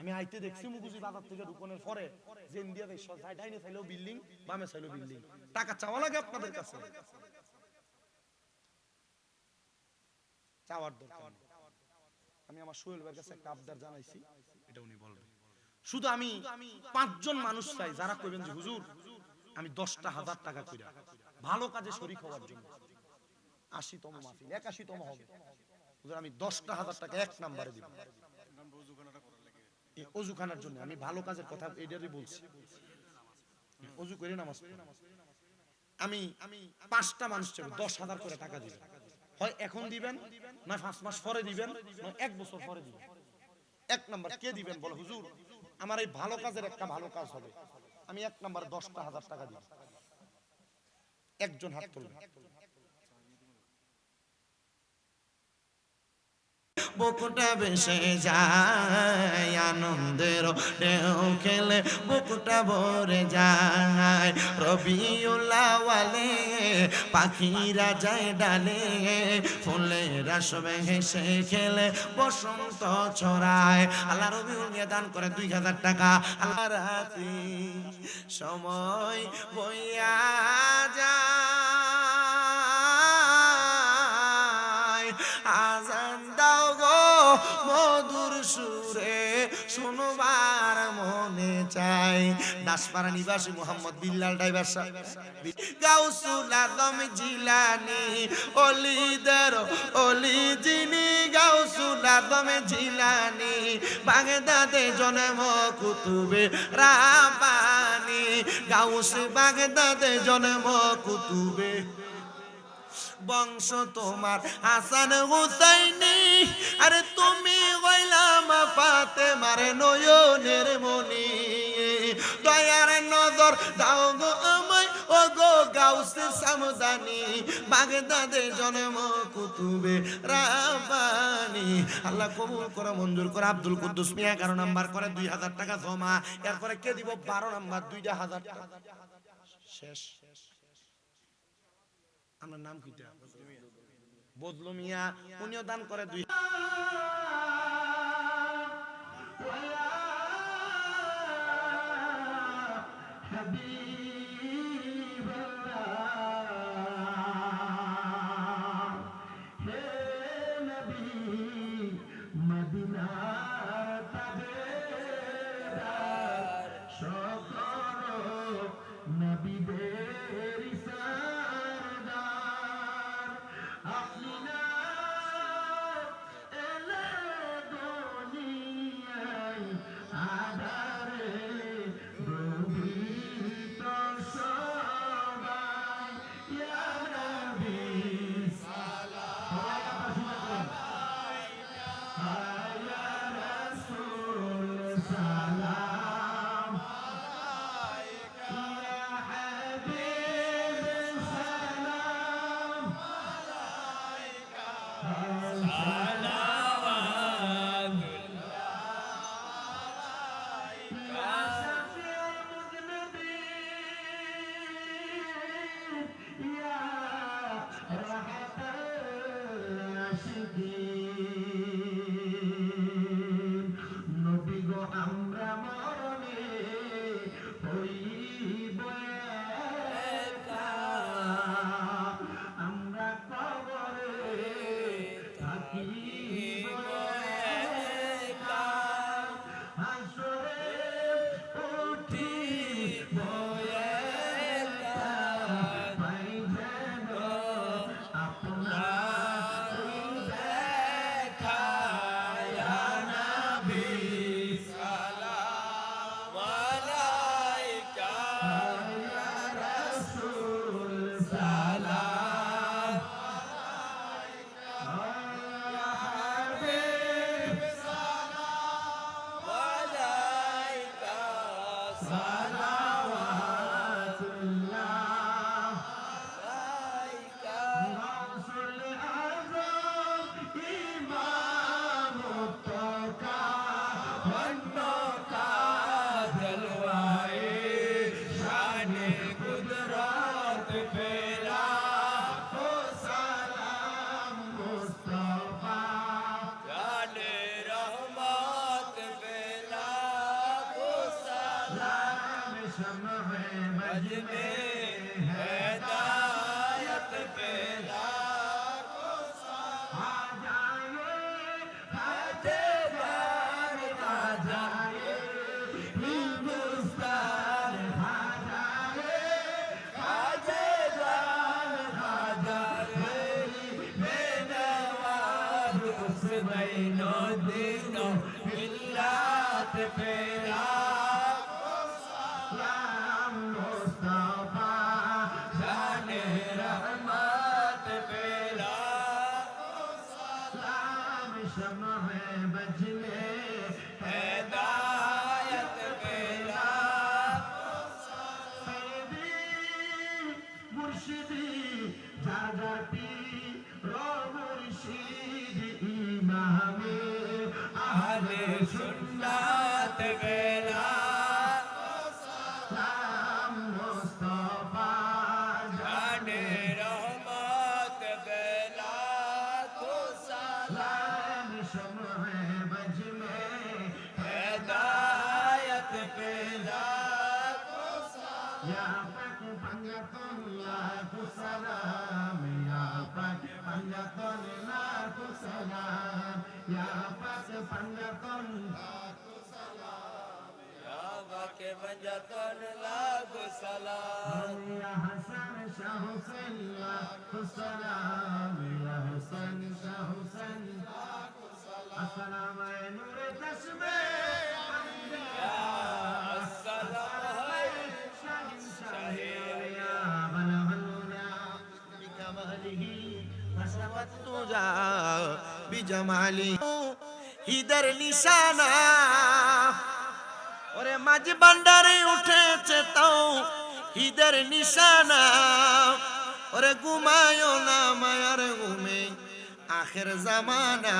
আমি আইতে দেখছি মুগুজি বাজার থেকে ঢুকনের পরে যে ইন্ডিয়া দেশ ডাইনে চাইলেও বিল্ডিং, বামে চাইলেও বিল্ডিং, টাকা চাওয়া লাগে আপনাদের কাছে? চাওয়ার দরকার নেই। আমি আমার সোহেল ভাইয়ের কাছে একটা আবদার জানাইছি, এটা উনি বলবেন। শুধু আমি 5 জন মানুষ চাই যারা কইবেন যে হুজুর আমি 10,000 টাকা কইরা ভালো কাজে শরীক হওয়ার জন্য, 80তম মাহফিল 81তম হবে, হুজুর আমি 10,000 টাকা এক নম্বরে দিব এই ওযুখানার জন্য। আমি ভালো কাজের কথা এটারই বলছি, ওযু করে নামাজ পড়ি। আমি 5টা মানুষ চাই 10,000 করে টাকা দিবেন, হয় এখন দিবেন, না 5 মাস পরে দিবেন, না 1 বছর পরে দিবেন। এক নাম্বার কে দিবেন বলো হুজুর আমার এই ভালো কাজের একটা ভালো কাজ হবে, আমি এক নাম্বার 10,000 টাকা দিব? একজন হাত তুলবেন। বুকুটা ভেসে যায় আনন্দের ঢেউ খেলে, বুকুটা ভরে যায় রবিউল আউয়ালে, পাখিরা যায় ডালে, ফুলেরা সবে হেসে খেলে বসন্ত ছড়ায়। আল্লাহ রবিউল নিয়ে দান করে 2,000 টাকা। আল্লাহ রাতে সময় বইয়া যায়, আজান দাও গো মধুর সুরে শুনবার মনে চাই। দাসপাড়া নিবাসী মোহাম্মদ বিল্লাল ড্রাইভার সাহেব, গাউসুল আজম জিলানী অলিদের অলি যিনি, গাউসুল আজম জিলানী বাগদাদে জন্ম কুতুবে রাব্বানী, গাউস বাগদাদে জন্ম কুতুবে, বংশ তোমার হাসান হুসাইনি, আরে তুমি হইলাম ফাতেমার নয়নের মনি, দয়ার নজর দাও গো আমায় ও গো গাউসে সামদানি, বাগদাদে জন্ম কুতুবে রাব্বানি। আল্লাহ কবুল করে মঞ্জুর করে। আব্দুল কুদ্দুস মিয়া 11 নাম্বার করে 2,000 টাকা জমা। এরপরে কে দিব 12 নাম্বার 2,000 টাকা শেষ। আমার নাম কিটা? বদলু মিয়া, উনিও দান করে 2। زينودين بالله تفلا يا مصطفى شان رحمت فلا سلام شمع بجلے ہدایت فلا মুর্শিদি জাগাতি মুর্শিদ ইমামে আহলে সুন্নাত বেলা সালাম মুস্তাফা জানে রহমত বেলা তো সালাম শমে বজ মে হেদায়ত পেলা Ya Pak Panjatun laku salam, Ya Pak Panjatun laku salam, Ya Pak Panjatun laku salam, Ya Pak Panjatun laku salam, Ya Hasan Shah Hussain laku salam, Ya Hasan Shah Hussain laku salam, Assalamu Nur Tasbih, Ya Assalam. ঈদের নিশানা ওরে মাঝ ভান্ডারে উঠেছে তাও ঈদের নিশানা ওরে ঘুমায়ো না মায়ার ঘুমে আখের জামানা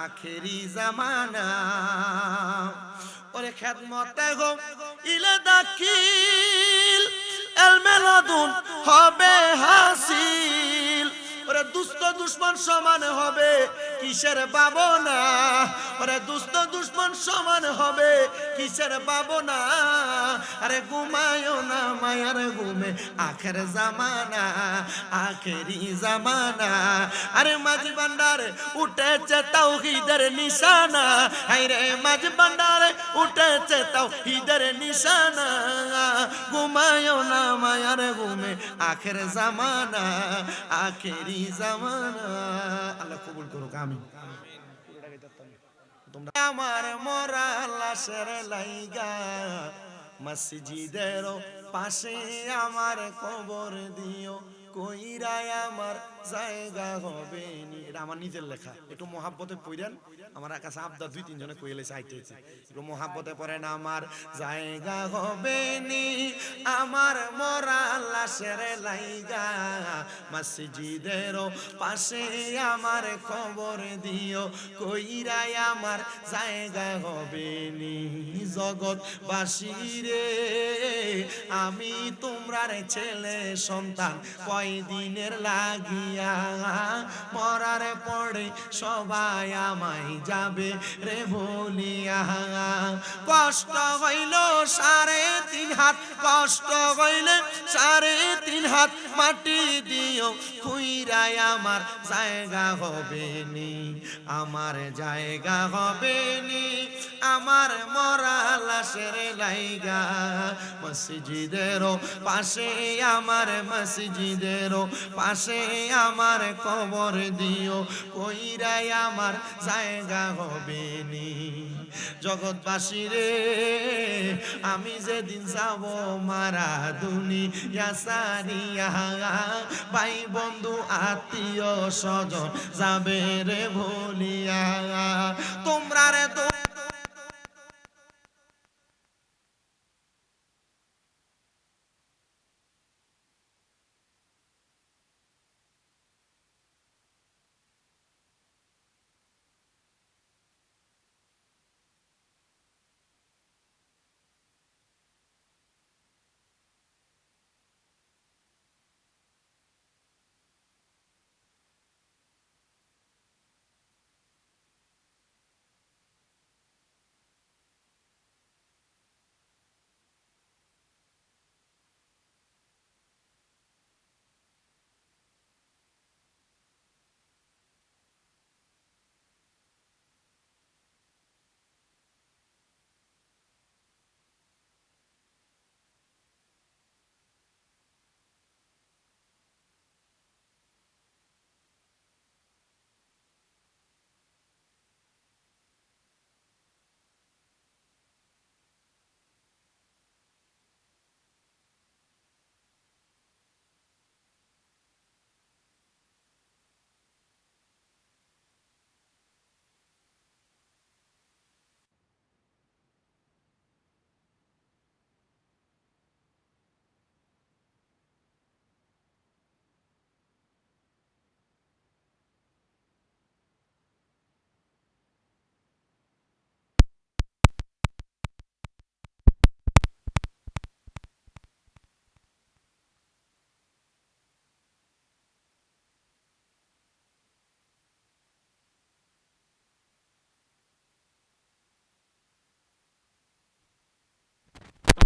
আখেরি জামানা ওরে খেদমতে গো ইলে দাখিল এলমেলাদুন হবে হাসিল ওরে দুষ্ট দুশ্মন সমান হবে কিসের ভাবনা ওরে দুষ্ট দুশ্মন সমান হবে কিসের ভাবনা আরে ঘুমায়ো না মায়ার ঘুমে আখের জামানা আখেরি জামানা আরে মাঝ ভান্ডারে উঠেছে তাওহীদের নিশানা আরে মাঝ ভান্ডারে উঠেছে তাওহীদের নিশানা ঘুমায়ো না মায়ার ঘুমে আখের জামানা আখেরি জামানা আল্লাহ কবুল করুক আমিন আমার মরা লাশের লাইগা মসজিদের পাশে আমার কবর দিও কইরাই আমার জায়গা হবে নি এটা আমার নিজের লেখা একটু মহাব্বতে পড়েন আমার কাছে আবদা দুই তিনজনে কইলে চাইতেছে একটু মহাব্বতে পড়েন আমার জায়গা হবে নি আমার মরা লাশের লাইগা মসজিদের পাশে আমার কবর দিও কইরাই আমার জায়গা হবে নি জগৎবাসী রে আমি তোমরার ছেলে সন্তান কয়দিনের লাগিয়া মরার পরে সবাই আমায় যাবে রে বলিয়া কষ্ট হইল 3.5 হাত কষ্ট হইলে 3.5 হাত মাটি দিও খুইরাই আমার জায়গা হবে নি আমার জায়গা হবে নি আমার মরা লাশের লাইগা মসজিদের পাশে আমার মসজিদের পাশে আমার কবর দিও কইরাই আমার জায়গা হবে নি জগৎবাসী রে আমি যেদিন যাব মারা দুনিয়া সারিয়া ভাই বন্ধু আত্মীয় স্বজন যাবে রে ভুলিয়া তোমরা রে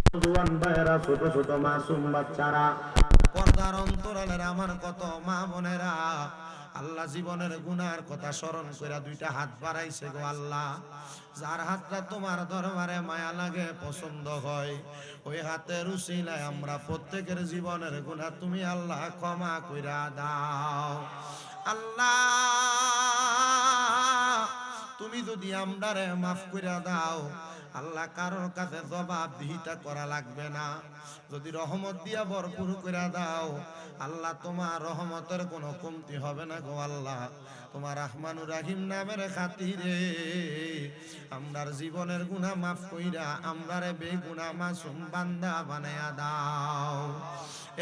জুয়ান ভাইয়েরা, ছোট ছোট মাসুম বাচ্চারা, পর্দার অন্তরালের আমার কত মা বোনেরা, আল্লাহ জীবনের গুনার কথা স্মরণ করে দুইটা হাত বাড়াইছে গো আল্লাহ। যার হাতটা তোমার দরবারে মায়া লাগে, পছন্দ হয়, ওই হাতের উসিলায় আমরা প্রত্যেকের জীবনের গুনাহ তুমি আল্লাহ ক্ষমা কইরা দাও। আল্লাহ তুমি যদি আমরারে মাফ কইরা দাও, আল্লাহ কারোর কাছে জবাবদিহিতা করা লাগবে না। যদি রহমত দিয়া ভরপুর কইরা দাও, আল্লাহ তোমার রহমতের কোনো কমতি হবে না গো আল্লাহ। তোমার রহমানুর রাহিম নামের খাতিরে আমরার জীবনের গুনাহ মাফ কইরা আমরারে বেগুনাহ মাসুম বান্দা বানায়া দাও।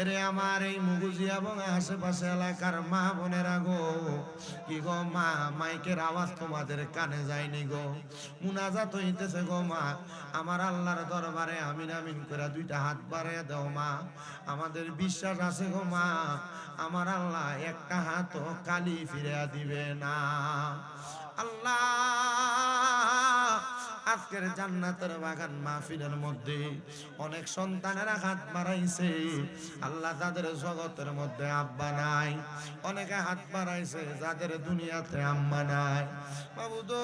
এরে আমার এই মুগুজি এবং আশেপাশে এলাকার মা বোনেরা গো, কি গো মা, মাইকের আওয়াজ তোমাদের কানে যায়নি গো, মুনাজাত হইতেছে গো মা, আমার আল্লাহর দরবারে আমিন আমিন করে দুইটা হাত বাড়ায় দাও মা। আমাদের বিশ্বাস আছে গো মা, আমার আল্লাহ একটা হাতও কালি ফিরে দিবে না। আল্লাহ আজকের জান্নাতের বাগান মাহফিলের মধ্যে অনেক সন্তানেরা হাত বাড়াইছে, আল্লাহ যাদের জগতের মধ্যে আব্বা নাই, অনেকে হাত বাড়াইছে যাদের দুনিয়াতে আম্মা নাই। বাবুদো,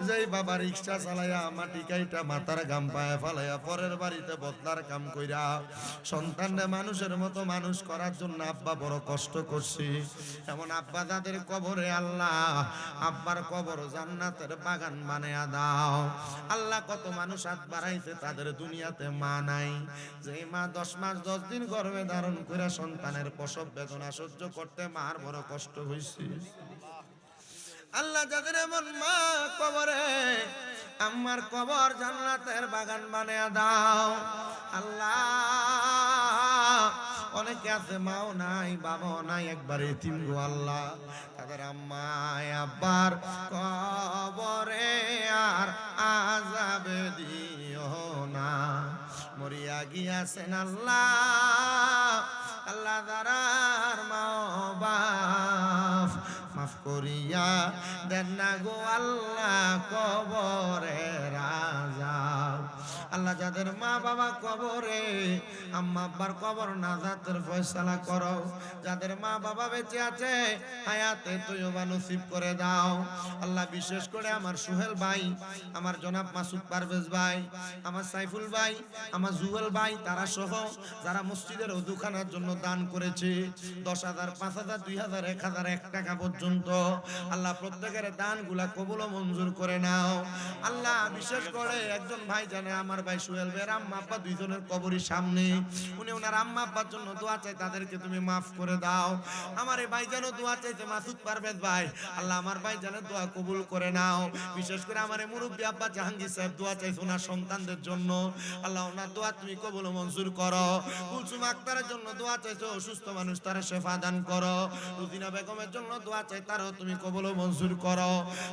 যেই বাবা রিক্সা চালাইয়া মাটি কাইটা মাথার গাম পায়ে ফালাইয়া পরের বাড়িতে বদলার কাম কইরা সন্তানরা মানুষের মতো মানুষ করার জন্য আব্বা বড় কষ্ট করছে, এমন আব্বা যাদের কবরে আল্লাহ আব্বার কবর জান্নাতের বাগান বানায়া দাও। আল্লাহ কত মানুষ হাত বাড়াইছে তাদের দুনিয়াতে মা নাই, যে মা 10 মাস 10 দিন গর্ভে ধারণ করে সন্তানের প্রসব বেদনা সহ্য করতে মার বড় কষ্ট হইছে। আল্লাহ যাদের এমন মা কবরে, আমার কবর জান্নাতের বাগান বানায়া দাও। আল্লাহ অনেকে আছে মাও নাই বাবাও নাই, একবার এতিম গো আল্লাহ, তাদের আম্মা আব্বার কবরে আর আযাব দিও না, মরিয়া গিয়াছেন আল্লাহ। আল্লাহ দারার মাও বাপ মাফ করিয়া দেন না গো আল্লাহ কবরে আযাব। আল্লাহ যাদের মা বাবা কবরে, আম্মা আব্বার কবর নাজাতের ফয়সালা করো। যাদের মা বাবা বেঁচে আছে হায়াতে তৈয়বা নসিব করে দাও। আল্লাহ বিশেষ করে আমার সোহেল ভাই, আমার জনাব মাসুদ পারভেজ ভাই, আমার সাইফুল ভাই, আমার জুয়েল ভাই, তারা সহ যারা মসজিদের ওযুখানার জন্য দান করেছে 10,000 5,000 2,000 1,000 1 টাকা পর্যন্ত, আল্লাহ প্রত্যেকের দানগুলা কবুল ও মঞ্জুর করে নাও। আল্লাহ বিশেষ করে একজন ভাই জানে, আমার ভাই সোহেল ভাইয়ের আম্মা আব্বা দুইজনের কবরের সামনে, উনি ওনার আম্মা আব্বার জন্য দোয়া চাই, তাদেরকে তুমি মাফ করে দাও। আমার এই ভাই যেন দোয়া চাইতে মাসুদ পারভেজ ভাই, আল্লাহ আমার ভাই যেন দোয়া কবুল করে নাও। বিশেষ করে আমার এই মুরব্বী আব্বা জাহাঙ্গীর সাহেব দোয়া চাইছে ওনার সন্তানদের জন্য, আল্লাহ ওনার দোয়া তুমি কবুল ও মঞ্জুর করো। কুলসুম আক্তারের জন্য দোয়া চাইছো, অসুস্থ মানুষ তারা শেফা দান করো। রুজিনা বেগমের জন্য দোয়া চাই, তারও তুমি কবুল ও মঞ্জুর করো।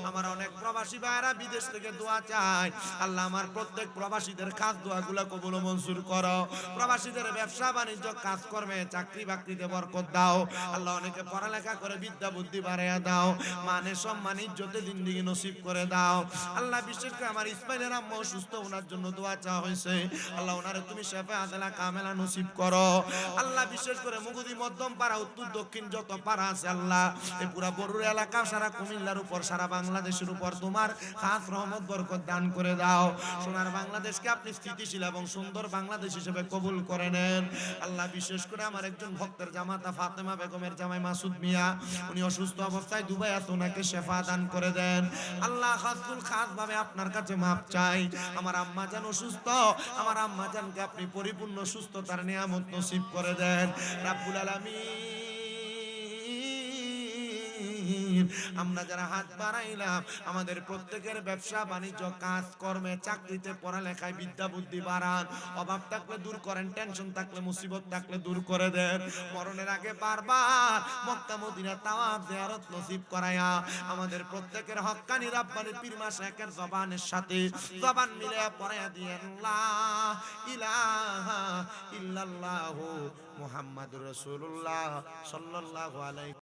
আমার অনেক প্রবাসী ভাইরা বিদেশ থেকে দোয়া চাই, আল্লাহ আমার প্রত্যেক প্রবাসীদের খাস দোয়াগুলো কবুল ও মঞ্জুর করো। প্রবাসীদের ব্যবসা বাণিজ্য কাজকর্মে চাকরি বাকরিতে বরকত দাও। আল্লাহ অনেকে পড়ালেখা করে বিদ্যা বুদ্ধি বাড়াইয়া দাও, মানে সম্মান ইজ্জতে জিন্দেগি নসিব করে দাও। আল্লাহ বিশেষ করে আমার ইসমাইলের আম্মা অসুস্থ, ওনার জন্য দোয়া চাওয়া হয়েছে, আল্লাহ ওনারে তুমি শেফা আদেলা কামেলা নসিব করো। আল্লাহ বিশেষ করে মুগুদি মধ্যম পাড়া উত্তর দক্ষিণ যত পাড়া আছে আল্লাহ এই পুরা বড়ুর এলাকা সারা কুমিল্লার উপর সারা বাংলাদেশের উপর তোমার খাস রহমত বরকত দান করে দাও। সোনার বাংলাদেশকে আপনি স্থিতিশীল এবং সুন্দর বাংলাদেশ হিসেবে কবুল করে নেন। আল্লাহ বিশেষ করে আমার একজন ভক্তের জামাতা ফাতেমা বেগমের জামাই মাসুদ মিয়া, উনি অসুস্থ অবস্থায় দুবাই আছে, ওনাকে শেফা দান করে দেন। আল্লাহ খাসুল খাস ভাবে আপনার কাছে মাপ চাই। আমার আম্মা জান অসুস্থ, আমার আম্মা জানকে আপনি পরিপূর্ণ সুস্থতার নিয়ামত নসিব করে দেন রাব্বুল আলামিন। আমরা যারা হাত বাড়াইলাম, আমাদের প্রত্যেকের ব্যবসা বাণিজ্য কাজ কর্মে চাকরিতে পড়ালেখায় বিদ্যা বুদ্ধি বাড়ান, অভাব থাকলে দূর করেন, টেনশন থাকলে মুসিবত থাকলে দূর করে দেন। মরণের আগে বারবার মক্কা মদিনা তাওয়াফ জিয়ারত নসিব করায়া আমাদের প্রত্যেকের হক্কানি রাব্বানি পীর মাশায়েখের জবানের সাথে জবান মিলায়া পড়ায়া দিয়েন লা ইলাহা ইল্লাল্লাহু মুহাম্মাদুর রাসূলুল্লাহ সাল্লাল্লাহু আলাইহি